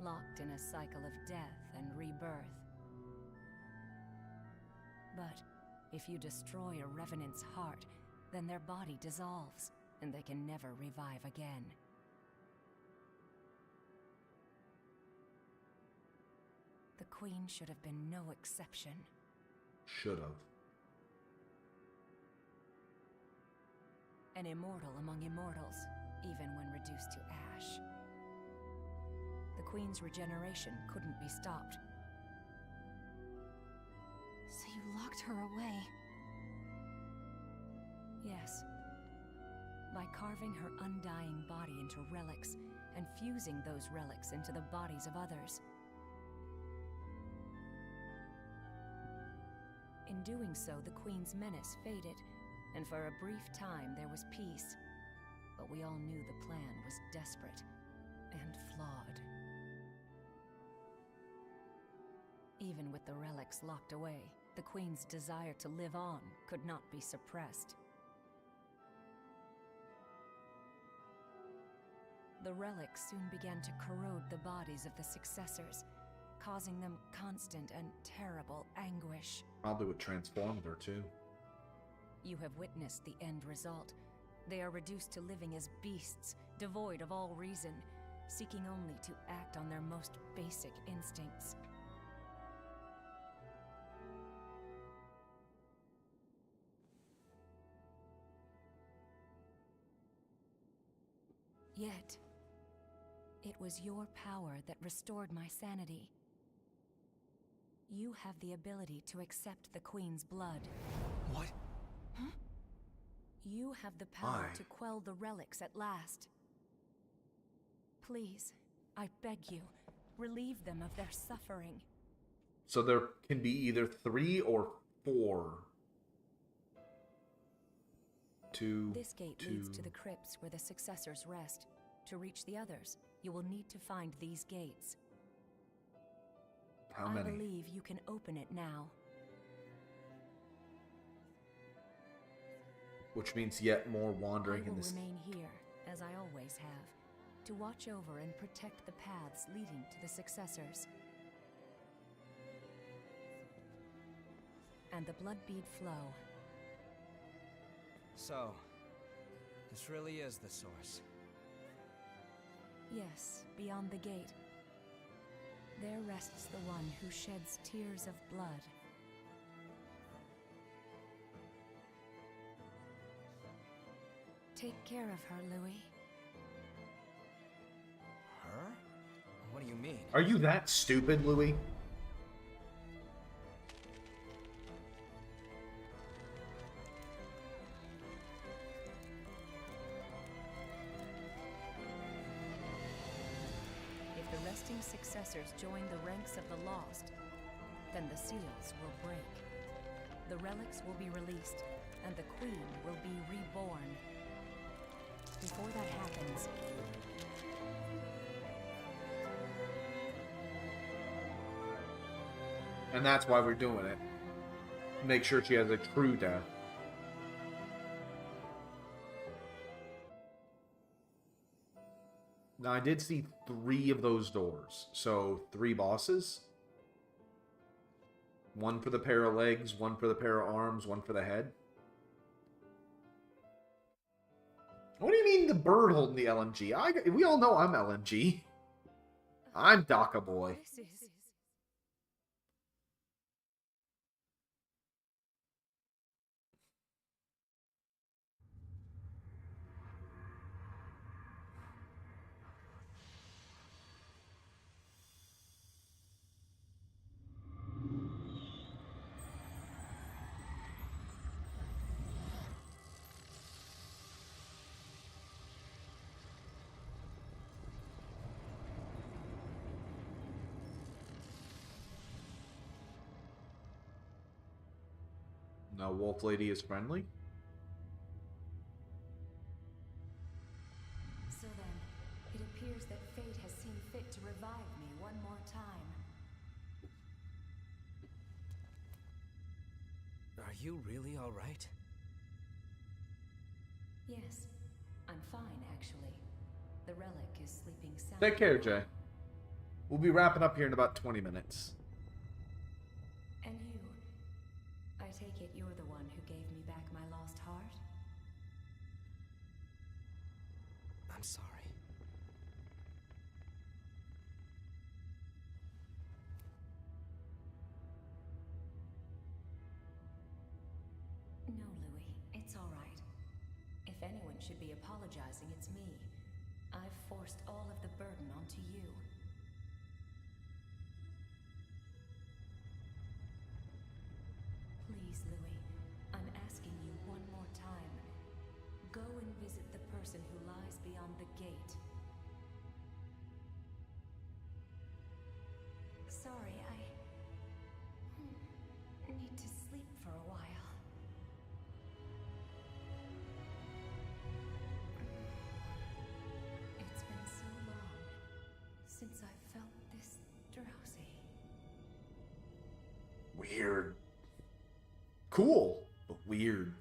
locked in a cycle of death and rebirth. But if you destroy a Revenant's heart, then their body dissolves, and they can never revive again. The Queen should have been no exception. Should have. An immortal among immortals, even when reduced to ash. The Queen's regeneration couldn't be stopped. So you locked her away? Yes. By carving her undying body into relics, and fusing those relics into the bodies of others. In doing so, the Queen's menace faded, and for a brief time there was peace. But we all knew the plan was desperate and flawed. Even with the relics locked away, the Queen's desire to live on could not be suppressed. The relics soon began to corrode the bodies of the successors, causing them constant and terrible anguish. Probably what transformed her, too. You have witnessed the end result. They are reduced to living as beasts, devoid of all reason, seeking only to act on their most basic instincts. Yet, it was your power that restored my sanity. You have the ability to accept the Queen's blood. What? Huh? You have the power to quell the relics at last. Please, I beg you, relieve them of their suffering. So there can be either 3 or 4. This gate leads to the crypts where the successors rest. To reach the others, you will need to find these gates. How many? I believe you can open it now. Which means yet more wandering in this. I will remain here, as I always have, to watch over and protect the paths leading to the successors. And the blood bead flow. So, this really is the source. Yes, beyond the gate. There rests the one who sheds tears of blood. Take care of her, Louis. Her? What do you mean? Are you that stupid, Louis? If the resting successors join the ranks of the lost, then the seals will break. The relics will be released, and the Queen will be reborn. Before that happens, And that's why we're doing it. Make sure she has a true death. Now, I did see 3 of those doors. So, 3 bosses. 1 for the pair of legs, 1 for the pair of arms, 1 for the head. What do you mean the bird holding the LMG? We all know I'm LMG. I'm DACA boy. No, Wolf Lady is friendly. so then, it appears that fate has seen fit to revive me one more time. Are you really all right? Yes, I'm fine, actually. The relic is sleeping sound. Take care, Jay. We'll be wrapping up here in about 20 minutes. And you? I take it you're the one who gave me back my lost heart? I'm sorry. No, Louis, it's all right. If anyone should be apologizing, it's me. I've forced all of the burden onto you. Please, Louis, I'm asking you one more time. Go and visit the person who lies beyond the gate. Sorry, I need to sleep for a while. It's been so long since I felt this drowsy. Weird. Cool, but weird.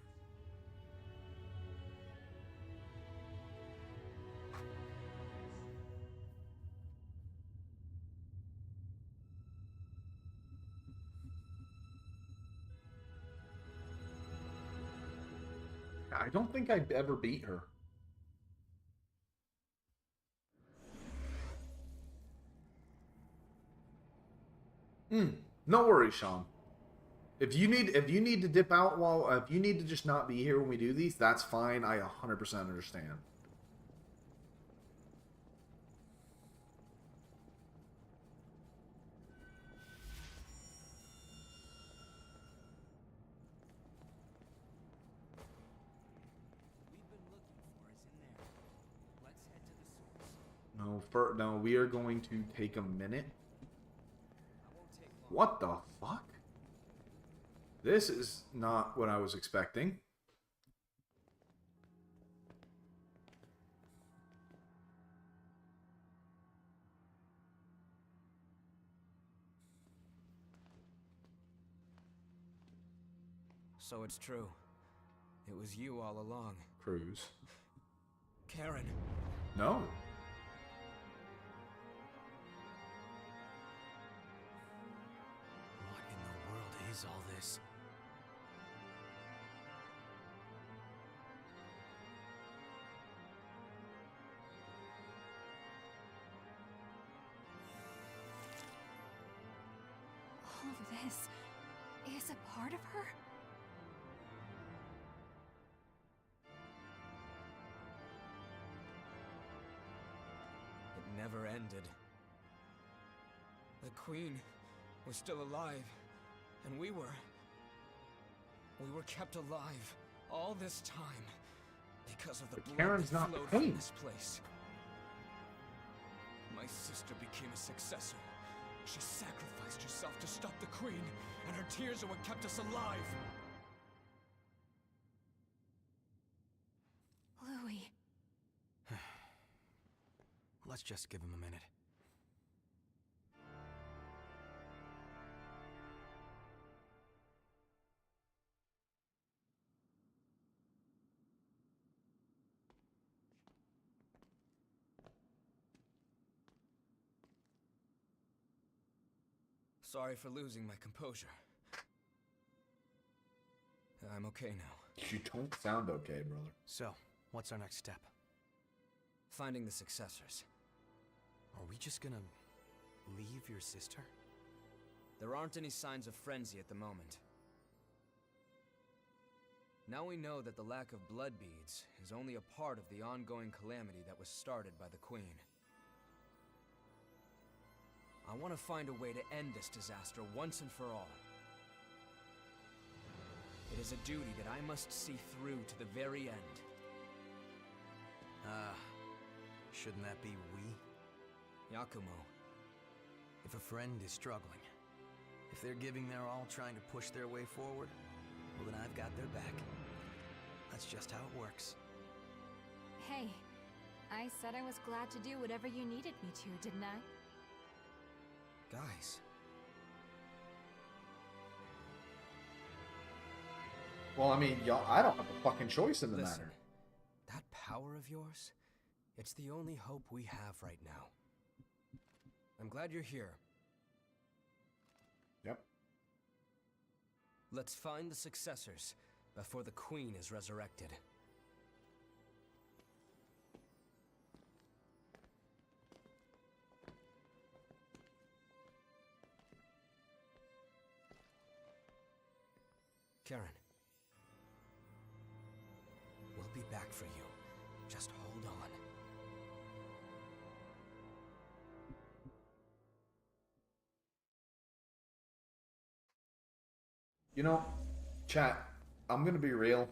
I don't think I've ever beat her. No worries, Sean. If you need to dip out if you need to just not be here when we do these, that's fine. I 100% understand. No, we are going to take a minute. What the fuck? This is not what I was expecting. So it's true. It was you all along. Cruz. Karen. No. this. All of this is a part of her? It never ended. The Queen was still alive, and we were kept alive all this time because of the blood Karen's that not flowed pain. from this place. My sister became a successor. She sacrificed herself to stop the Queen, and her tears are what kept us alive. Louis. Let's just give him a minute. Sorry for losing my composure. I'm okay now. You don't sound okay, brother. So, what's our next step? Finding the successors. Are we just gonna leave your sister? There aren't any signs of frenzy at the moment. Now we know that the lack of blood beads is only a part of the ongoing calamity that was started by the Queen. I want to find a way to end this disaster once and for all. It is a duty that I must see through to the very end. Shouldn't that be we? Yakumo. If a friend is struggling, if they're giving their all trying to push their way forward, well then I've got their back. That's just how it works. Hey, I said I was glad to do whatever you needed me to, didn't I? Guys. Well, I mean, y'all, I don't have a fucking choice in the Listen, matter. that power of yours, it's the only hope we have right now. I'm glad you're here. Yep. Let's find the successors before the Queen is resurrected. Karen. We'll be back for you. Just hold on. You know, chat, I'm gonna be real.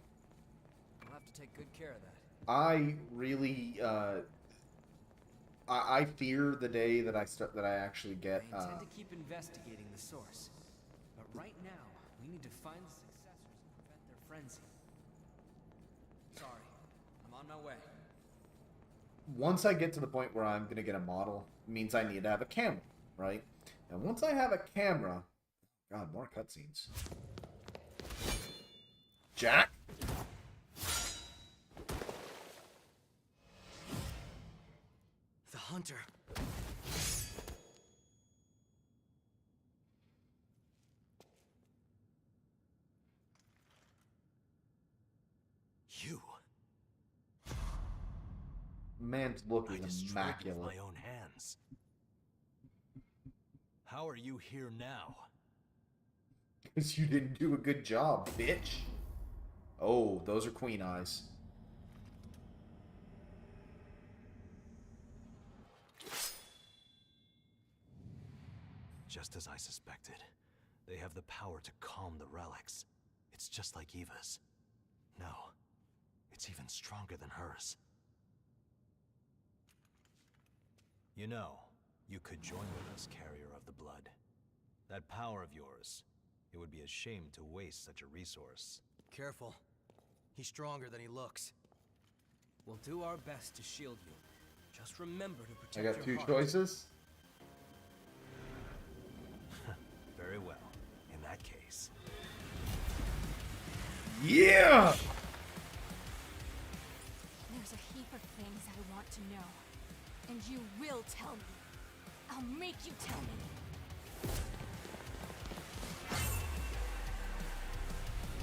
I'll have to take good care of that. I really, I fear the day that I actually get. I intend to keep investigating the source, but right now we need to find the successors and prevent their frenzy. Sorry, I'm on my way. Once I get to the point where I'm gonna get a model, it means I need to have a camera, right? And once I have a camera, God, more cutscenes. Jack. The hunter. You. Man's look I is destroyed you with immaculate. my own hands. How are you here now? Because you didn't do a good job, bitch. Oh, those are queen eyes. Just as I suspected. They have the power to calm the relics. It's just like Eva's. No, it's even stronger than hers. You know, you could join with us, Carrier of the Blood. That power of yours, it would be a shame to waste such a resource. Careful. He's stronger than he looks. We'll do our best to shield you. Just remember to protect I your got two heart. choices. Very well. In that case. Yeah! There's a heap of things I want to know. And you will tell me. I'll make you tell me.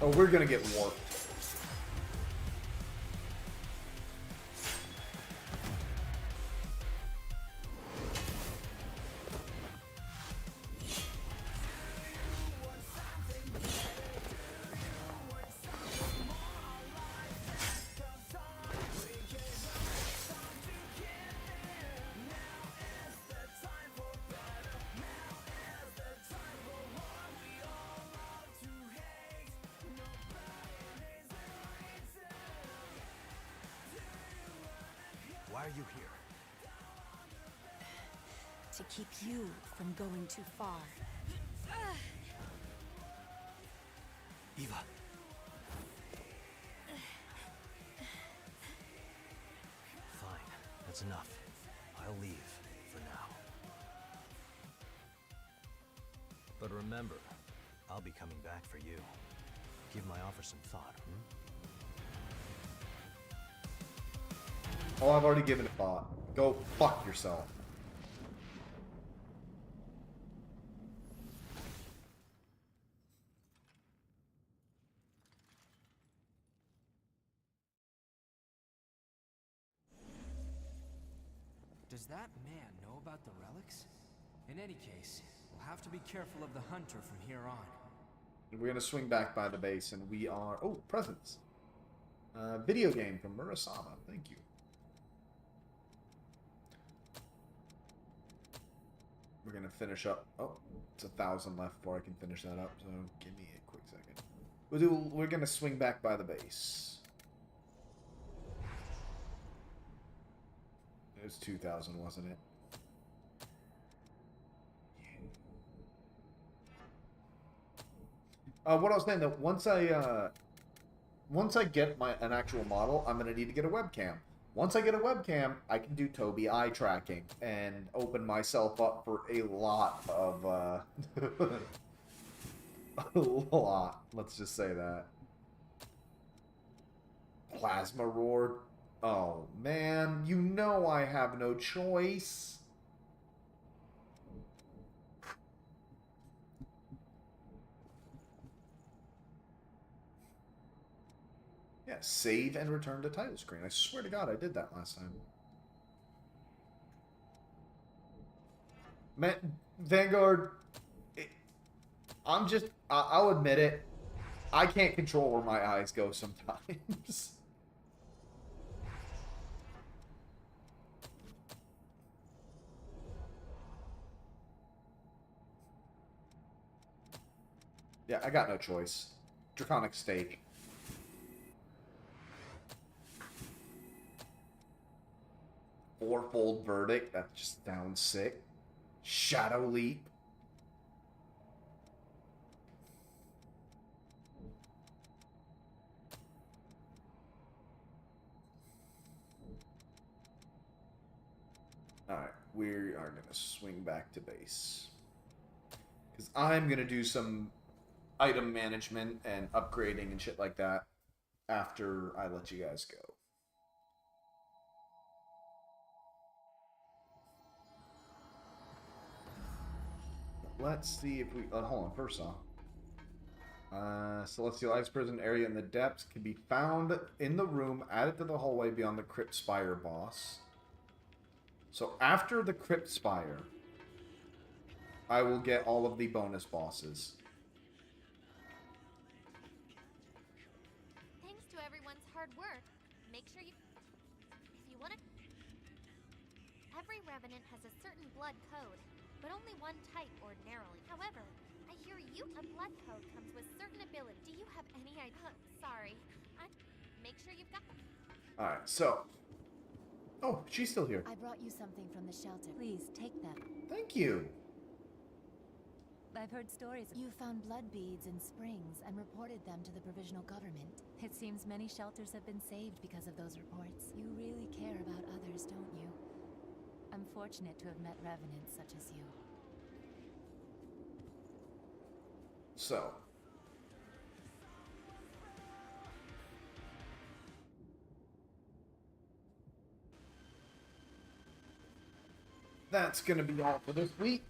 Oh, we're gonna get warped. Why are you here? To keep you from going too far. Eva. Fine, that's enough. I'll leave for now. But remember, I'll be coming back for you. Give my offer some thought, Oh, I've already given it thought. Go fuck yourself. Does that man know about the relics? In any case, we'll have to be careful of the hunter from here on. We're gonna swing back by the base, and we are... Oh, presents. Video game from Murasama. Thank you. We're gonna finish up. Oh, it's 1,000 left before I can finish that up. So give me a quick second. We're gonna swing back by the base. It was 2,000, wasn't it? What I was saying that once I get an actual model, I'm gonna need to get a webcam. Once I get a webcam, I can do Tobii eye tracking and open myself up for a lot of, a lot. Let's just say that. Plasma roar. Oh, man. You know I have no choice. Yeah, save and return to title screen. I swear to God I did that last time. Man, Vanguard, I'll admit it. I can't control where my eyes go sometimes. Yeah, I got no choice. Draconic Stake. Fourfold Verdict, that just sounds sick. Shadow Leap. Alright, we are going to swing back to base. Because I'm going to do some item management and upgrading and shit like that after I let you guys go. Let's see if we... hold on, first off. Celestial Ice Prison area in the depths can be found in the room added to the hallway beyond the Crypt Spire boss. So after the Crypt Spire, I will get all of the bonus bosses. Thanks to everyone's hard work, make sure you... If you want to... Every Revenant has a certain blood code, but only one type ordinarily. However, I hear a blood code comes with certain ability. Do you have any idea? Sorry. Make sure you've got them. Alright, so... Oh, she's still here. I brought you something from the shelter. Please, take them. Thank you. I've heard stories. You found blood beads in springs and reported them to the provisional government. It seems many shelters have been saved because of those reports. You really care about others, don't you? I'm fortunate to have met revenants such as you. So... that's gonna be all for this week.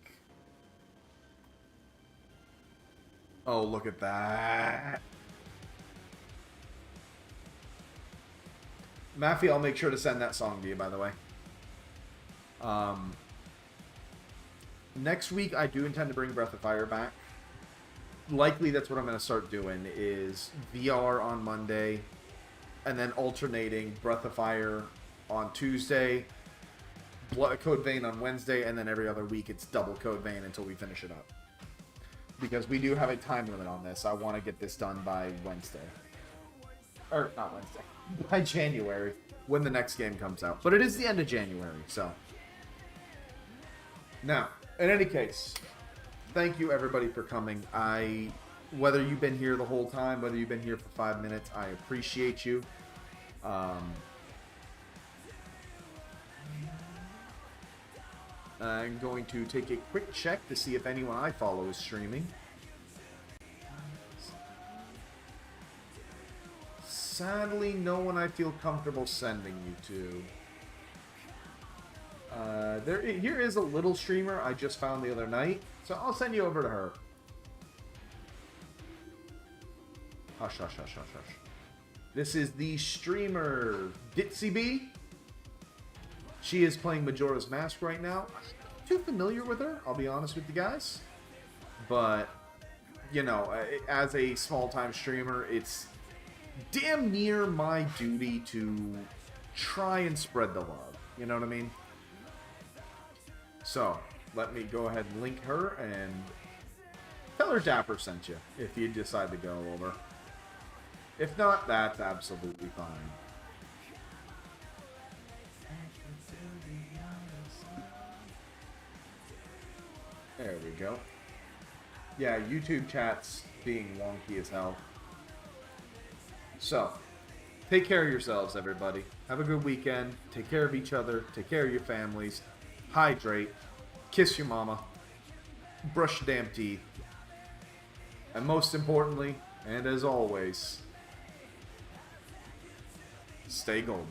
Oh, look at that. Maffey, I'll make sure to send that song to you, by the way. Next week, I do intend to bring Breath of Fire back. Likely, that's what I'm going to start doing, is VR on Monday, and then alternating Breath of Fire on Tuesday, Code Vein on Wednesday, and then every other week it's double Code Vein until we finish it up. Because we do have a time limit on this. I want to get this done by Wednesday. Or, not Wednesday. By January, when the next game comes out. But it is the end of January, so. Now, in any case, thank you everybody for coming. Whether you've been here the whole time, whether you've been here for 5 minutes, I appreciate you. I'm going to take a quick check to see if anyone I follow is streaming. Sadly, no one I feel comfortable sending you to. Here is a little streamer I just found the other night, so I'll send you over to her. Hush, hush, hush, hush, hush. This is the streamer Ditsy B. She is playing Majora's Mask right now. I'm not too familiar with her, I'll be honest with you guys. But, you know, as a small-time streamer, it's damn near my duty to try and spread the love. You know what I mean? So, let me go ahead and link her and tell her Dapper sent you if you decide to go over. If not, that's absolutely fine. There we go. Yeah, YouTube chat's being wonky as hell. So, take care of yourselves, everybody. Have a good weekend. Take care of each other. Take care of your families. Hydrate. Kiss your mama. Brush your damn teeth. And most importantly, and as always, stay golden.